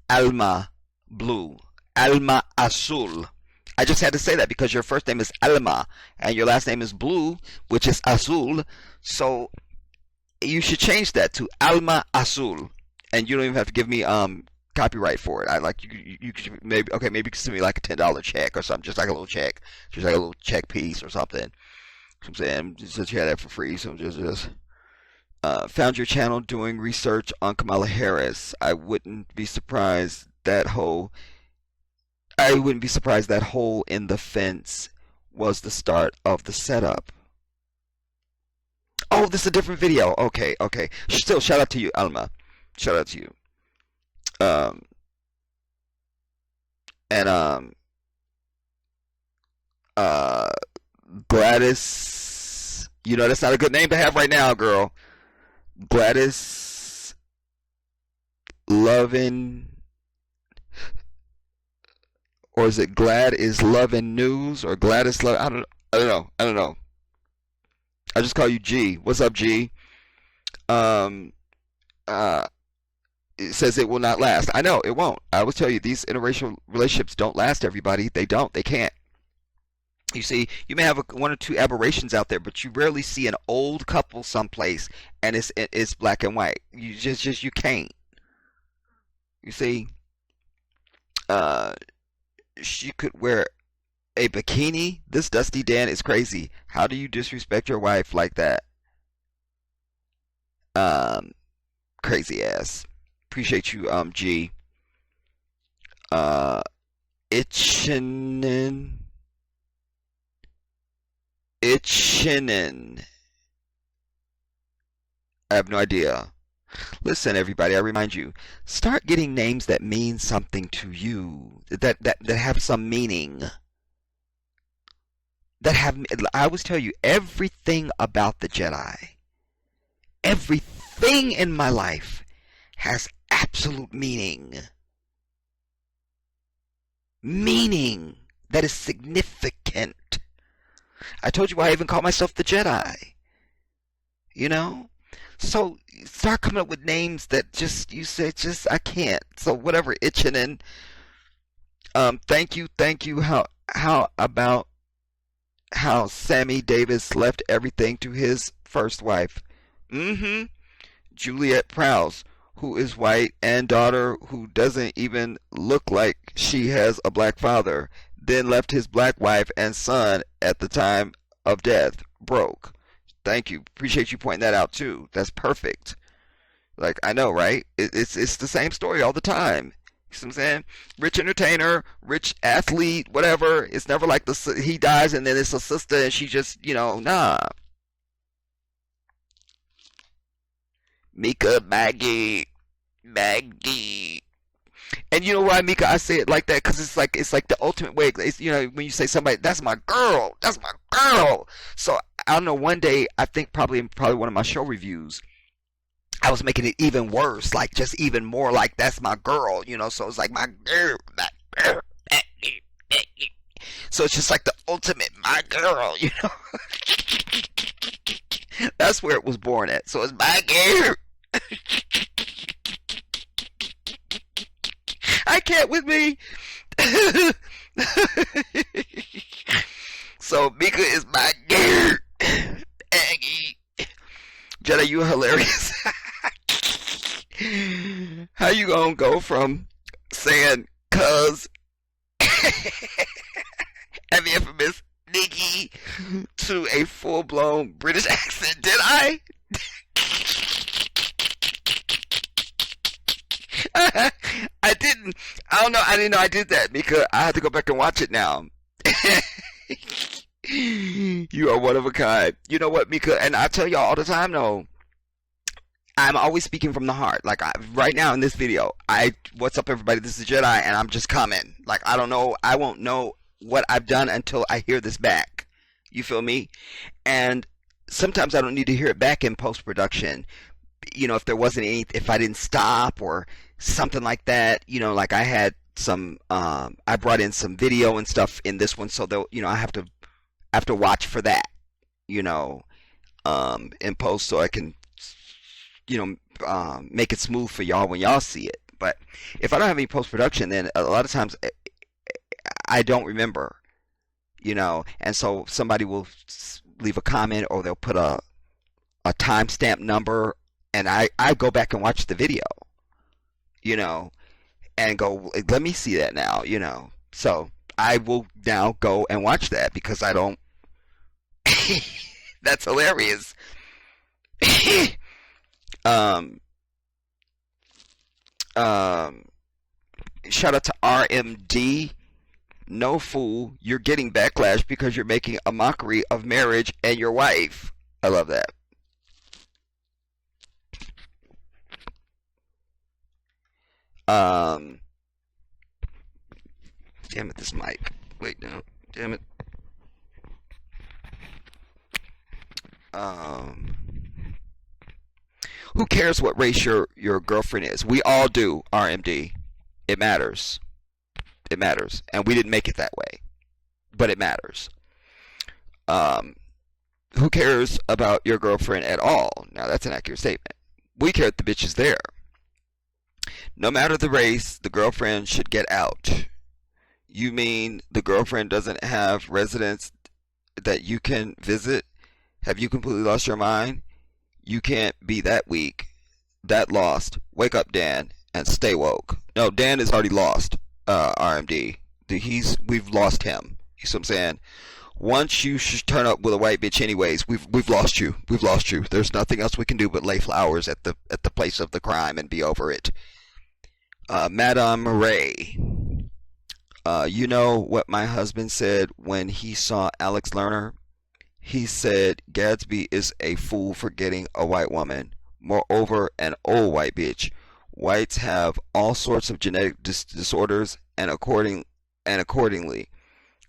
Alma Azul. I just had to say that because your first name is Alma and your last name is Blue, which is Azul. So you should change that to Alma Azul, and you don't even have to give me copyright for it. I like you could maybe you could send me like a $10 check or something, just like a little check piece or something. I'm saying, since you had that for free, so just found your channel doing research on Kamala Harris. I wouldn't be surprised that hole in the fence was the start of the setup. Oh, this is a different video. Okay. Still, shout out to you, Alma. Shout out to you. Gladys. That's not a good name to have right now, girl. Gladys Lovin'. Or is it Glad is Lovin' News? Or Gladys Love? I don't know. I just call you G. What's up, G? It says it will not last. I know, it won't. I will tell you, these interracial relationships don't last, everybody. They don't. They can't. You see, you may have one or two aberrations out there, but you rarely see an old couple someplace and it's black and white. You you can't. You see, she could wear a bikini. This Dusty Dan is crazy. How do you disrespect your wife like that? Crazy ass. Appreciate you, G. Uh, Itchinin. Itchinin. I have no idea. Listen, everybody, I remind you, start getting names that mean something to you, that have some meaning. I always tell you, everything about the Jedi, everything in my life has absolute meaning. Meaning that is significant. I told you why I even call myself the Jedi. You know? So start coming up with names that just, you say, just, I can't. So whatever, itching in. Thank you. How about how Sammy Davis left everything to his first wife? Juliet Prowse, who is white, and daughter who doesn't even look like she has a black father, then left his black wife and son at the time of death broke. Thank you. Appreciate you pointing that out too. That's perfect. Like, I know, right? It's the same story all the time. You see what I'm saying? Rich entertainer, rich athlete, whatever. It's never like he dies and then it's a sister and she just, nah. Mika, Maggie. And you know why, Mika, I say it like that? Because it's like the ultimate way. It's, when you say somebody, that's my girl. So I don't know. One day, I think probably one of my show reviews, I was making it even worse, like just even more like that's my girl. So it's like my girl. So it's just like the ultimate my girl. That's where it was born at. So it's my girl. I can't with me. So Mika is my girl. Aggie. Jedi, you hilarious. How you gonna go from saying cuz and the infamous Nikki to a full-blown British accent? Did I? I didn't. I don't know. I didn't know I did that because I had to go back and watch it now. You are one of a kind. You know what, Mika? And I tell y'all all the time, though, I'm always speaking from the heart. Like, right now in this video, what's up, everybody? This is Jedi, and I'm just coming. Like, I don't know. I won't know what I've done until I hear this back. You feel me? And sometimes I don't need to hear it back in post-production. If there wasn't if I didn't stop or something like that, like I had some, I brought in some video and stuff in this one, so I have to watch for that, in post, so I can, make it smooth for y'all when y'all see it. But if I don't have any post production, then a lot of times I don't remember, and so somebody will leave a comment or they'll put a timestamp number. And I go back and watch the video, and go, let me see that now, So I will now go and watch that because I don't. That's hilarious. Shout out to RMD. No, fool, you're getting backlash because you're making a mockery of marriage and your wife. I love that. Damn it, this mic. Wait, no. Damn it. Who cares what race your girlfriend is? We all do, RMD. It matters. It matters. And we didn't make it that way. But it matters. Who cares about your girlfriend at all? Now, that's an accurate statement. We care if the bitch is there. No matter the race, the girlfriend should get out. You mean the girlfriend doesn't have residence that you can visit? Have you completely lost your mind? You can't be that weak, that lost. Wake up, Dan, and stay woke. No, Dan is already lost, RMD. We've lost him. You see what I'm saying? Once you should turn up with a white bitch anyways, we've lost you. We've lost you. There's nothing else we can do but lay flowers at the place of the crime and be over it. Madame Ray. You know what my husband said when he saw Alex Lerner? He said Gadsby is a fool for getting a white woman. Moreover, an old white bitch. Whites have all sorts of genetic disorders, and accordingly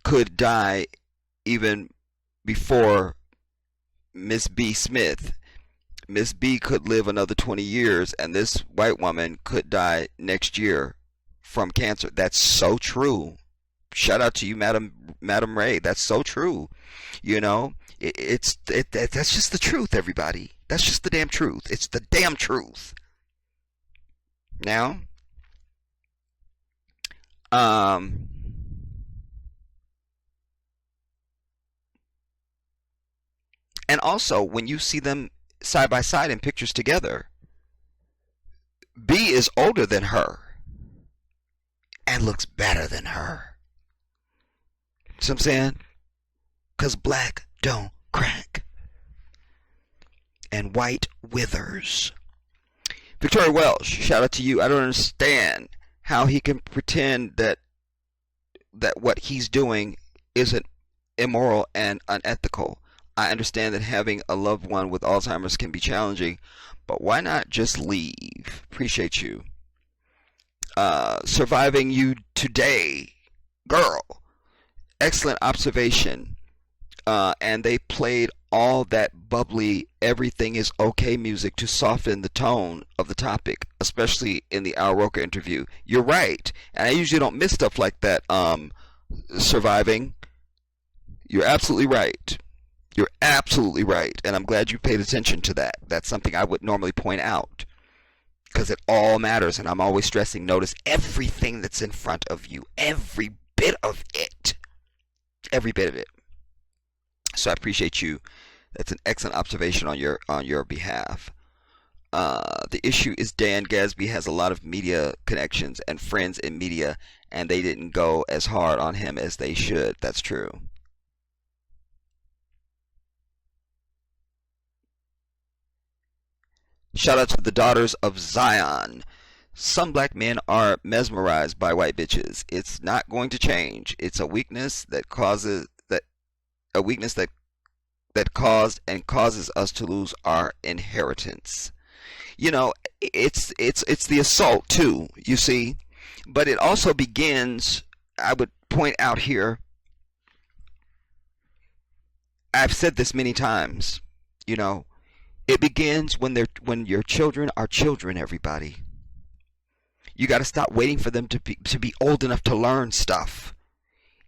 could die even before Miss B.smith. Miss B could live another 20 years, and this white woman could die next year from cancer. That's so true. Shout out to you, Madam Ray. That's so true. You know, that's just the truth, everybody. That's just the damn truth. It's the damn truth. Now, and also when you see them side by side in pictures together, B is older than her and looks better than her. See what I'm saying? Because black don't crack and white withers. Victoria Welsh, shout out to you. I don't understand how he can pretend that what he's doing isn't immoral and unethical. I understand that having a loved one with Alzheimer's can be challenging, but why not just leave? Appreciate you. Surviving you today, girl. Excellent observation. And they played all that bubbly everything is okay music to soften the tone of the topic, especially in the Al Roker interview. You're right, and I usually don't miss stuff like that. Surviving, you're absolutely right. You're absolutely right, and I'm glad you paid attention to that. That's something I would normally point out, because it all matters, and I'm always stressing, notice everything that's in front of you, every bit of it. Every bit of it. So I appreciate you. That's an excellent observation on your behalf. The issue is Dan Gasby has a lot of media connections and friends in media, and they didn't go as hard on him as they should. That's true. Shout out to the daughters of Zion. Some black men are mesmerized by white bitches. It's not going to change. It's a weakness that causes that caused and causes us to lose our inheritance. You know, it's the assault too, you see, but it also begins, I would point out here, I've said this many times, you know, it begins when your children are children, everybody. You got to stop waiting for them to be old enough to learn stuff.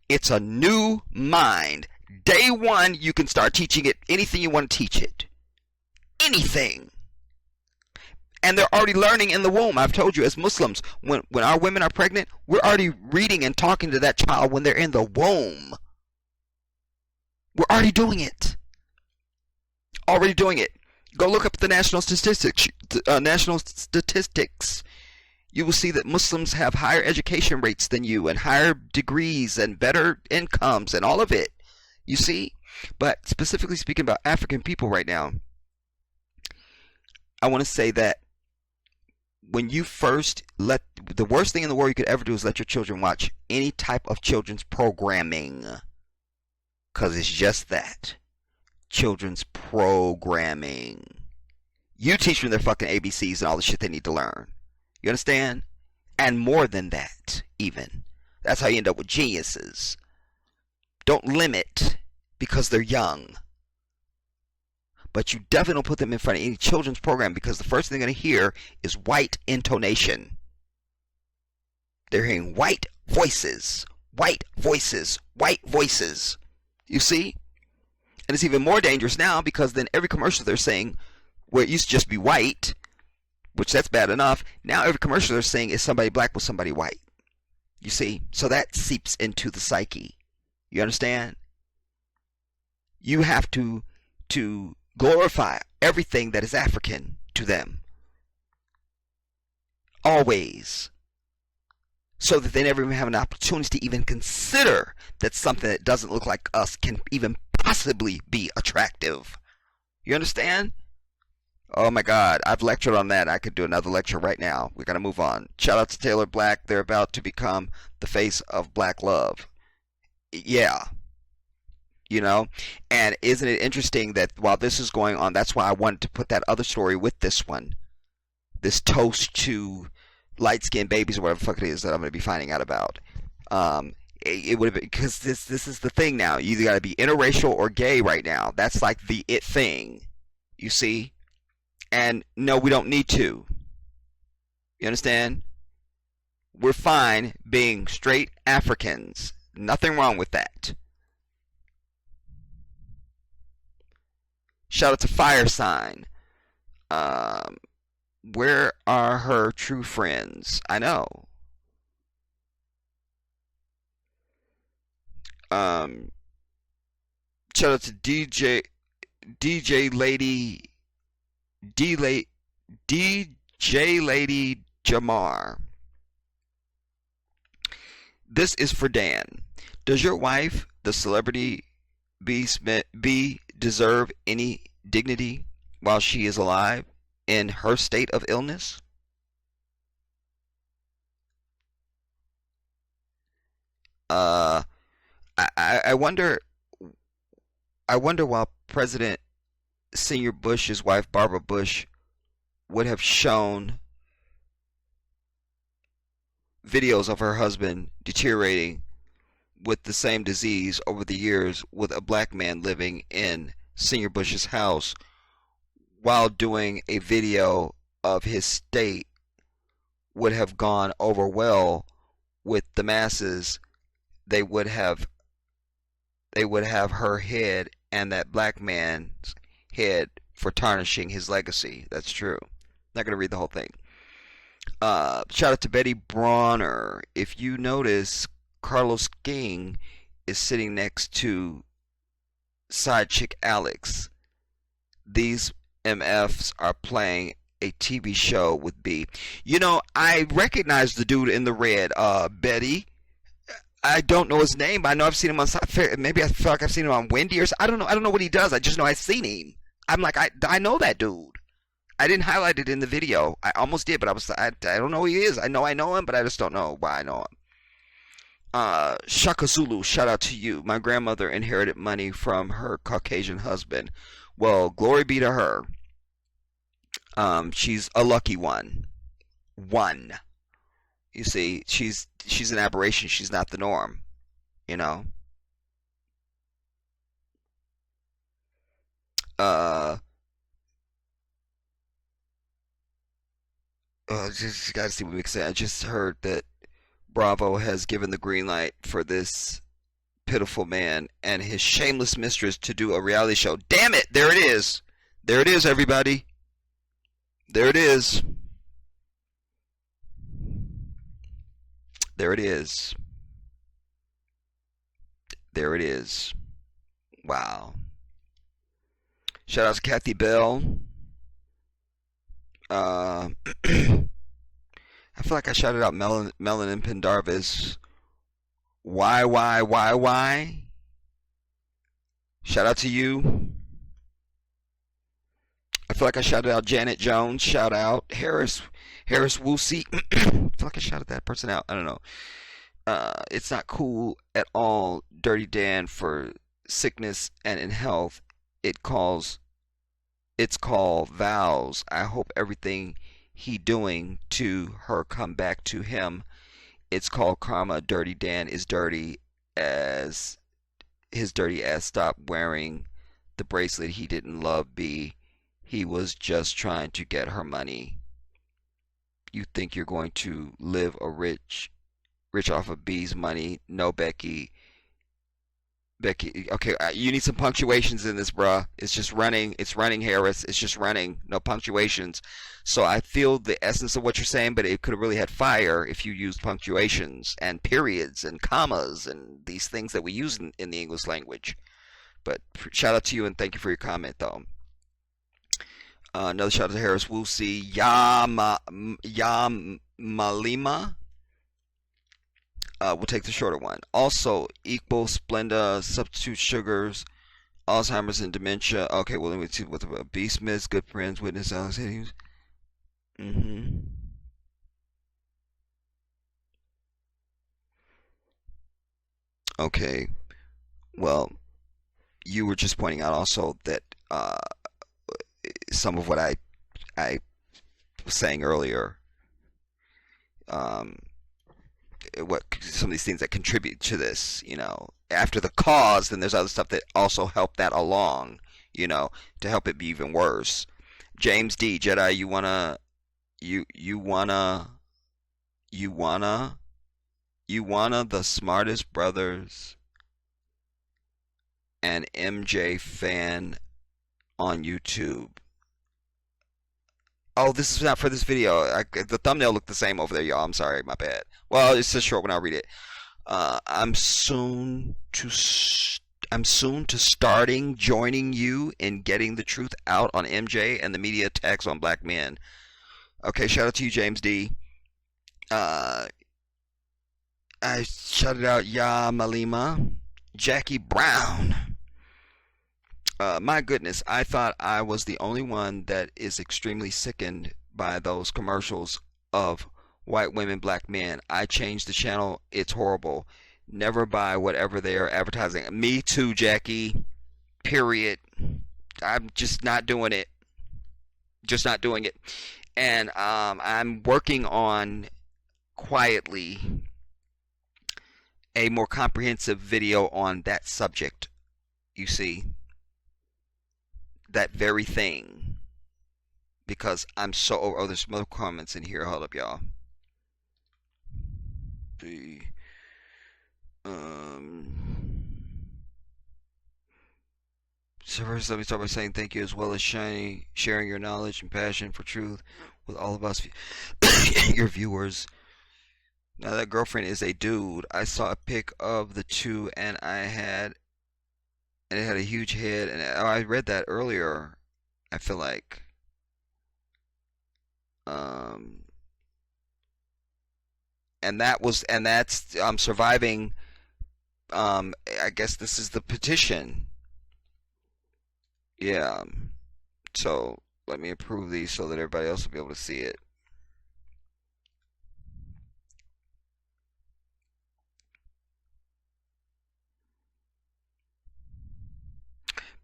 It's a new mind. Day one, you can start teaching it anything you want to teach it. Anything. And they're already learning in the womb. I've told you, as Muslims, when our women are pregnant, we're already reading and talking to that child when they're in the womb. We're already doing it. Already doing it. Go look up the national statistics. You will see that Muslims have higher education rates than you, and higher degrees, and better incomes, and all of it. You see? But specifically speaking about African people right now, I want to say that when you first the worst thing in the world you could ever do is let your children watch any type of children's programming. Because it's just that. Children's programming. You teach them their fucking ABCs and all the shit they need to learn. You understand? And more than that, even. That's how you end up with geniuses. Don't limit because they're young. But you definitely don't put them in front of any children's program, because the first thing they're going to hear is white intonation. They're hearing white voices. White voices. White voices. You see? And it's even more dangerous now, because then every commercial they're saying, where it used to just be white, which that's bad enough, now every commercial they're saying is somebody black with somebody white. You see? So that seeps into the psyche. You understand? You have to glorify everything that is African to them. Always. So that they never even have an opportunity to even consider that something that doesn't look like us can even possibly be attractive. You understand? Oh my God, I've lectured on that. I could do another lecture right now. We're gonna move on. Shout out to Taylor Black. They're about to become the face of black love. Yeah, you know. And isn't it interesting that while this is going on, that's why I wanted to put that other story with this one. This toast to light skinned babies or whatever the fuck it is that I'm going to be finding out about. It would have been because this is the thing now. You either got to be interracial or gay right now. That's like the it thing. You see? And no, we don't need to. You understand? We're fine being straight Africans. Nothing wrong with that. Shout out to Fire Sign. Where are her true friends? I know. Shout out to DJ Lady DJ Lady Jamar. This is for Dan. Does your wife, the celebrity B.smith, deserve any dignity while she is alive in her state of illness? I wonder. I wonder while President Senior Bush's wife Barbara Bush would have shown videos of her husband deteriorating with the same disease over the years with a black man living in Senior Bush's house while doing a video of his state would have gone over well with the masses. They would have her head and that black man's head for tarnishing his legacy. That's true. Not going to read the whole thing. Shout out to Betty Bronner. If you notice, Carlos King is sitting next to side chick Alex. These MFs are playing a TV show with B. You know, I recognize the dude in the red, Betty. I don't know his name, but I know I've seen him on. Maybe I feel like I've seen him on Wendy or something. I don't know what he does. I just know I've seen him. I'm like, I know that dude. I didn't highlight it in the video. I almost did, but I don't know who he is. I know him, but I just don't know why I know him. Shaka Zulu, shout out to you. My grandmother inherited money from her Caucasian husband. Well, glory be to her. She's a lucky one. You see, she's an aberration. She's not the norm. You know. Just gotta see what we can say. I just heard that Bravo has given the green light for this pitiful man and his shameless mistress to do a reality show. Damn it! There it is. There it is, everybody. There it is. There it is. There it is. Wow. Shout out to Kathy Bell. I feel like I shouted out Melanin Pendarvis. Why? Shout out to you. I feel like I shouted out Janet Jones. Shout out Harris Woosie. I feel like I shouted that person out. I don't know. It's not cool at all, Dirty Dan, for sickness and in health. It's called vows. I hope everything he doing to her come back to him. It's called karma. Dirty Dan is dirty as his dirty ass stopped wearing the bracelet he didn't love B. He was just trying to get her money. You think you're going to live a rich off of B's money? No, Becky, okay, you need some punctuations in this, bruh. It's just running. It's running, Harris. It's just running. No punctuations. So I feel the essence of what you're saying, but it could have really had fire if you used punctuations and periods and commas and these things that we use in the English language. But shout out to you and thank you for your comment, though. Another shout out to Harris Woosie. Malima. We'll take the shorter one. Also, equal Splenda, substitute sugars. Alzheimer's and dementia. Okay, well, let me see what the B.smith's good friends witness Alzheimer's. Okay, well, you were just pointing out also that some of what I was saying earlier, um, what some of these things that contribute to this, after the cause, then there's other stuff that also help that along, to help it be even worse. James D. Jedi, you wanna the smartest brothers and MJ fan on YouTube. Oh, this is not for this video. The thumbnail looked the same over there, y'all. I'm sorry, my bad. Well, it's a short one. I'll read it. I'm soon to starting joining you in getting the truth out on MJ and the media attacks on black men. Okay, shout out to you, James D. I shouted out Ya Malima, Jackie Brown. My goodness, I thought I was the only one that is extremely sickened by those commercials of white women, black men. I changed the channel. It's horrible. Never buy whatever they are advertising. Me too, Jackie. Period. I'm just not doing it. Just not doing it. And I'm working on quietly a more comprehensive video on that subject. You see, that very thing, because I'm so oh, there's some other comments in here. Hold up, y'all. So first, let me start by saying thank you, as well as sharing your knowledge and passion for truth with all of us, your viewers. Now that girlfriend is a dude. I saw a pic of the two, and it had a huge head. And I read that earlier. I feel like, and that's surviving. I guess this is the petition. Yeah. So let me approve these so that everybody else will be able to see it.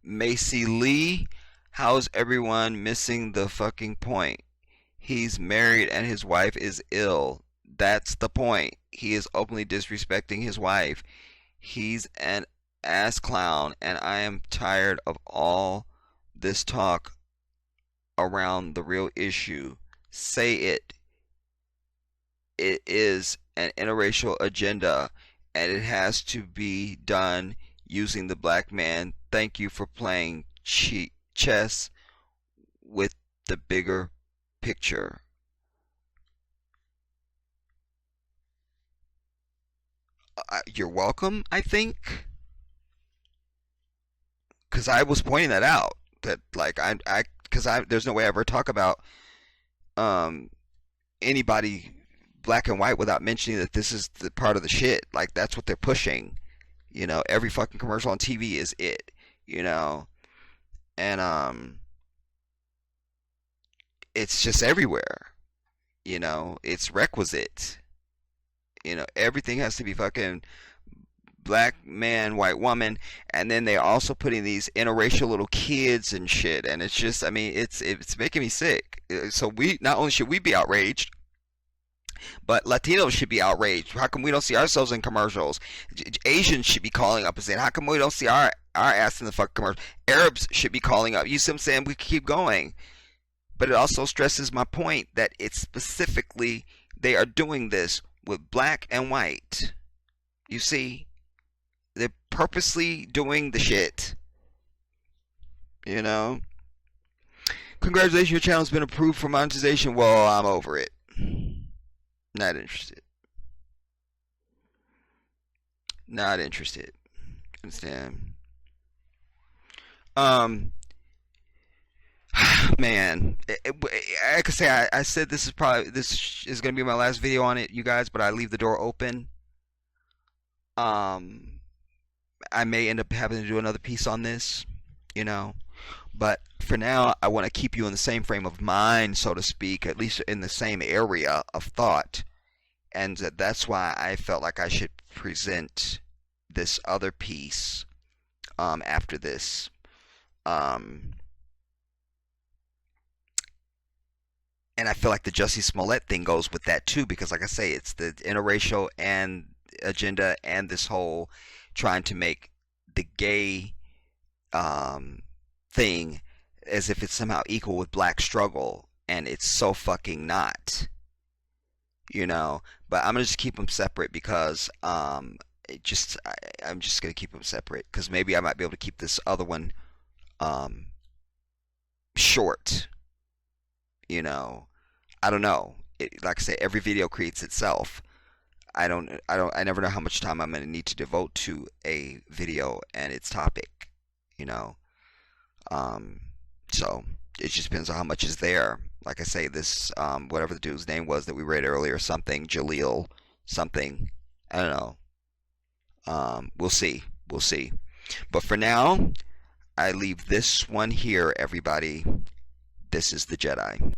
Macy Lee, how's everyone missing the fucking point? He's married and his wife is ill. That's the point. He is openly disrespecting his wife. He's an ass clown, and I am tired of all this talk around the real issue. Say it. It is an interracial agenda, and it has to be done using the black man. Thank you for playing chess with the bigger picture. You're welcome, I think, because I was pointing that out. That there's no way I ever talk about anybody black and white without mentioning that this is the part of the shit. Like, that's what they're pushing. Every fucking commercial on TV is it. And it's just everywhere. It's requisite. Everything has to be fucking black man, white woman, and then they also putting these interracial little kids and shit, and it's just, it's making me sick. So we not only should we be outraged, but Latinos should be outraged. How come we don't see ourselves in commercials? Asians should be calling up and saying, how come we don't see our ass in the fucking commercial? Arabs should be calling up. You see what I'm saying? We keep going. But it also stresses my point that it's specifically, they are doing this with black and white. You see? They're purposely doing the shit. Congratulations, your channel's been approved for monetization. Well, I'm over it. Not interested. Not interested. Understand? Man, I could say I said this is going to be my last video on it, you guys, but I leave the door open. I may end up having to do another piece on this, you know. But for now, I want to keep you in the same frame of mind, so to speak, at least in the same area of thought. And that's why I felt like I should present this other piece after this. And I feel like the Jussie Smollett thing goes with that too, because like I say, it's the interracial and agenda and this whole trying to make the gay thing as if it's somehow equal with black struggle, and it's so fucking not, you know. But I'm gonna just keep them separate because I'm just gonna keep them separate because maybe I might be able to keep this other one short, you know. I don't know. Like I say, every video creates itself. I never know how much time I'm going to need to devote to a video and its topic, you know. So it just depends on how much is there. Like I say, this whatever the dude's name was that we read earlier, something Jaleel, something, I don't know. We'll see. We'll see. But for now, I leave this one here, everybody. This is the Jedi.